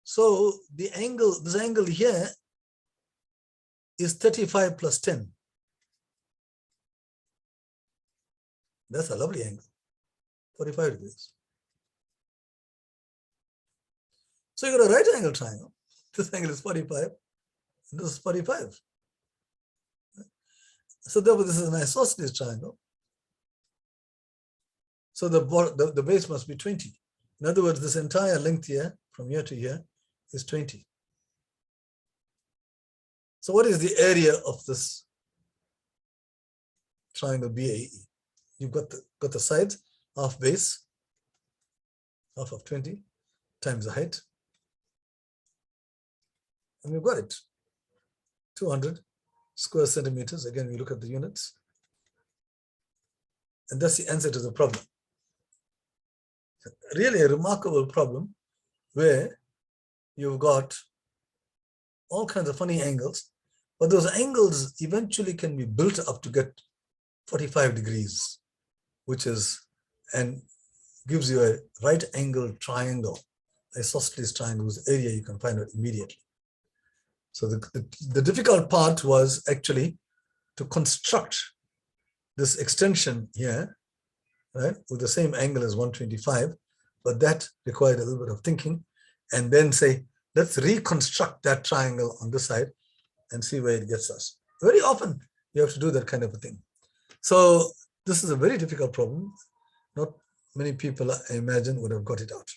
Speaker 1: So the angle, this angle here is 35 plus 10. That's a lovely angle, 45 degrees. So you got a right angle triangle. This angle is 45, and this is 45. So therefore, this is an isosceles triangle. So the base must be 20. In other words, this entire length here, from here to here, is 20. So what is the area of this triangle BAE? You've got the sides, half base, half of 20 times the height. And we've got it, 200 square centimeters. Again, we look at the units. And that's the answer to the problem. Really a remarkable problem where you've got all kinds of funny angles, but those angles eventually can be built up to get 45 degrees, which is, and gives you a right angle triangle, isosceles triangle, whose area you can find out immediately. So the difficult part was actually to construct this extension here, right, with the same angle as 125, but that required a little bit of thinking, and then say, let's reconstruct that triangle on this side and see where it gets us. Very often you have to do that kind of a thing. So this is a very difficult problem. Not many people, I imagine, would have got it out.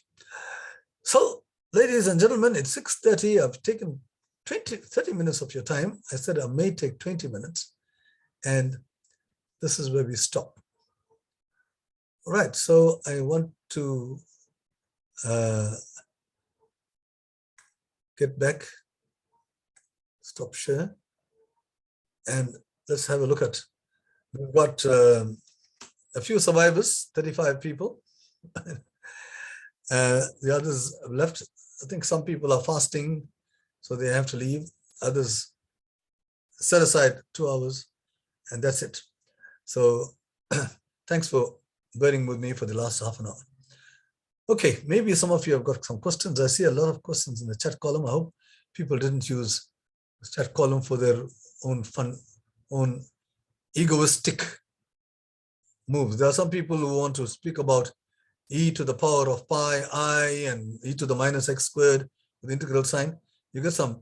Speaker 1: So, ladies and gentlemen, it's 6:30. I've taken 30 minutes of your time. I said I may take 20 minutes, and this is where we stop. All right, so I want to get back, stop share, and let's have a look at, we've got a few survivors, 35 people. The others have left. I think some people are fasting, so they have to leave. Others set aside 2 hours, and that's it. So thanks for bearing with me for the last half an hour. Okay, maybe some of you have got some questions. I see a lot of questions in the chat column. I hope people didn't use the chat column for their own fun, own egoistic moves. There are some people who want to speak about e to the power of pi I and e to the minus x squared with integral sign. You get some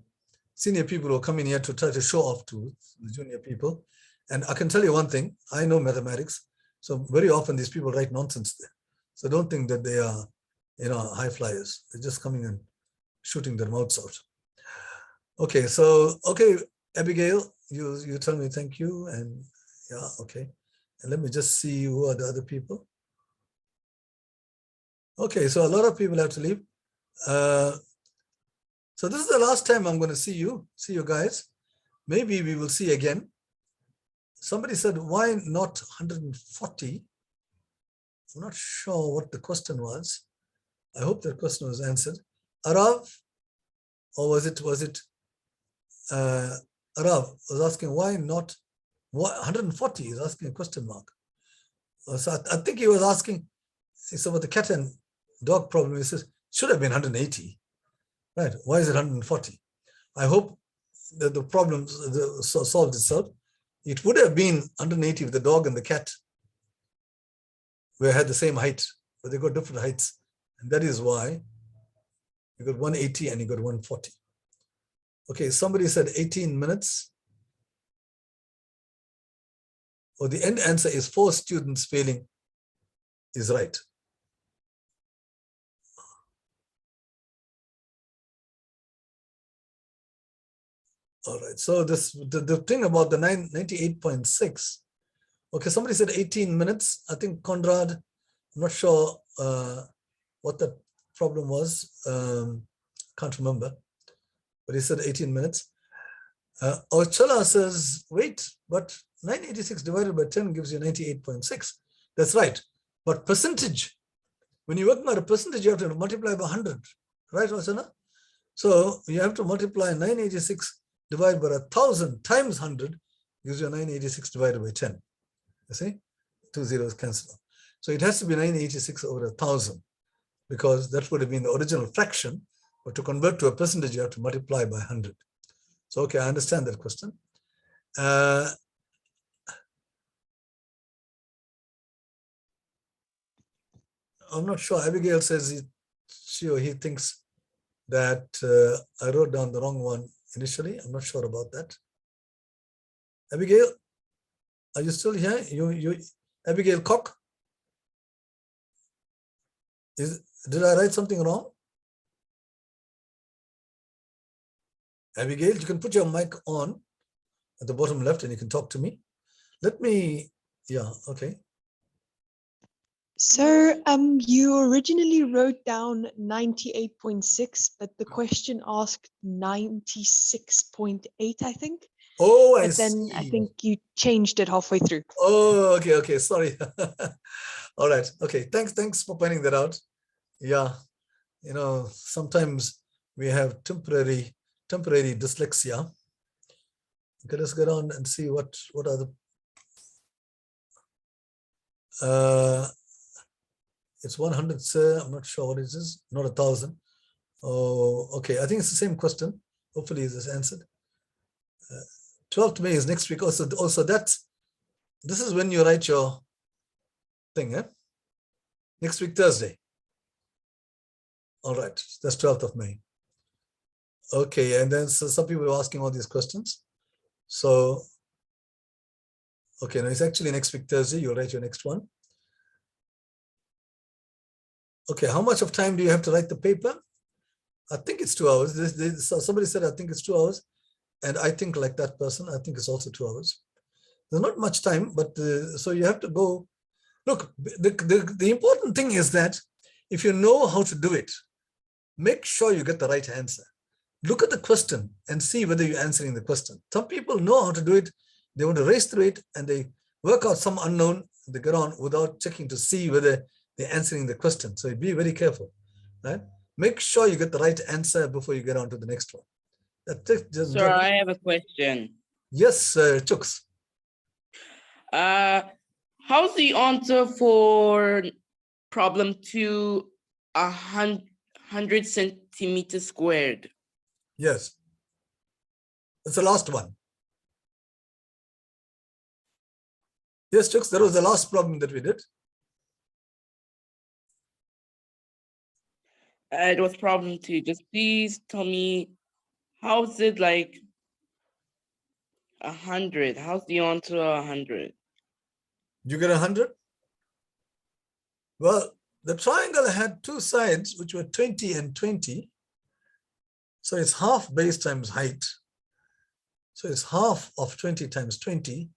Speaker 1: senior people who are coming here to try to show off to the junior people. And I can tell you one thing, I know mathematics. So very often these people write nonsense there. So don't think that they are, high flyers. They're just coming and shooting their mouths out. Okay, so, Abigail, you tell me thank you. And yeah, okay. And let me just see who are the other people. Okay, so a lot of people have to leave. So this is the last time I'm going to see you guys. Maybe we will see again. Somebody said, why not 140? I'm not sure what the question was. I hope that question was answered. Arav, or was it Arav was asking why not 140? He's asking a question mark. So I think he was asking, it's about the cat and dog problem. He says, should have been 180. Right? Why is it 140? I hope that the problem solved itself. It would have been 180 if the dog and the cat had the same height, but they got different heights. And that is why you got 180 and you got 140. Okay, somebody said 18 minutes. Or the end answer is 4 students failing is right. All right, so the thing about the 98.6, okay, somebody said 18 minutes. I think Conrad, I'm not sure what the problem was. Can't remember, but he said 18 minutes. Ochala says, wait, but 986 divided by 10 gives you 98.6. That's right. But percentage, when you're working out a percentage, you have to multiply by 100, right, Ochala? So you have to multiply 986 divided by 1,000 times 100 gives you 986 divided by 10. You see, 2 zeros cancel. So it has to be 986 over 1,000 because that would have been the original fraction. But to convert to a percentage, you have to multiply by 100. So, okay, I understand that question. I'm not sure. Abigail says she or he thinks that I wrote down the wrong one initially. I'm not sure about that. Abigail, are you still here? You Abigail Koch? Did I write something wrong? Abigail, you can put your mic on at the bottom left and you can talk to me. Yeah, okay.
Speaker 5: Sir, you originally wrote down 98.6, but the question asked 96.8, I think.
Speaker 1: Oh, I
Speaker 5: but then
Speaker 1: see.
Speaker 5: I think you changed it halfway through.
Speaker 1: Oh, okay, sorry. All right, okay. Thanks for pointing that out. Yeah, sometimes we have temporary dyslexia. Okay, let's go down and see what are the. It's 100, sir. I'm not sure what it is. Not 1,000. Oh, okay. I think it's the same question. Hopefully, this is answered. 12th May is next week. Also, this is when you write your thing, eh? Next week, Thursday. All right, that's 12th of May. Okay, and then so some people are asking all these questions. So, okay, now it's actually next week, Thursday. You'll write your next one. Okay, how much of time do you have to write the paper? I think it's 2 hours. Somebody said, I think it's 2 hours. And I think like that person, I think it's also 2 hours. There's not much time, but so you have to go. Look, the important thing is that if you know how to do it, make sure you get the right answer. Look at the question and see whether you're answering the question. Some people know how to do it. They want to race through it and they work out some unknown, they get on without checking to see whether they're answering the question. So be very careful, right? Make sure you get the right answer before you get on to the next one.
Speaker 6: Sir, I have a question.
Speaker 1: Yes, Chooks.
Speaker 6: How's the answer for problem 2 100 centimeters squared.
Speaker 1: Yes. That's the last one. Yes, Chooks, that was the last problem that we did.
Speaker 6: It was problem 2. Just please tell me, how is it like 100? How's the answer 100?
Speaker 1: You get 100? Well, the triangle had two sides, which were 20 and 20. So it's half base times height. So it's half of 20 times 20.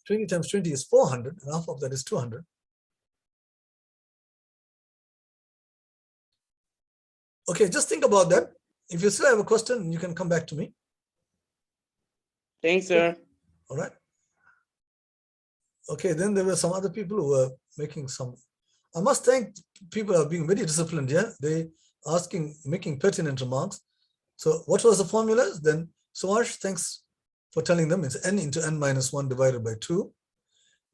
Speaker 1: 20 times 20 is 400, and half of that is 200. Okay, just think about that. If you still have a question, you can come back to me.
Speaker 6: Thanks, sir.
Speaker 1: All right. Okay, then there were some other people who were making some. I must thank people who are being very disciplined here. They making pertinent remarks. So what was the formula? Then Suvash, thanks for telling them. It's n into n minus 1 divided by 2.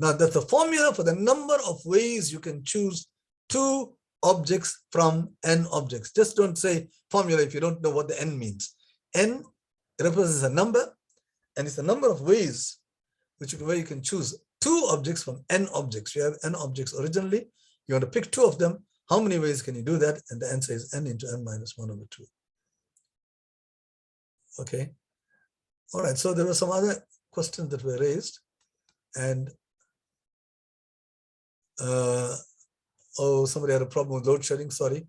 Speaker 1: Now that's the formula for the number of ways you can choose 2 objects from n objects. Just don't say formula if you don't know what the n means. N represents a number, and it's the number of ways where you can choose 2 objects from n objects. You have n objects originally. You want to pick 2 of them. How many ways can you do that? And the answer is n into n minus 1 over 2. Okay. All right. So there were some other questions that were raised. And oh, somebody had a problem with load shedding. Sorry.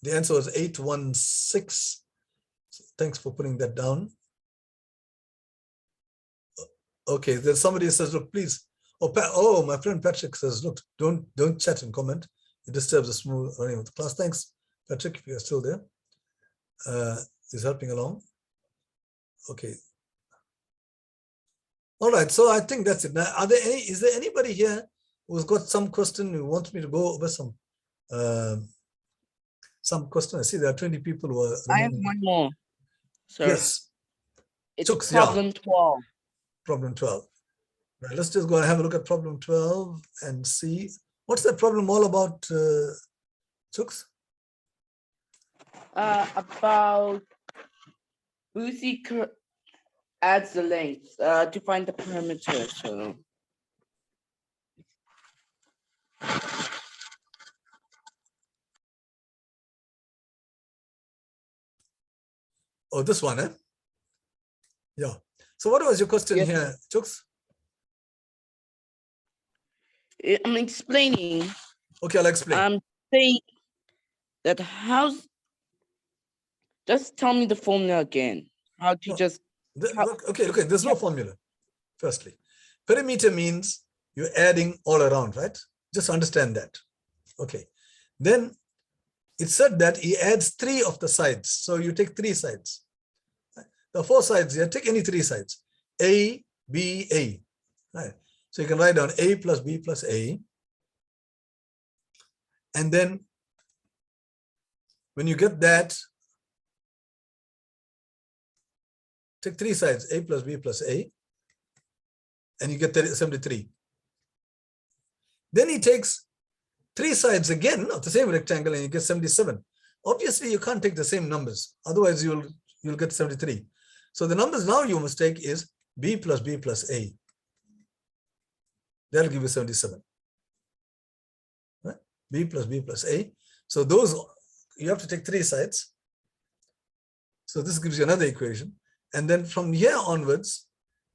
Speaker 1: The answer was 816. So thanks for putting that down. Okay. There's somebody who says, look, please. Oh, my friend Patrick says, look, don't chat and comment. It disturbs the smooth running of the class. Thanks, Patrick, if you're still there. He's helping along. Okay. All right. So I think that's it. Now, is there anybody here who's got some question who wants me to go over some question? I see there are 20 people who are
Speaker 6: I have one more, sir.
Speaker 1: Yes.
Speaker 6: It's
Speaker 1: Chooks,
Speaker 6: problem 12.
Speaker 1: Problem 12. Right, let's just go and have a look at problem 12 and see. What's that problem all about, Chooks?
Speaker 6: About Boosie adds the length to find the perimeter. So
Speaker 1: Oh, this one, eh? Yeah. So what was your question here, Chooks?
Speaker 6: I'm explaining.
Speaker 1: Okay, I'll explain.
Speaker 6: I'm saying that just tell me the formula again. How to just
Speaker 1: okay, there's no formula. Firstly, perimeter means you're adding all around, right? Just understand that. Okay. Then it said that he adds 3 of the sides. So you take 3 sides. The 4 sides here, take any 3 sides. A, B, A. Right. So you can write down A plus B plus A. And then when you get that, take 3 sides, A plus B plus A, and you get 73. Then he takes 3 sides again of the same rectangle and you get 77. Obviously, you can't take the same numbers. Otherwise, you'll get 73. So the numbers now you must take is B plus B plus A. That'll give you 77. Right? B plus B plus A. So those, you have to take 3 sides. So this gives you another equation. And then from here onwards,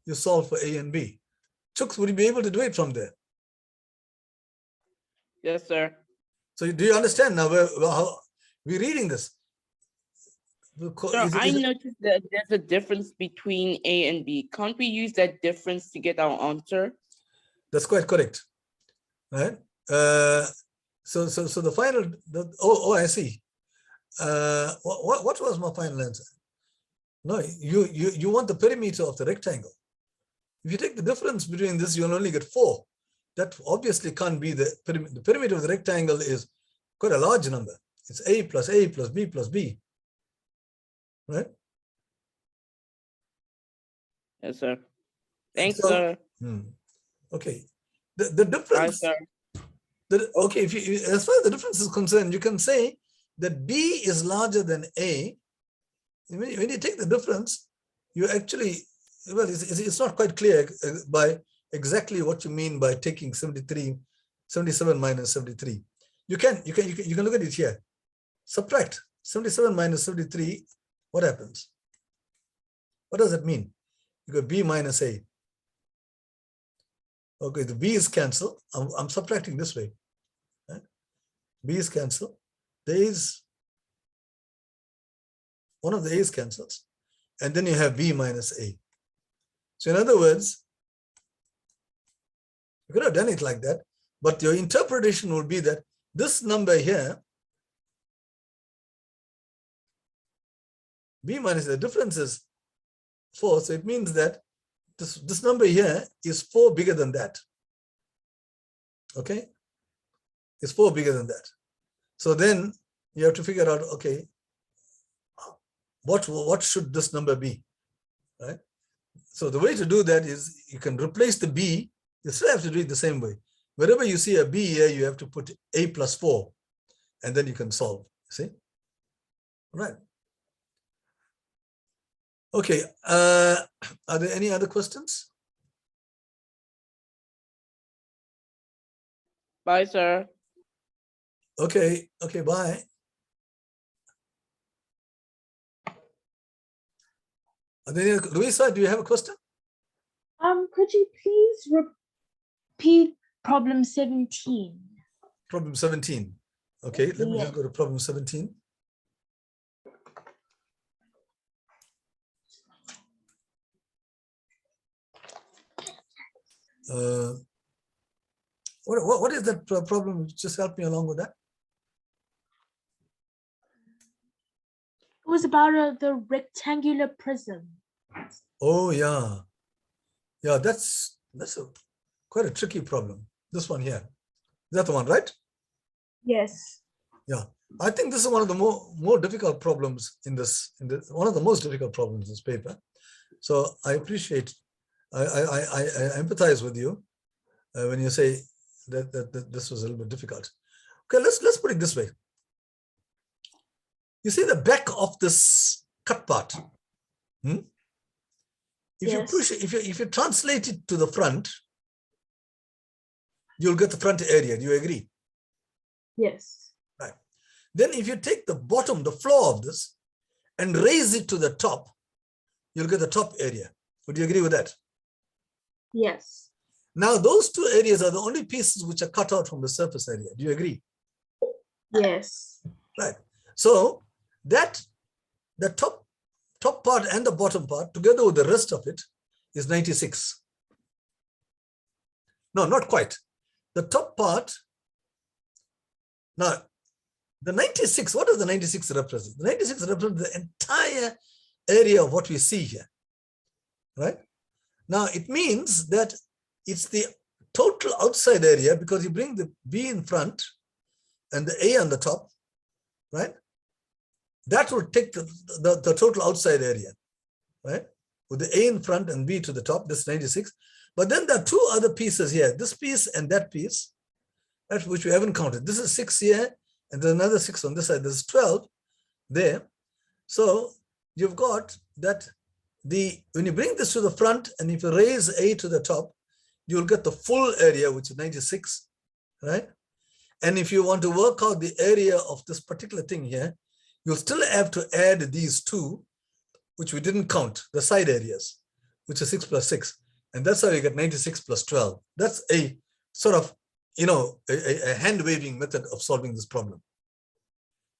Speaker 1: you solve for A and B. Chooks, would you be able to do it from there?
Speaker 6: Yes, sir.
Speaker 1: So do you understand now how we're reading this?
Speaker 6: So I noticed that there's a difference between A and B. Can't we use that difference to get our answer?
Speaker 1: That's quite correct, right? So the final, I see. What was my final answer? No, you want the perimeter of the rectangle. If you take the difference between this, you'll only get 4. That obviously can't be the perimeter. The perimeter of the rectangle is quite a large number. It's A plus B plus B. Right?
Speaker 6: Yes, sir. Thanks, sir.
Speaker 1: Okay. The difference.
Speaker 6: Hi, sir.
Speaker 1: Okay, as far as the difference is concerned, you can say that B is larger than A. When you take the difference, you actually, well, it's not quite clear by exactly what you mean by taking 77 minus 73. You can look at it here. Subtract 77 minus 73. What happens? What does it mean? You got B minus A. Okay, the B is cancelled. I'm subtracting this way. Right? B is cancelled. There is one of the A's cancels, and then you have B minus A. So in other words, you could have done it like that, but your interpretation would be that this number here, B minus, the difference is 4, so it means that this number here is 4 bigger than that. Okay? It's 4 bigger than that. So then you have to figure out, okay, what should this number be, right? So the way to do that is you can replace the B. You still have to do it the same way. Wherever you see a B here, you have to put A plus 4, and then you can solve. See? All right. Okay. Are there any other questions?
Speaker 6: Bye, sir.
Speaker 1: Okay. Okay. Bye. Luisa, do you have a question?
Speaker 7: Could you please repeat problem 17?
Speaker 1: Problem 17. Okay, let me just go to problem 17. What is that problem? Just help me along with that.
Speaker 7: It was about the rectangular prism.
Speaker 1: Oh yeah, yeah. That's quite a tricky problem. This one here, is that the one, right?
Speaker 7: Yes.
Speaker 1: Yeah, I think this is one of the more difficult problems in this. One of the most difficult problems in this paper. So I appreciate. I empathize with you when you say that this was a little bit difficult. Okay, let's put it this way. You see the back of this cut part. If you push it, if you translate it to the front, you'll get the front area. Do you agree?
Speaker 7: Yes.
Speaker 1: Right. Then if you take the bottom, the floor of this, and raise it to the top, you'll get the top area. Would you agree with that?
Speaker 7: Yes.
Speaker 1: Now, those two areas are the only pieces which are cut out from the surface area. Do you agree?
Speaker 7: Yes.
Speaker 1: Right. So that the top part and the bottom part, together with the rest of it, is 96. No, not quite. The top part. Now, the 96, what does the 96 represent? The 96 represents the entire area of what we see here, right? Now, it means that it's the total outside area because you bring the B in front and the A on the top, right? That will take the total outside area, right? With the A in front and B to the top, this is 96. But then there are two other pieces here, this piece and that piece, right, which we haven't counted. This is 6 here, and there's another 6 on this side. There's 12 there. So you've got that when you bring this to the front and if you raise A to the top, you'll get the full area, which is 96, right? And if you want to work out the area of this particular thing here, you'll still have to add these two, which we didn't count, the side areas, which is 6 plus 6. And that's how you get 96 plus 12. That's a sort of, a hand-waving method of solving this problem.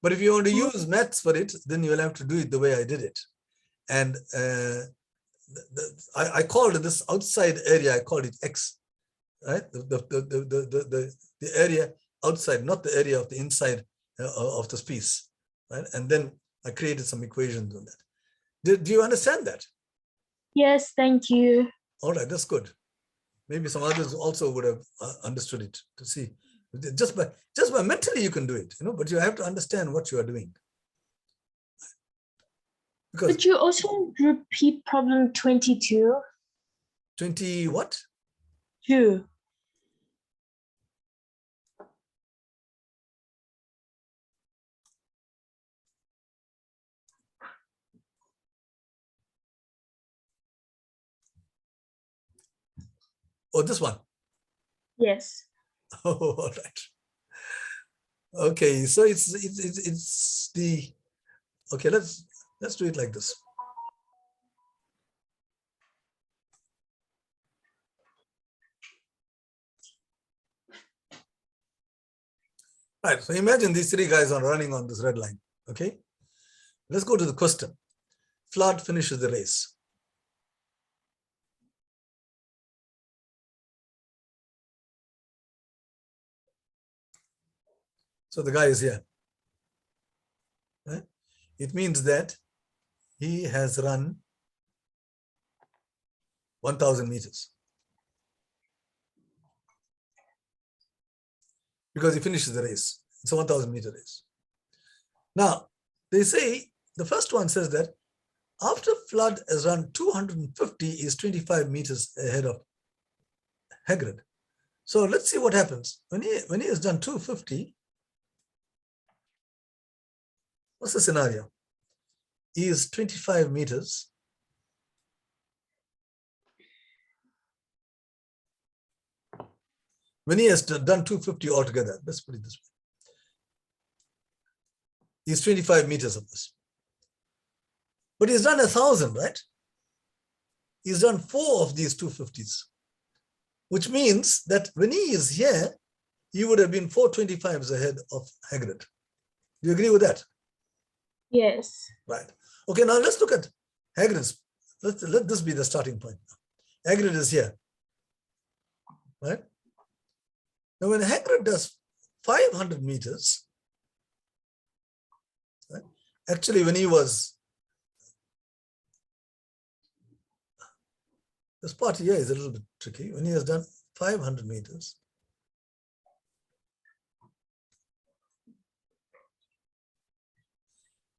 Speaker 1: But if you want to use maths for it, then you'll have to do it the way I did it. And I called this outside area, I called it X, right? The area outside, not the area of the inside of this piece, right? And then I created some equations on that. Do you understand that?
Speaker 7: Yes, thank you.
Speaker 1: All right, that's good. Maybe some others also would have understood it to see. Just by mentally you can do it, but you have to understand what you are doing. Because
Speaker 7: Could you also repeat problem 22?
Speaker 1: 20 what?
Speaker 7: 2.
Speaker 1: Oh, this one.
Speaker 7: Yes.
Speaker 1: Oh, all right. Okay, so it's the, okay, let's do it like this. Right, so imagine these three guys are running on this red line, okay? Let's go to the question. Flood finishes the race. So the guy is here. Right? It means that he has run 1,000 meters. Because he finishes the race. It's a 1,000 meter race. Now, they say, the first one says that after Flood has run 250, is 25 meters ahead of Hagrid. So let's see what happens. When he has done 250, what's the scenario? He is 25 meters. When he has done 250 altogether, let's put it this way. He's 25 meters of this. But he's done 1,000, right? He's done 4 of these 250s, which means that when he is here, he would have been 425s ahead of Hagrid. Do you agree with that?
Speaker 7: Yes.
Speaker 1: Right. Okay, now let's look at Hagrid's. Let this be the starting point. Hagrid is here, right? Now, when Hagrid does 500 meters, right? Actually, when he was, this part here is a little bit tricky. When he has done 500 meters,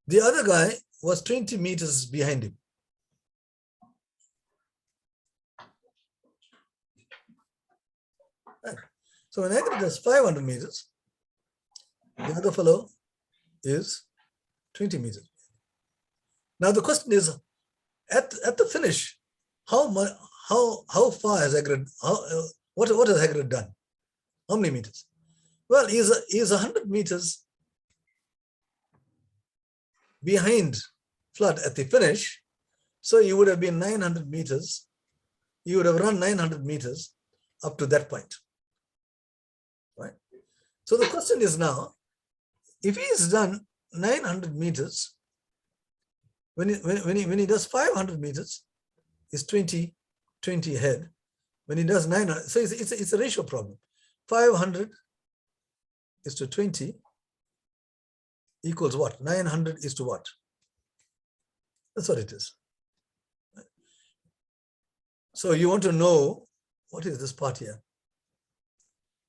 Speaker 1: the other guy was 20 meters behind him. Right. So when Hagrid does 500 meters, the other fellow is 20 meters. Now the question is, at the finish, how far has Hagrid, what has Hagrid done? How many meters? Well, he's 100 meters behind Flood at the finish. So he would have been 900 meters. He would have run 900 meters up to that point. Right? So the question is now, if he's done 900 meters, when he does 500 meters, is 20 ahead. When he does 900, so it's a ratio problem. 500 is to 20 equals what? 900 is to what? That's what it is. So you want to know what is this part here?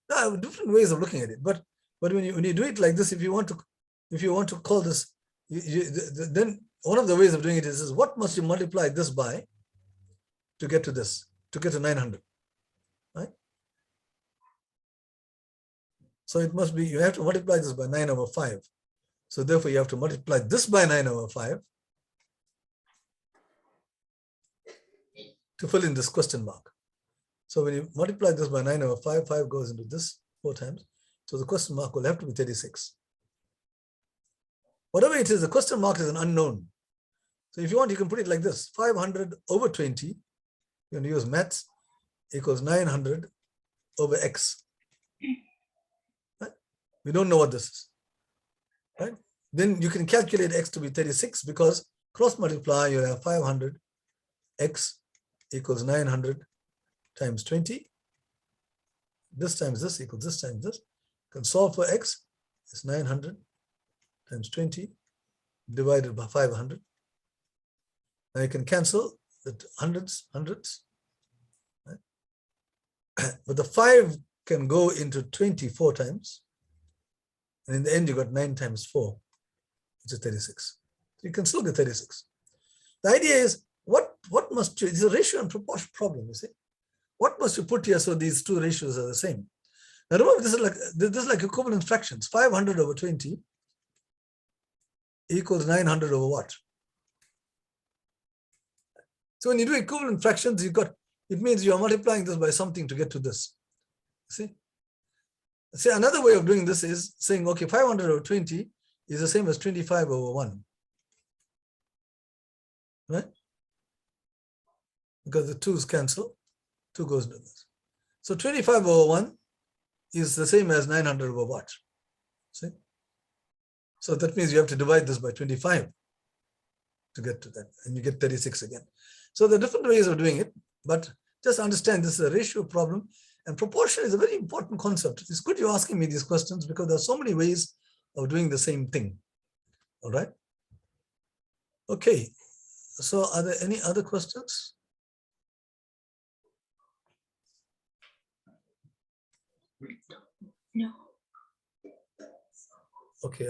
Speaker 1: There are different ways of looking at it, but when you do it like this, if you want to call this, then one of the ways of doing it is what must you multiply this by to get to this, to get to 900, right? So it must be, you have to multiply this by 9 over 5. So therefore you have to multiply this by 9 over 5 to fill in this question mark. So when you multiply this by 9 over 5, 5 goes into this 4 times. So the question mark will have to be 36. Whatever it is, the question mark is an unknown. So if you want, you can put it like this: 500 over 20, you can use maths, equals 900 over x. Right? We don't know what this is. Right? Then you can calculate x to be 36 because cross multiply, you have 500 x equals 900 times 20. This times this equals this times this. You can solve for x. It's 900 times 20 divided by 500. Now you can cancel the hundreds. Right? But the 5 can go into 24 times. And in the end, you got 9 times 4, which is 36. So you can still get 36. The idea is, what must you, it's a ratio and proportion problem, you see. What must you put here so these two ratios are the same? Now remember, this is like equivalent fractions. 500 over 20 equals 900 over what? So when you do equivalent fractions, you It means you are multiplying this by something to get to this. See? See, another way of doing this is saying, okay, 500 over 20 is the same as 25 over 1. Right? Because the 2's cancel, 2 goes to this. So 25 over 1 is the same as 900 over what? See? So that means you have to divide this by 25 to get to that, and you get 36 again. So there are different ways of doing it, but just understand this is a ratio problem, and proportion is a very important concept. It's good you're asking me these questions because there are so many ways of doing the same thing. All right? Okay, so are there any other questions?
Speaker 7: No.
Speaker 1: Okay.